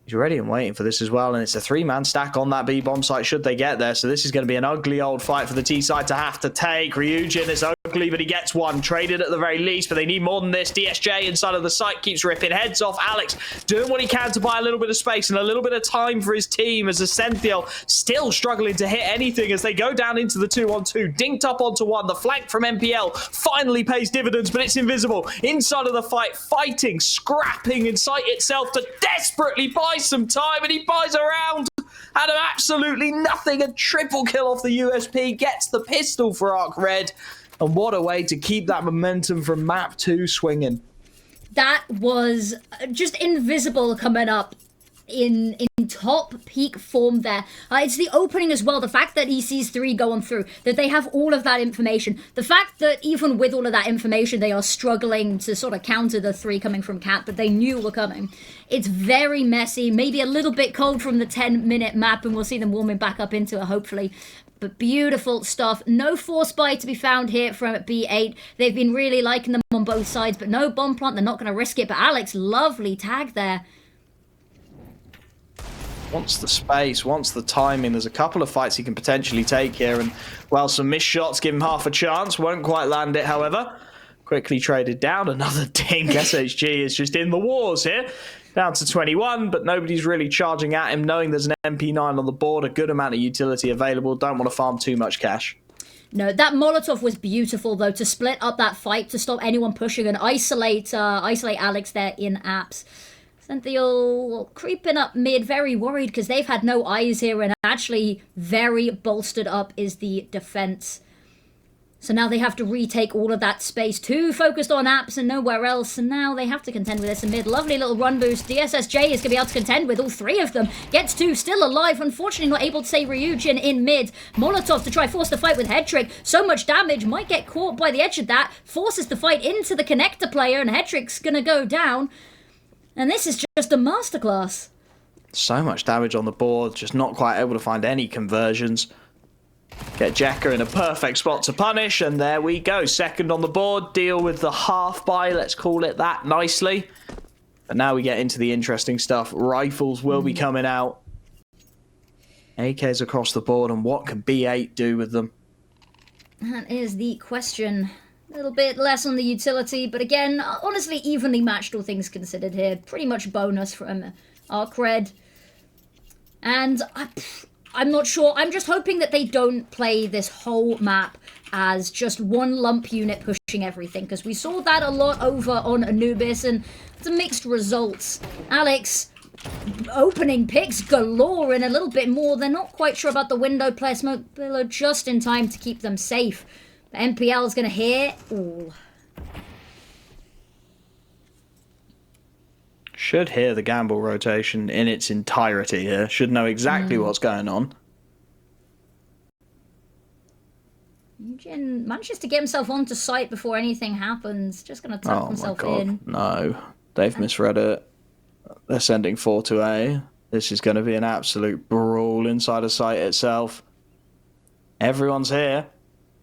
He's ready and waiting for this as well, and it's a 3-man stack on that B-bomb site should they get there, so this is going to be an ugly old fight for the T side to have to take. Ryujin is ugly, but he gets one. Traded at the very least, but they need more than this. DSJ inside of the site keeps ripping heads off. Alex doing what he can to buy a little bit of space and a little bit of time for his team, as Ascenthiel still struggling to hit anything as they go down into the 2-on-2. Dinked up onto one. The flank from MPL finally pays dividends, but it's Invisible inside of the fight, fighting, scrapping in sight itself to desperately buy some time, and he buys a round out of absolutely nothing. A triple kill off the USP, gets the pistol for ARCRED, and what a way to keep that momentum from map 2 swinging. That was just Invisible coming up in top peak form there. It's the opening as well, the fact that he sees 3 going through, that they have all of that information, the fact that even with all of that information they are struggling to sort of counter the 3 coming from Cat, but they knew were coming. It's very messy, maybe a little bit cold from the 10-minute map, and we'll see them warming back up into it hopefully. But beautiful stuff. No force buy to be found here from B8. They've been really liking them on both sides, but no bomb plant, they're not going to risk it. But Alex, lovely tag there. Wants the space, wants the timing. There's a couple of fights he can potentially take here, and well, some missed shots give him half a chance. Won't quite land it, however. Quickly traded down. Another dink. SHG is just in the wars here. Down to 21, but nobody's really charging at him, knowing there's an MP9 on the board, a good amount of utility available. Don't want to farm too much cash. No, that Molotov was beautiful, though, to split up that fight, to stop anyone pushing and isolate Alex there in apps. Ascenthiel creeping up mid, very worried because they've had no eyes here, and actually very bolstered up is the defense. So now they have to retake all of that space, too focused on apps and nowhere else, and now they have to contend with this in mid. Lovely little run boost. DSSJ is going to be able to contend with all 3 of them. Gets 2, still alive, unfortunately not able to save Ryujin in mid. Molotov to try force the fight with Headtrick. So much damage, might get caught by the edge of that. Forces the fight into the connector player, and Headtrick's going to go down. And this is just a masterclass. So much damage on the board, just not quite able to find any conversions. Get Jekka in a perfect spot to punish, and there we go. Second on the board, deal with the half buy, let's call it that, nicely. But now we get into the interesting stuff. Rifles will be coming out. AKs across the board, and what can B8 do with them? That is the question. A little bit less on the utility, but again, honestly, evenly matched, all things considered here. Pretty much bonus from ARCRED. And I'm not sure. I'm just hoping that they don't play this whole map as just one lump unit pushing everything, because we saw that a lot over on Anubis, and it's a mixed results. Alex opening picks galore and a little bit more. They're not quite sure about the window play. Smoke Billow just in time to keep them safe. But MPL is going to hit. Ooh. Should hear the gamble rotation in its entirety here. Should know exactly what's going on. Eugen manages to get himself onto site before anything happens. Just going to tuck himself in. No, they've misread it. They're sending 4 to A. This is going to be an absolute brawl inside of site itself. Everyone's here.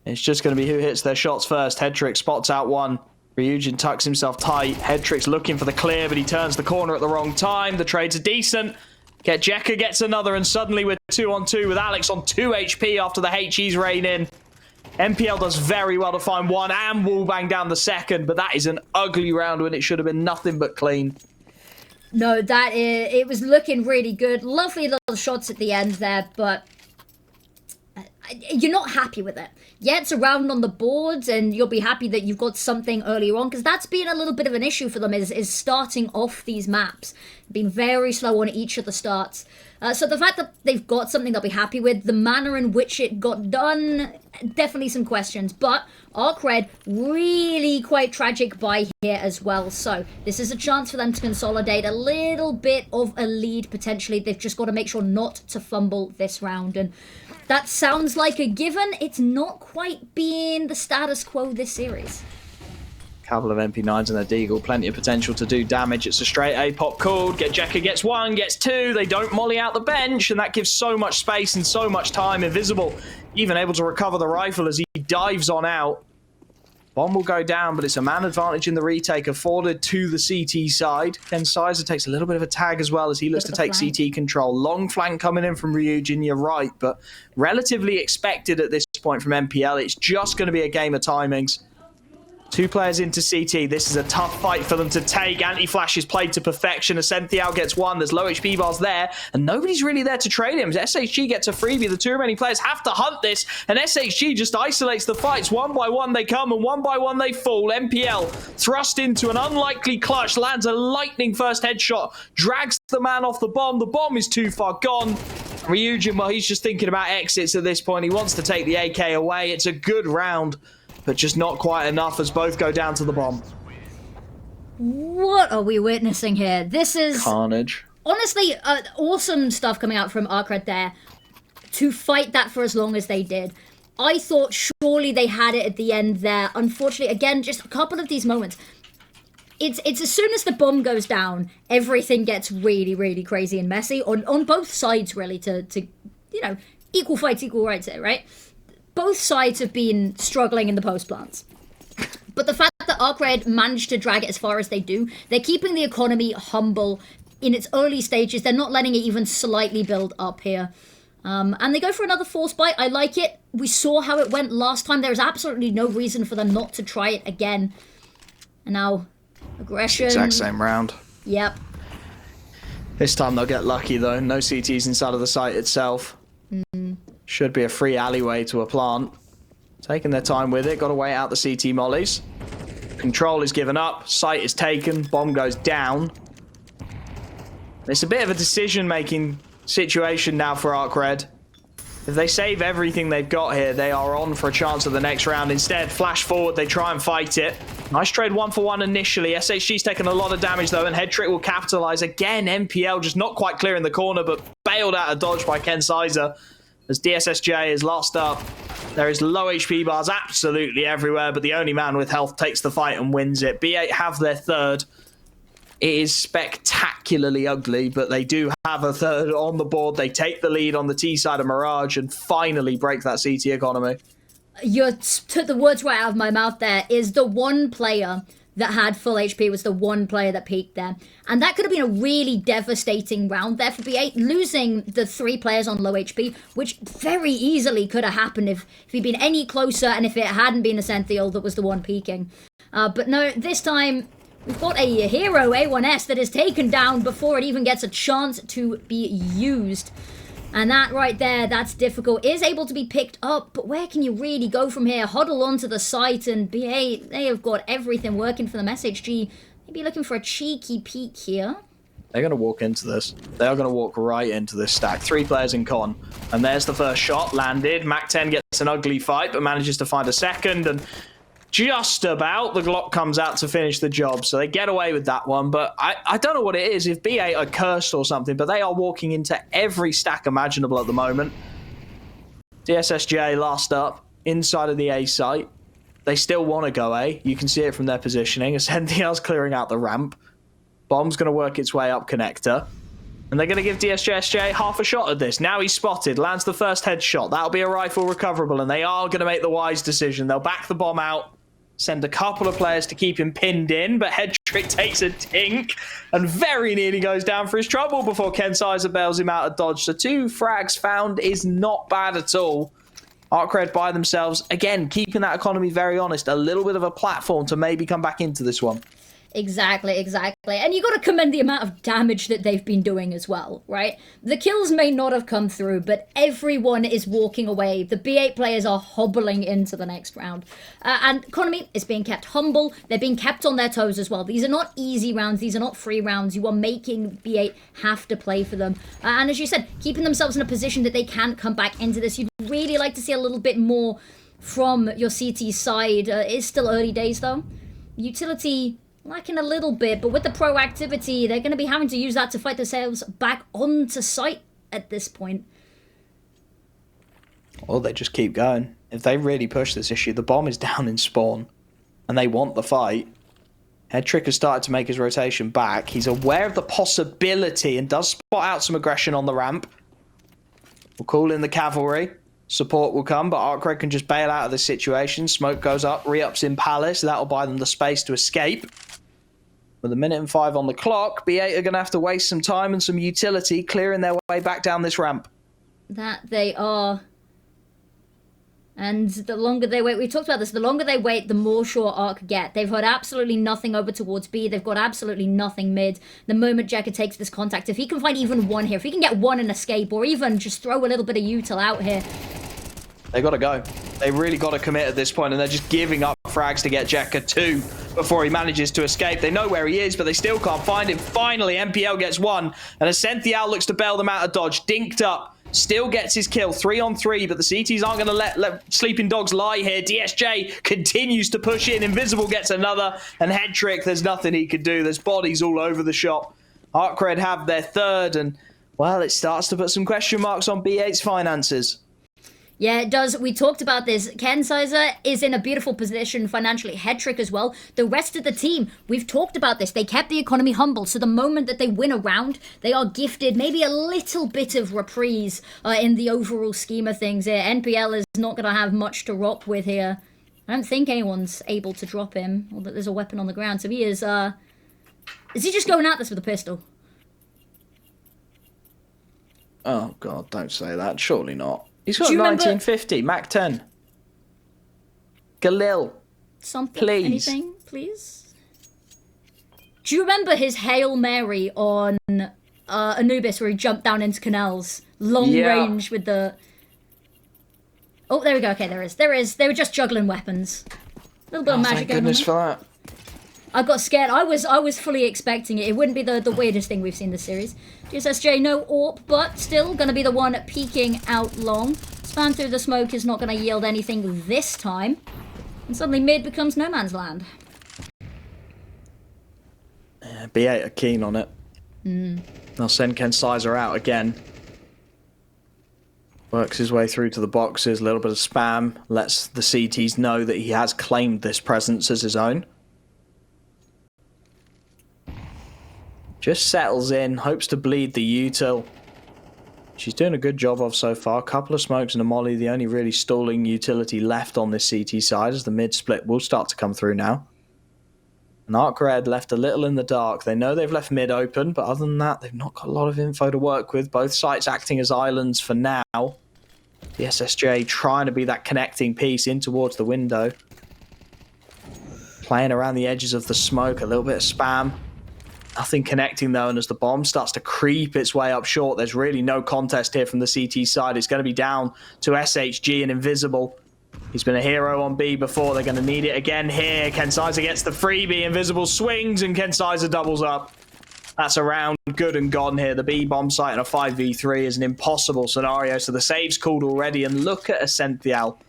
It's just going to be who hits their shots first. Headtrick spots out one. Ryujin tucks himself tight. Headtrick's looking for the clear, but he turns the corner at the wrong time. The trades are decent. Jekka gets another, and suddenly we're 2-on-2 with Alex on 2 HP after the HE's rain in. MPL does very well to find one and wallbang down the second, but that is an ugly round when it should have been nothing but clean. No, it was looking really good. Lovely little shots at the end there, but you're not happy with it. Yeah, it's a round on the boards, and you'll be happy that you've got something earlier on, because that's been a little bit of an issue for them, is starting off these maps. Been very slow on each of the starts. So the fact that they've got something they'll be happy with, the manner in which it got done, definitely some questions. But ARCRED, really quite tragic by here as well. So this is a chance for them to consolidate a little bit of a lead potentially. They've just got to make sure not to fumble this round. And that sounds like a given. It's not quite being the status quo this series. Couple of MP9s and their Deagle, plenty of potential to do damage. It's a straight A pop called. Jekka gets one, gets two. They don't molly out the bench, and that gives so much space and so much time. Invisible, even able to recover the rifle as he dives on out. Bomb will go down, but it's a man advantage in the retake afforded to the CT side. Ken Sizer takes a little bit of a tag as well as he looks to take CT control. Long flank coming in from Ryujin, you're right, but relatively expected at this point from MPL. It's just going to be a game of timings. Two players into CT. This is a tough fight for them to take. Anti-Flash is played to perfection. Ascenthial gets one. There's low HP bars there, and nobody's really there to trade him. SHG gets a freebie. The two remaining players have to hunt this, and SHG just isolates the fights. One by one they come, and one by one they fall. MPL thrust into an unlikely clutch, lands a lightning first headshot, drags the man off the bomb. The bomb is too far gone. Ryujin, well, he's just thinking about exits at this point. He wants to take the AK away. It's a good round, but just not quite enough as both go down to the bomb. What are we witnessing here? This is carnage. Honestly, awesome stuff coming out from ARCRED there to fight that for as long as they did. I thought surely they had it at the end there. Unfortunately, again, just a couple of these moments. It's as soon as the bomb goes down, everything gets really, really crazy and messy on both sides, really, to you know, equal fights, equal rights here, right? Both sides have been struggling in the post plants. But the fact that ARCRED managed to drag it as far as they do, they're keeping the economy humble in its early stages. They're not letting it even slightly build up here. And they go for another force bite. I like it. We saw how it went last time. There's absolutely no reason for them not to try it again. And now, aggression. Exact same round. Yep. This time they'll get lucky though. No CTs inside of the site itself. Should be a free alleyway to a plant. Taking their time with it. Got to wait out the CT mollies. Control is given up. Site is taken. Bomb goes down. It's a bit of a decision-making situation now for ARCRED. If they save everything they've got here, they are on for a chance of the next round. Instead, flash forward, they try and fight it. Nice trade 1-for-1 initially. SHG's taken a lot of damage though, and Headtrick will capitalize. Again, MPL just not quite clear in the corner, but bailed out of dodge by Ken Sizer as DSSJ is lost up. There is low HP bars absolutely everywhere, but the only man with health takes the fight and wins it. B8 have their third. It is spectacularly ugly, but they do have a third on the board. They take the lead on the T side of Mirage and finally break that CT economy. You took the words right out of my mouth there. Is the one player that had full HP was the one player that peaked there. And that could have been a really devastating round there for B8, losing the three players on low HP, which very easily could have happened if he'd been any closer and if it hadn't been Ascenthial that was the one peaking. But no, this time we've got a hero A1S that is taken down before it even gets a chance to be used. And that right there, that's difficult. Is able to be picked up, but where can you really go from here? Huddle onto the site, and BA, they have got everything working for them. SHG, maybe looking for a cheeky peek here. They're going to walk into this. They are going to walk right into this stack. Three players in con. And there's the first shot, landed. Mac 10 gets an ugly fight, but manages to find a second, and just about the Glock comes out to finish the job. So they get away with that one, but I don't know what it is, if B8 are cursed or something, but they are walking into every stack imaginable at the moment. DSSJ last up, inside of the A site. They still want to go A. You can see it from their positioning. Ascential's clearing out the ramp. Bomb's going to work its way up connector. And they're going to give DSSJ half a shot at this. Now he's spotted, lands the first headshot. That'll be a rifle recoverable, and they are going to make the wise decision. They'll back the bomb out. Send a couple of players to keep him pinned in, but Headtrick takes a tink and very nearly goes down for his trouble before Ken Sizer bails him out of dodge. So 2 frags found is not bad at all. ARCRED by themselves, again, keeping that economy very honest, a little bit of a platform to maybe come back into this one. Exactly. And you got to commend the amount of damage that they've been doing as well, right? The kills may not have come through, but everyone is walking away. The B8 players are hobbling into the next round. And Economy is being kept humble. They're being kept on their toes as well. These are not easy rounds. These are not free rounds. You are making B8 have to play for them. And as you said, keeping themselves in a position that they can come back into this. You'd really like to see a little bit more from your CT side. It's still early days, though. Utility lacking a little bit, but with the proactivity, they're going to be having to use that to fight themselves back onto site at this point. Or they just keep going. If they really push this issue, the bomb is down in spawn, and they want the fight. Headtrick has started to make his rotation back. He's aware of the possibility and does spot out some aggression on the ramp. We'll call in the cavalry. Support will come, but ARCRED can just bail out of this situation. Smoke goes up, re-ups in Palace. That'll buy them the space to escape. With 1 minute and 5 on the clock, B8 are going to have to waste some time and some utility clearing their way back down this ramp. That they are. And the longer they wait, we've talked about this, the longer they wait, the more sure ARC get. They've heard absolutely nothing over towards B. They've got absolutely nothing mid. The moment Jekka takes this contact, if he can find even one here, if he can get one and escape, or even just throw a little bit of util out here. They got to go. They really got to commit at this point, and they're just giving up frags to get Jekka 2 before he manages to escape. They know where he is, but they still can't find him. Finally, MPL gets one, and Ascenthial looks to bail them out of dodge. Dinked up, still gets his kill, 3 on 3, but the CTs aren't going to let Sleeping Dogs lie here. DSJ continues to push in. Invisible gets another, and Headtrick, there's nothing he can do. There's bodies all over the shop. ARCRED have their third, and, well, it starts to put some question marks on B8's finances. Yeah, it does. We talked about this. Ken Sizer is in a beautiful position financially. Headtrick as well. The rest of the team, we've talked about this. They kept the economy humble. So the moment that they win a round, they are gifted maybe a little bit of reprise in the overall scheme of things here. NPL is not going to have much to rock with here. I don't think anyone's able to drop him, or that there's a weapon on the ground. So he is he just going at this with a pistol? Oh, God, don't say that. Surely not. He's got 1950, Mac 10. Galil. Something, please. Anything, please? Do you remember his Hail Mary on Anubis where he jumped down into canals? Long range with the... Oh, there we go. Okay, there is. They were just juggling weapons. A little bit of magic going on there. Thank goodness for that. I got scared. I was fully expecting it. It wouldn't be the weirdest thing we've seen this series. GSSJ, no AWP, but still going to be the one peeking out long. Spam through the smoke is not going to yield anything this time. And suddenly mid becomes no man's land. Yeah, B8 are keen on it. They'll send Ken Sizer out again. Works his way through to the boxes. A little bit of spam. Lets the CTs know that he has claimed this presence as his own. Just settles in, hopes to bleed the util. She's doing a good job of so far. A couple of smokes and a molly, the only really stalling utility left on this CT side, as the mid split will start to come through now. And ARCRED left a little in the dark. They know they've left mid open, but other than that, they've not got a lot of info to work with. Both sites acting as islands for now. The SSJ trying to be that connecting piece in towards the window. Playing around the edges of the smoke, a little bit of spam. Nothing connecting though, and as the bomb starts to creep its way up short, there's really no contest here from the CT side. It's going to be down to SHG and Invisible. He's been a hero on B before. They're going to need it again here. Ken Sizer gets the freebie. Invisible swings, and Ken Sizer doubles up. That's a round good and gone here. The B bomb site in a 5v3 is an impossible scenario, so the save's called already. And look at Ascenthial.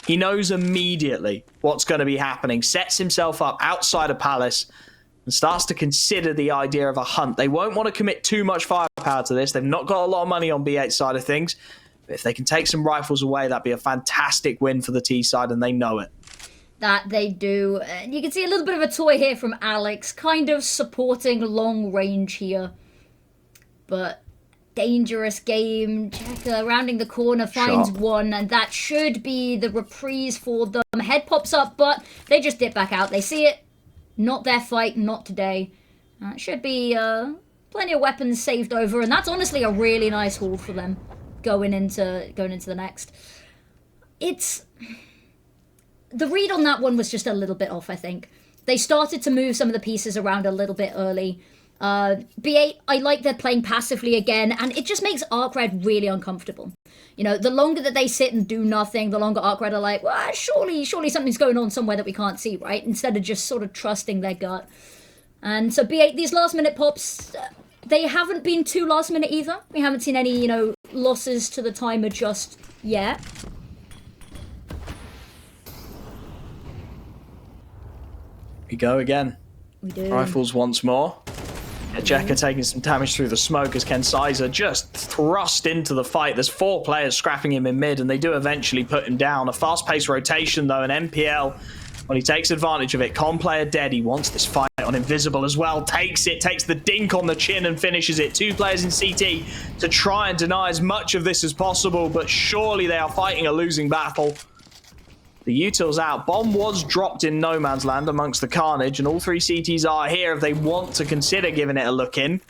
He knows immediately what's going to be happening. Sets himself up outside of Palace and starts to consider the idea of a hunt. They won't want to commit too much firepower to this. They've not got a lot of money on B8 side of things. But if they can take some rifles away, that'd be a fantastic win for the T side, and they know it. That they do. You can see a little bit of a toy here from Alex, kind of supporting long range here. But dangerous game. Jekka rounding the corner, finds one, and that should be the reprise for them. Head pops up, but they just dip back out. They see it. Not their fight, not today. Should be plenty of weapons saved over, and that's honestly a really nice haul for them going into the next. It's the read on that one was just a little bit off, I think. They started to move some of the pieces around a little bit early. B8, I like they're playing passively again, and it just makes ARCRED really uncomfortable. You know, the longer that they sit and do nothing, the longer ARCRED are like, well, surely something's going on somewhere that we can't see, right? Instead of just sort of trusting their gut. And so B8, these last minute pops, they haven't been too last minute either. We haven't seen any, you know, losses to the timer just yet. We go again. We do. Rifles once more. Ejeka taking some damage through the smoke as Kensaiza just thrust into the fight. There's 4 players scrapping him in mid, and they do eventually put him down. A fast-paced rotation, though, and MPL, well, he takes advantage of it. Con player dead. He wants this fight on Invisible as well. Takes the dink on the chin and finishes it. 2 players in CT to try and deny as much of this as possible, but surely they are fighting a losing battle. The util's out. Bomb was dropped in no man's land amongst the carnage, and all 3 CTs are here if they want to consider giving it a look in.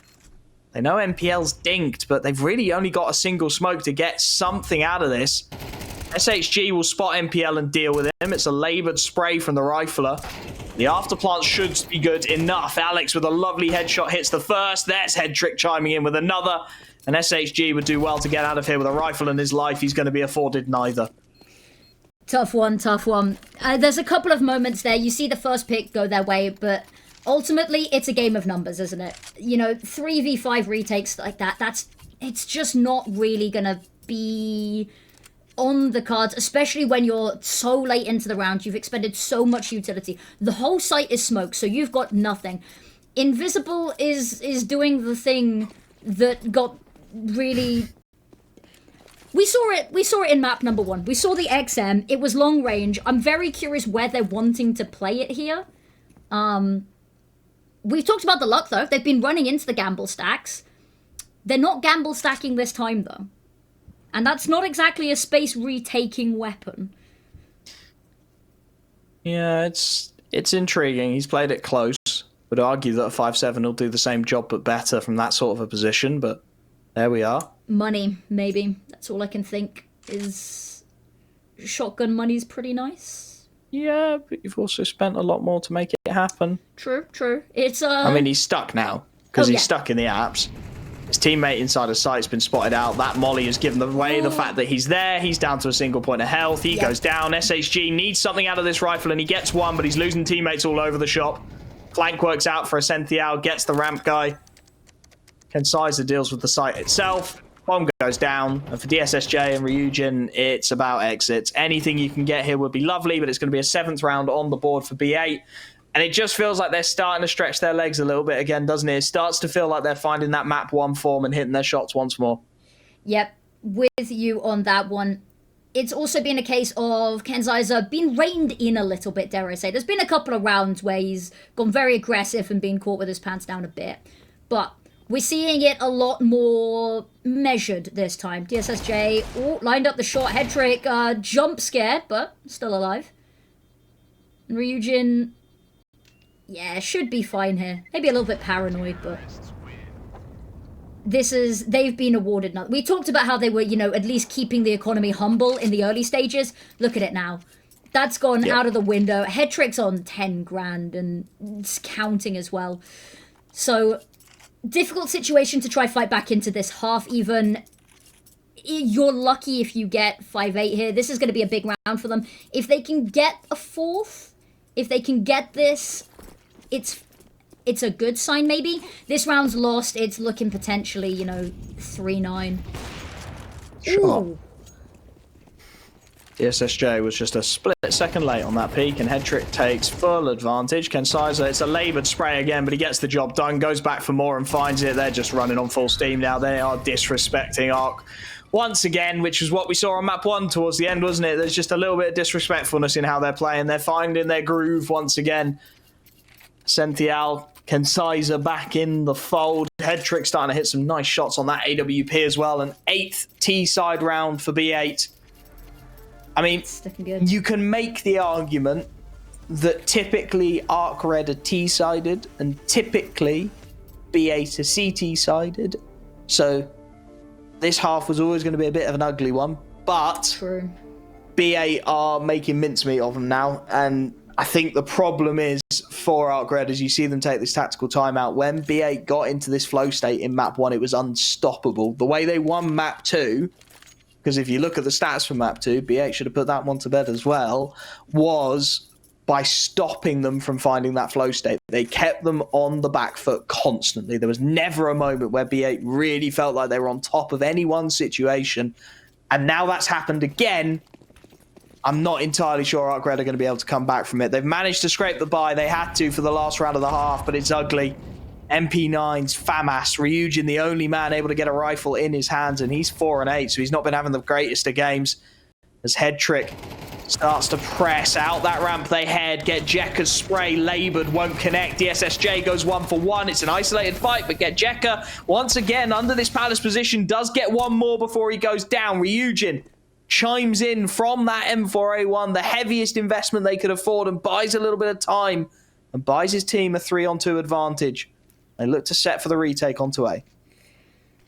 They know MPL's dinked, but they've really only got a single smoke to get something out of this. SHG will spot MPL and deal with him. It's a laboured spray from the rifler. The afterplant should be good enough. Alex with a lovely headshot hits the first. There's Headtrick chiming in with another. And SHG would do well to get out of here with a rifle in his life. He's going to be afforded neither. Tough one, tough one. There's a couple of moments there. You see the first pick go their way, but ultimately it's a game of numbers, isn't it? You know, 3v5 retakes like that, it's just not really gonna be on the cards, especially when you're so late into the round. You've expended so much utility. The whole site is smoke, so you've got nothing. Invisible is doing the thing that got really... We saw it in map number 1. We saw the XM. It was long range. I'm very curious where they're wanting to play it here. We've talked about the luck, though. They've been running into the gamble stacks. They're not gamble stacking this time, though. And that's not exactly a space retaking weapon. Yeah, it's intriguing. He's played it close. Would argue that a 5-7 will do the same job, but better from that sort of a position, but there we are. Money, maybe. That's all I can think is... Shotgun money's pretty nice. Yeah, but you've also spent a lot more to make it happen. True, true. It's, I mean, he's stuck now, because he's yeah. stuck in the apps. His teammate inside of site's been spotted out. That molly has given away the fact that he's there. He's down to a single point of health. He goes down. SHG needs something out of this rifle, and he gets one, but he's losing teammates all over the shop. Flank works out for Ascenthial, gets the ramp guy. Kensaiza deals with the site itself. Bomb goes down, and for DSSJ and Ryujin, it's about exits. Anything you can get here would be lovely, but it's going to be a 7th round on the board for B8. And it just feels like they're starting to stretch their legs a little bit again, doesn't it? It starts to feel like they're finding that map 1 form and hitting their shots once more. Yep, with you on that one. It's also been a case of Kensaiza being reined in a little bit, dare I say. There's been a couple of rounds where he's gone very aggressive and been caught with his pants down a bit. But we're seeing it a lot more measured this time. DSSJ lined up the shot. Headtrick jump scared, but still alive. And Ryujin, yeah, should be fine here. Maybe a little bit paranoid, but... They've been awarded nothing. We talked about how they were, you know, at least keeping the economy humble in the early stages. Look at it now. That's gone out of the window. Headtrick's on 10 grand and it's counting as well. So... difficult situation to try fight back into this half even. You're lucky if you get 5-8 here. This is going to be a big round for them. If they can get a 4th, if they can get this, it's a good sign maybe. This round's lost. It's looking potentially, you know, 3-9. Sure. Ooh. DSSJ was just a split second late on that peak, and Headtrick takes full advantage. Kensaiza, it's a laboured spray again, but he gets the job done, goes back for more and finds it. They're just running on full steam now. They are disrespecting Arc once again, which is what we saw on map 1 towards the end, wasn't it? There's just a little bit of disrespectfulness in how they're playing. They're finding their groove once again. Senthial, Kensaiza back in the fold. Headtrick starting to hit some nice shots on that AWP as well. An 8th T-side round for B8. I mean, you can make the argument that typically ARCRED are T-sided and typically B8 are CT-sided. So this half was always going to be a bit of an ugly one. But True. B8 are making mincemeat of them now. And I think the problem is for ARCRED as you see them take this tactical timeout. When B8 got into this flow state in map 1, it was unstoppable. The way they won map 2, because if you look at the stats for map 2, B8 should have put that one to bed as well, was by stopping them from finding that flow state. They kept them on the back foot constantly. There was never a moment where B8 really felt like they were on top of any one situation. And now that's happened again. I'm not entirely sure ARCRED are going to be able to come back from it. They've managed to scrape the bye. They had to for the last round of the half, but it's ugly. MP9's FAMAS, Ryujin, the only man able to get a rifle in his hands, and he's 4-8, so he's not been having the greatest of games. As Head Trick starts to press out that ramp, they head, get Jekka's spray laboured, won't connect. The SSJ goes 1 for 1. It's an isolated fight, but get Jekka once again under this palace position, does get one more before he goes down. Ryujin chimes in from that M4A1, the heaviest investment they could afford, and buys a little bit of time and buys his team a 3-on-2 advantage. They look to set for the retake onto A.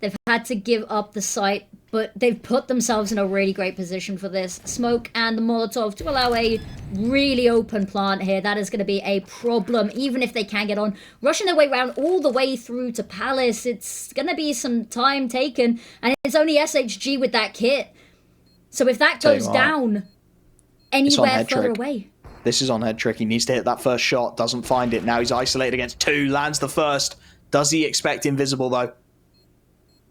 They've had to give up the site, but they've put themselves in a really great position for this. Smoke and the Molotov to allow a really open plant here. That is going to be a problem, even if they can get on. Rushing their way around all the way through to Palace, it's going to be some time taken, and it's only SHG with that kit. So if that goes down anywhere further away... This is on Head Trick. He needs to hit that first shot. Doesn't find it. Now he's isolated against 2. Lands the first. Does he expect Invisible, though?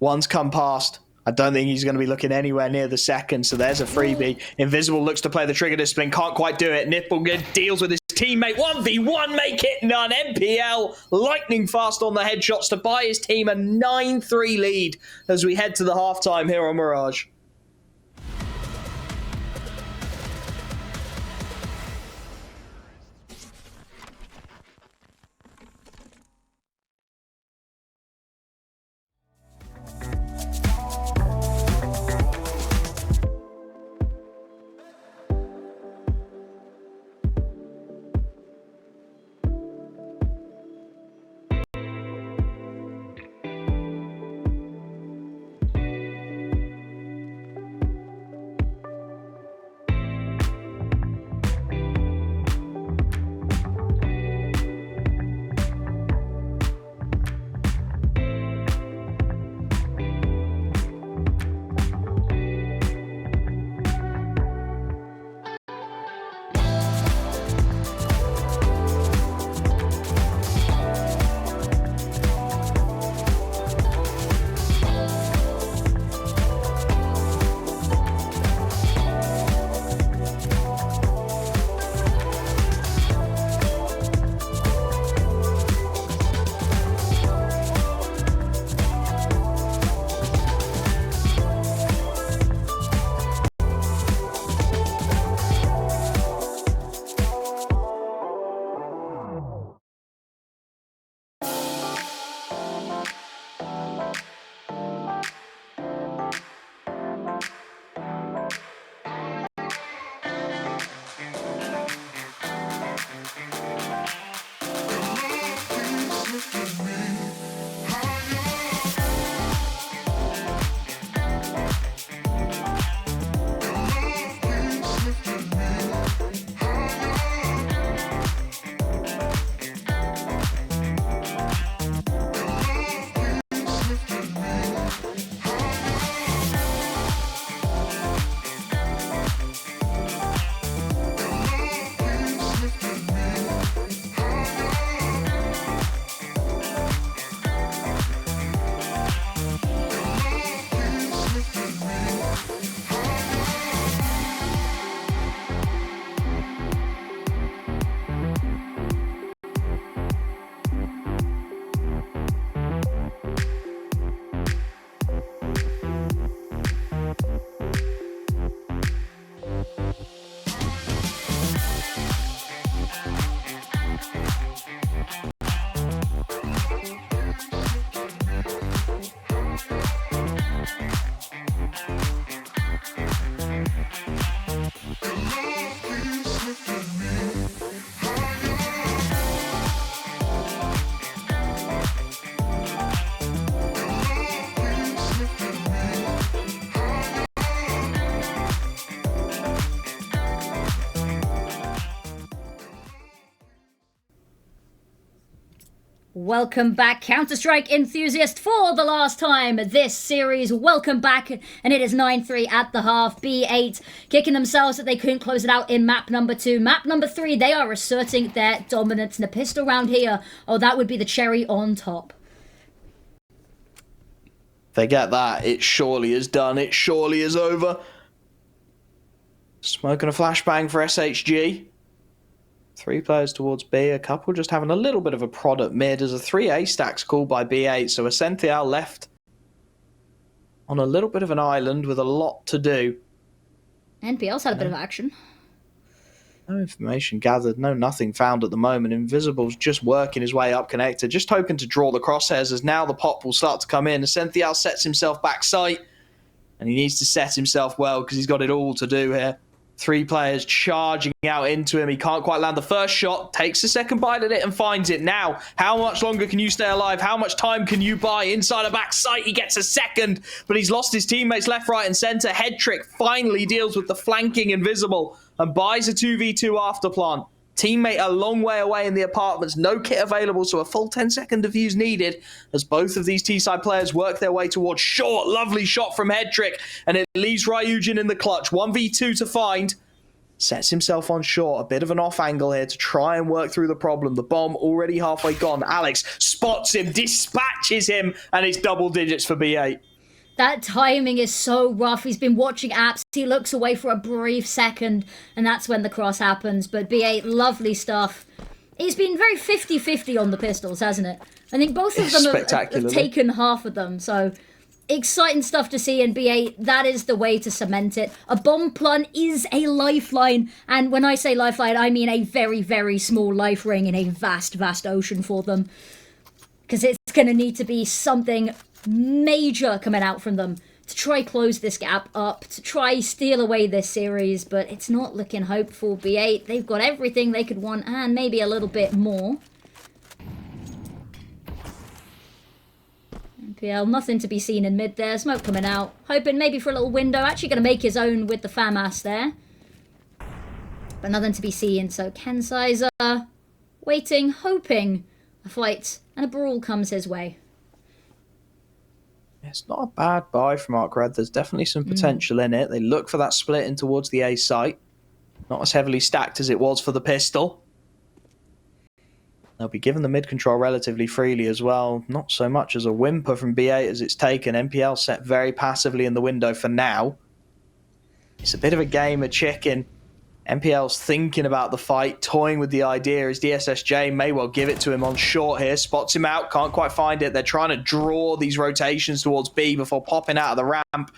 One's come past. I don't think he's going to be looking anywhere near the second, so there's a freebie. Invisible looks to play the trigger discipline. Can't quite do it. Nipple deals with his teammate. 1v1, make it none. MPL lightning fast on the headshots to buy his team a 9-3 lead as we head to the halftime here on Mirage. Welcome back, Counter-Strike enthusiast, for the last time this series. Welcome back, and it is 9-3 at the half. B8 kicking themselves that they couldn't close it out in map number 2. Map number 3, they are asserting their dominance in the pistol round here. Oh, that would be the cherry on top. They get that, it surely is done. It surely is over. Smoking a flashbang for SHG. 3 players towards B, a couple just having a little bit of a prod at mid as a 3A stacks called by B8, so Essential left on a little bit of an island with a lot to do. NPL's had a bit of action. No information gathered, nothing found at the moment. Invisible's just working his way up connector, just hoping to draw the crosshairs as now the pop will start to come in. Essential sets himself back sight, and he needs to set himself well because he's got it all to do here. 3 players charging out into him. He can't quite land the first shot. Takes a second bite at it and finds it. Now, how much longer can you stay alive? How much time can you buy? Inside a back sight, he gets a second, but he's lost his teammates left, right, and center. Head Trick finally deals with the flanking Invisible and buys a 2v2 after plant. Teammate a long way away in the apartments. No kit available, so a full 10-second defuse needed as both of these T-side players work their way towards short. Lovely shot from Head Trick, and it leaves Ryujin in the clutch. 1v2 to find. Sets himself on short. A bit of an off angle here to try and work through the problem. The bomb already halfway gone. Alex spots him, dispatches him, and it's double digits for B8. That timing is so rough. He's been watching apps. He looks away for a brief second, and that's when the cross happens. But B8, lovely stuff. He's been very 50-50 on the pistols, hasn't it? I think both of them have taken half of them, so exciting stuff to see. In B8, that is the way to cement it. A bomb plant is a lifeline, and when I say lifeline, I mean a very, very small life ring in a vast, vast ocean for them. Because it's going to need to be something major coming out from them to try close this gap up, to try steal away this series, but it's not looking hopeful. B8, they've got everything they could want and maybe a little bit more. NPL, nothing to be seen in mid there. Smoke coming out, hoping maybe for a little window. Actually going to make his own with the FAMAS there, but nothing to be seen. So Kensizer waiting, hoping a fight and a brawl comes his way. It's not a bad buy from ARCRED. There's definitely some potential in it. They look for that split in towards the A site. Not as heavily stacked as it was for the pistol. They'll be given the mid control relatively freely as well. Not so much as a whimper from B8 as it's taken. NPL set very passively in the window for now. It's a bit of a game of chicken. NPL's thinking about the fight, toying with the idea as DSSJ may well give it to him on short here. Spots him out, can't quite find it. They're trying to draw these rotations towards B before popping out of the ramp.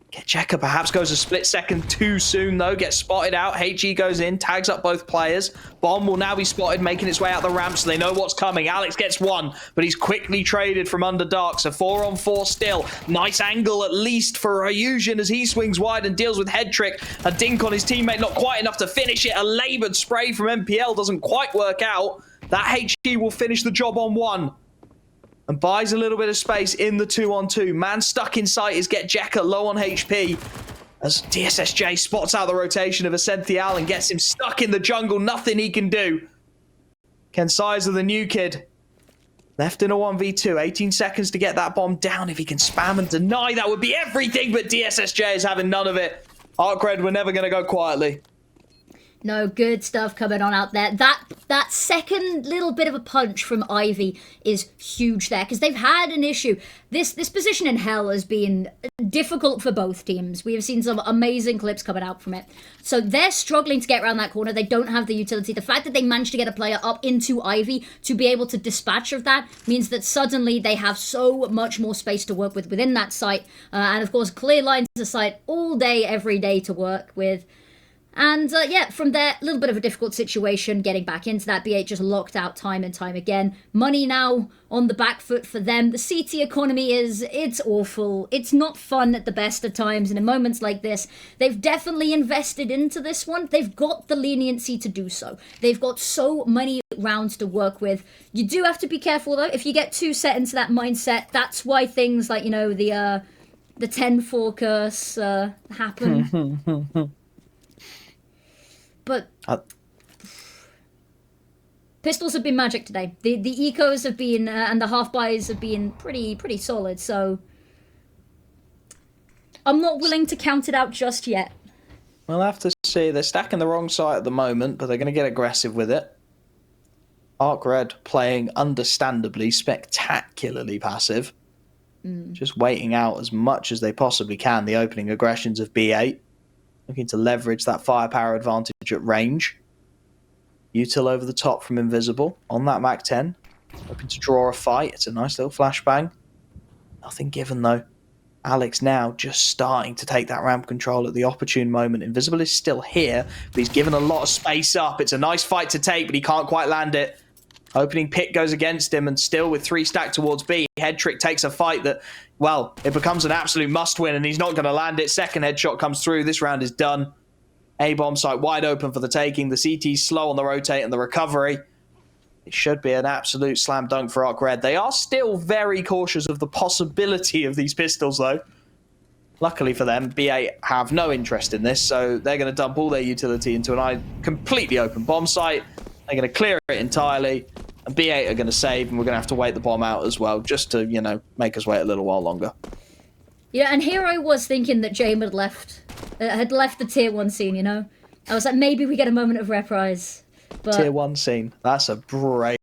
Checker perhaps goes a split second too soon, though. Gets spotted out. HE goes in, tags up both players. Bomb will now be spotted, making its way out the ramp, so they know what's coming. Alex gets one, but he's quickly traded from under dark, so 4-on-4 still. Nice angle, at least, for Ryujin as he swings wide and deals with Head Trick. A dink on his teammate, not quite enough to finish it. A laboured spray from MPL doesn't quite work out. That HE will finish the job on 1. And buys a little bit of space in the 2-on-2. Man stuck in sight is Get Jekka low on HP. As DSSJ spots out the rotation of Essential and gets him stuck in the jungle. Nothing he can do. Kensizer, the new kid, left in a 1v2. 18 seconds to get that bomb down. If he can spam and deny, that would be everything. But DSSJ is having none of it. ARCRED, we're never going to go quietly. No, good stuff coming on out there. That second little bit of a punch from Ivy is huge there, because they've had an issue. This position in Hell has been difficult for both teams. We have seen some amazing clips coming out from it. So they're struggling to get around that corner. They don't have the utility. The fact that they managed to get a player up into Ivy to be able to dispatch of that means that suddenly they have so much more space to work with within that site. And of course, clear lines of sight all day, every day to work with. And yeah, from there, a little bit of a difficult situation getting back into that. B8 just locked out time and time again. Money now on the back foot for them. The CT economy it's awful. It's not fun at the best of times. And in moments like this, they've definitely invested into this one. They've got the leniency to do so. They've got so many rounds to work with. You do have to be careful, though. If you get too set into that mindset, that's why things like, you know, the 10-4 curse happen. But Pistols have been magic today. The ecos have been, and the half-buys have been pretty solid, so... I'm not willing to count it out just yet. We'll have to see. They're stacking the wrong side at the moment, but they're going to get aggressive with it. ARCRED playing understandably, spectacularly passive. Just waiting out as much as they possibly can. The opening aggressions of B8. Looking to leverage that firepower advantage at range. Util over the top from Invisible on that Mac 10. Hoping to draw a fight. It's a nice little flashbang. Nothing given though. Alex now just starting to take that ramp control at the opportune moment. Invisible is still here, but he's given a lot of space up. It's a nice fight to take, but he can't quite land it. Opening pick goes against him, and still with 3 stacked towards B, Head Trick takes a fight that, well, it becomes an absolute must-win, and he's not going to land it. Second headshot comes through. This round is done. A-bomb site wide open for the taking. The CT's slow on the rotate and the recovery. It should be an absolute slam dunk for ARCRED. They are still very cautious of the possibility of these pistols, though. Luckily for them, B8 have no interest in this, so they're going to dump all their utility into an completely open bomb site. They're going to clear it entirely, and B8 are going to save, and we're going to have to wait the bomb out as well, just to, you know, make us wait a little while longer. Yeah, and here I was thinking that James had left the tier 1 scene, you know? I was like, maybe we get a moment of reprise. But... Tier 1 scene. That's a brave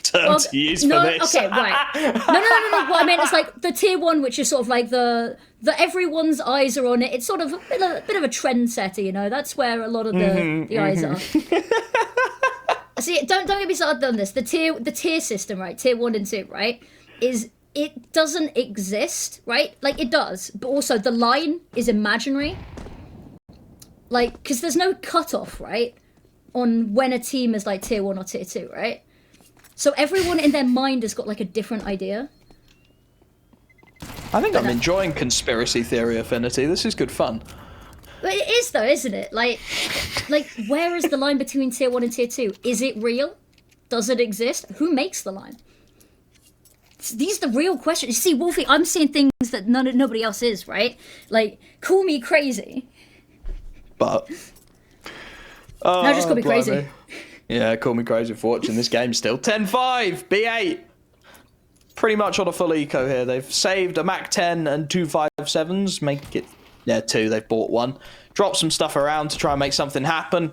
term to use for this. Okay, right. No. What I meant is like the tier 1, which is sort of like the everyone's eyes are on it. It's sort of a bit of a trendsetter, you know? That's where a lot of the eyes are. See, don't get me started on this. The tier system, right? Tier 1 and 2, right? It doesn't exist, right? Like, it does, but also the line is imaginary. Like, because there's no cutoff, right? On when a team is like tier 1 or tier 2, right? So everyone in their mind has got like a different idea. I think I'm enjoying conspiracy theory affinity. This is good fun. But it is though, isn't it? Like where is the line between tier 1 and tier 2? Is it real? Does it exist? Who makes the line? These are the real questions. You see, Wolfie, I'm seeing things that nobody else is, right? Like, call me crazy. But... no, just call me blimey. crazy. Yeah, call me crazy for watching this game still. 10-5, B8. Pretty much on a full eco here. They've saved a Mac 10 and 2 5.7s. Make it, yeah, 2. They've bought 1. Drop some stuff around to try and make something happen.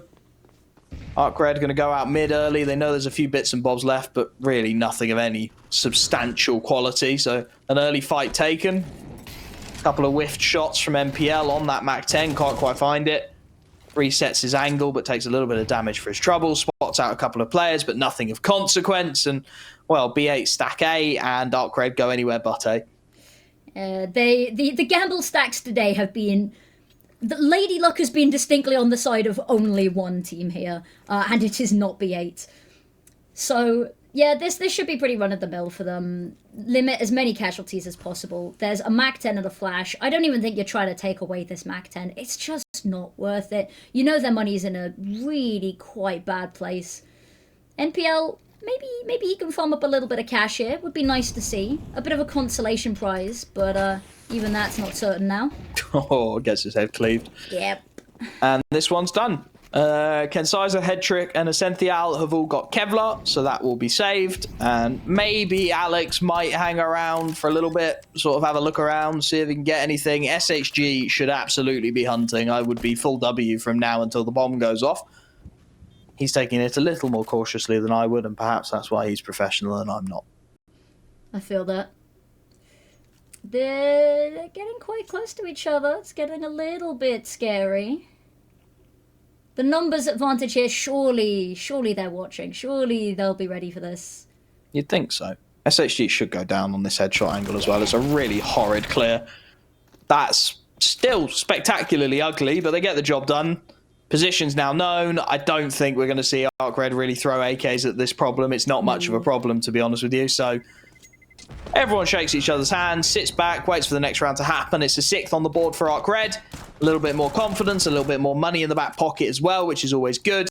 ARCRED going to go out mid early. They know there's a few bits and bobs left, but really nothing of any substantial quality. So an early fight taken. A couple of whiffed shots from MPL on that Mac 10. Can't quite find it. Resets his angle, but takes a little bit of damage for his trouble. Spots out a couple of players, but nothing of consequence. And, well, B8 stack A and ARCRED go anywhere but A. The gamble stacks today have been... The Lady Luck has been distinctly on the side of only one team here, and it is not B8. So, yeah, this should be pretty run-of-the-mill for them. Limit as many casualties as possible. There's a Mac 10 and a flash. I don't even think you're trying to take away this Mac 10. It's just not worth it. You know their money's in a really quite bad place. NPL, maybe he can farm up a little bit of cash here. Would be nice to see. A bit of a consolation prize, but even that's not certain now. Oh, gets his head cleaved. Yep. And this one's done. Kensai's Head Trick and Essential have all got Kevlar, so that will be saved. And maybe Alex might hang around for a little bit, sort of have a look around, see if he can get anything. SHG should absolutely be hunting. I would be full W from now until the bomb goes off. He's taking it a little more cautiously than I would, and perhaps that's why he's professional and I'm not. I feel that. They're getting quite close to each other. It's getting a little bit scary. The numbers advantage here, surely they're watching. Surely they'll be ready for this. You'd think so. SHG should go down on this headshot angle as well. It's a really horrid clear. That's still spectacularly ugly, but they get the job done. Position's now known. I don't think we're going to see ARCRED really throw AKs at this problem. It's not much of a problem, to be honest with you. So everyone shakes each other's hands, sits back, waits for the next round to happen. It's a 6th on the board for ARCRED. A little bit more confidence, a little bit more money in the back pocket as well, which is always good.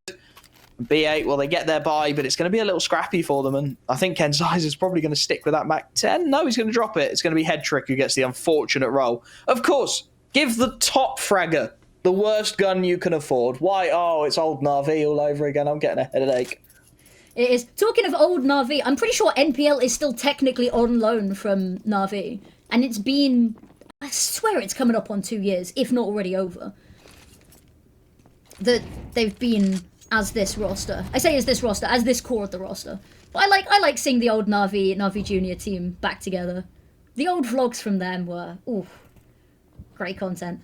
B8, well, they get their buy, but it's going to be a little scrappy for them. And I think Kensai's is probably going to stick with that Mac 10. No, he's going to drop it. It's going to be Head Trick who gets the unfortunate roll. Of course, give the top fragger the worst gun you can afford. Why? Oh, it's old Na'Vi all over again. I'm getting a headache. It is. Talking of old Na'Vi, I'm pretty sure NPL is still technically on loan from Na'Vi. And it's been... I swear it's coming up on 2 years, if not already over. That they've been as this roster. I say as this roster, as this core of the roster. But I like seeing the old Na'Vi Junior team back together. The old vlogs from them were... Ooh, great content.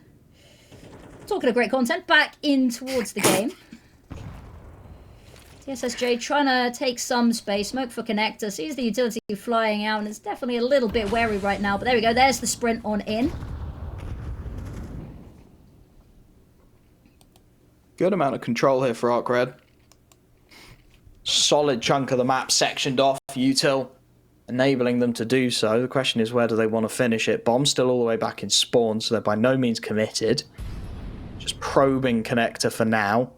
Talking of great content, back in towards the game. TSSJ trying to take some space. Smoke for connector. Sees the utility flying out and is definitely a little bit wary right now. But there we go. There's the sprint on in. Good amount of control here for ARCRED. Solid chunk of the map sectioned off. Util enabling them to do so. The question is, where do they want to finish it? Bomb's still all the way back in spawn, so they're by no means committed. Just probing connector for now.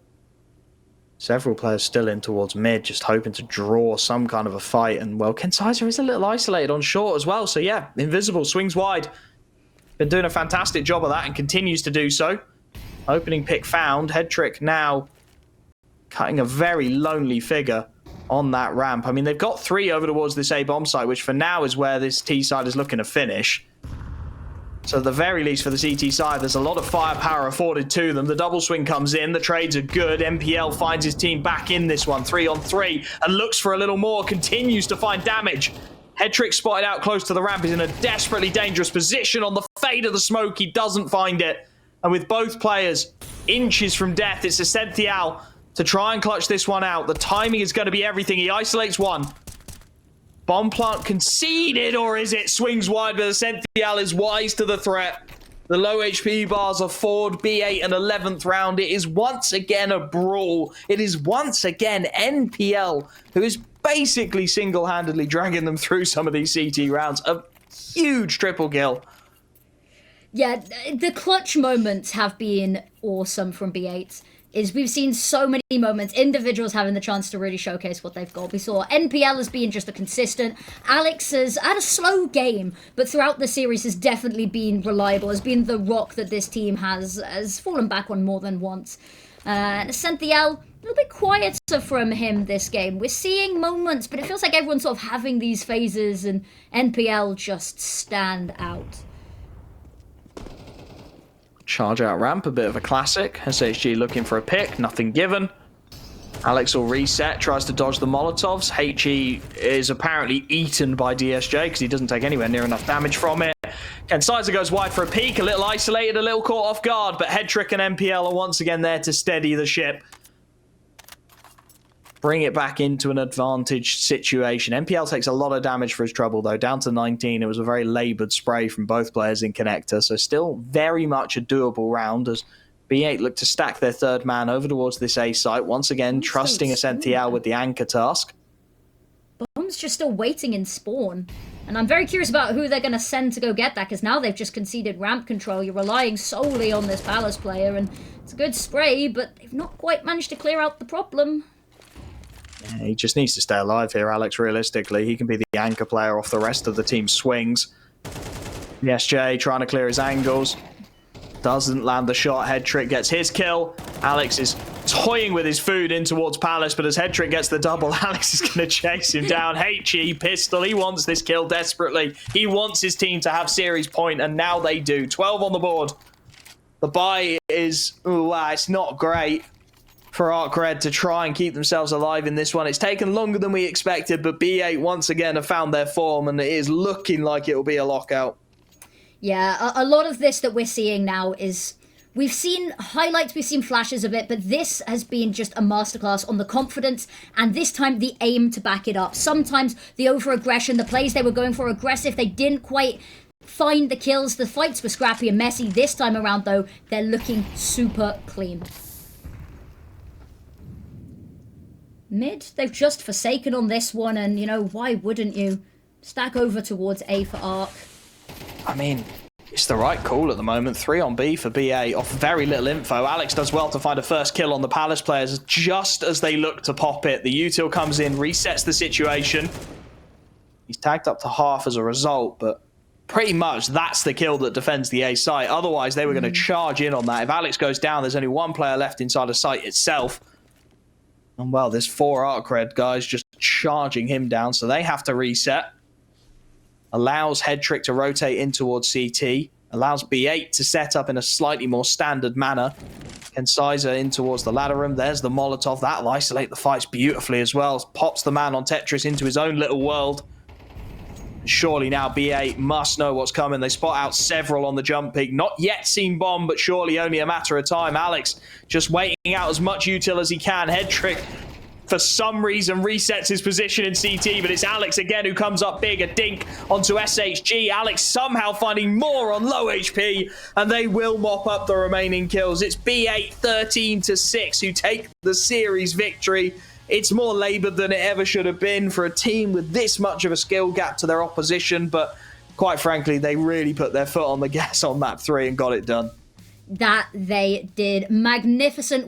Several players still in towards mid, just hoping to draw some kind of a fight. And, well, Kensaiser is a little isolated on short as well. So, yeah, Invisible swings wide. Been doing a fantastic job of that and continues to do so. Opening pick found. Head trick now cutting a very lonely figure on that ramp. I mean, they've got 3 over towards this A bomb site, which for now is where this T side is looking to finish. So at the very least for the CT side, there's a lot of firepower afforded to them. The double swing comes in. The trades are good. MPL finds his team back in this one, 3-on-3, and looks for a little more. Continues to find damage. Headtrick spotted out close to the ramp. Is in a desperately dangerous position on the fade of the smoke. He doesn't find it. And with both players inches from death, it's Essential to try and clutch this one out. The timing is going to be everything. He isolates one. Bomb plant conceded, or is it? Swings wide, but Essential is wise to the threat. The low HP bars are forward, B8 and 11th round. It is once again a brawl. It is once again NPL, who is basically single-handedly dragging them through some of these CT rounds. A huge triple kill. Yeah, the clutch moments have been awesome from B8. We've seen so many moments, individuals having the chance to really showcase what they've got. We saw NPL as being just a consistent. Alex has had a slow game, but throughout the series has definitely been reliable, has been the rock that this team has fallen back on more than once. Essential, a little bit quieter from him this game. We're seeing moments, but it feels like everyone's sort of having these phases, and NPL just stand out. Charge out ramp, a bit of a classic. SHG looking for a pick, nothing given. Alex will reset, tries to dodge the Molotovs. HE is apparently eaten by DSJ because he doesn't take anywhere near enough damage from it. Kensaiser goes wide for a peek, a little isolated, a little caught off guard, but Headtrick and MPL are once again there to steady the ship. Bring it back into an advantage situation. MPL takes a lot of damage for his trouble, though. Down to 19. It was a very laboured spray from both players in connector, so still very much a doable round as B8 look to stack their third man over towards this A site. Once again, trusting Essential with the anchor task. Bomb's just still waiting in spawn. And I'm very curious about who they're going to send to go get that, because now they've just conceded ramp control. You're relying solely on this Palace player, and it's a good spray, but they've not quite managed to clear out the problem. Yeah, he just needs to stay alive here, Alex, realistically. He can be the anchor player off the rest of the team's swings. SJ trying to clear his angles. Doesn't land the shot. Headtrick gets his kill. Alex is toying with his food in towards Palace, but as Headtrick gets the double, Alex is going to chase him down. HE pistol. He wants this kill desperately. He wants his team to have series point, and now they do. 12 on the board. The buy is... Ooh, wow, it's not great for ARCRED to try and keep themselves alive in this one. It's taken longer than we expected, but B8 once again have found their form, and it is looking like it will be a lockout. Yeah, a lot of this that we're seeing now is... We've seen highlights, we've seen flashes of it, but this has been just a masterclass on the confidence, and this time the aim to back it up. Sometimes the over-aggression, the plays they were going for aggressive, they didn't quite find the kills. The fights were scrappy and messy. This time around, though, they're looking super clean. Mid, they've just forsaken on this one, and, you know, why wouldn't you? Stack over towards A for Arc. I mean, it's the right call at the moment. 3 on B for BA off very little info. Alex does well to find a first kill on the Palace players just as they look to pop it. The util comes in, resets the situation. He's tagged up to half as a result, but pretty much that's the kill that defends the A site. Otherwise, they were going to charge in on that. If Alex goes down, there's only one player left inside the site itself. And well, there's 4 ARCRED guys just charging him down, so they have to reset. Allows Headtrick to rotate in towards CT. Allows B8 to set up in a slightly more standard manner. Kensizer in towards the ladder room. There's the Molotov. That'll isolate the fights beautifully as well. Pops the man on Tetris into his own little world. Surely now B8 must know what's coming. They spot out several on the jump peak. Not yet seen bomb, but surely only a matter of time. Alex just waiting out as much util as he can. Headtrick, for some reason, resets his position in CT, but it's Alex again who comes up big. A dink onto SHG. Alex somehow finding more on low HP, and they will mop up the remaining kills. It's B8 13-6 who take the series victory. It's more laboured than it ever should have been for a team with this much of a skill gap to their opposition, but quite frankly, they really put their foot on the gas on map 3 and got it done. That they did. Magnificent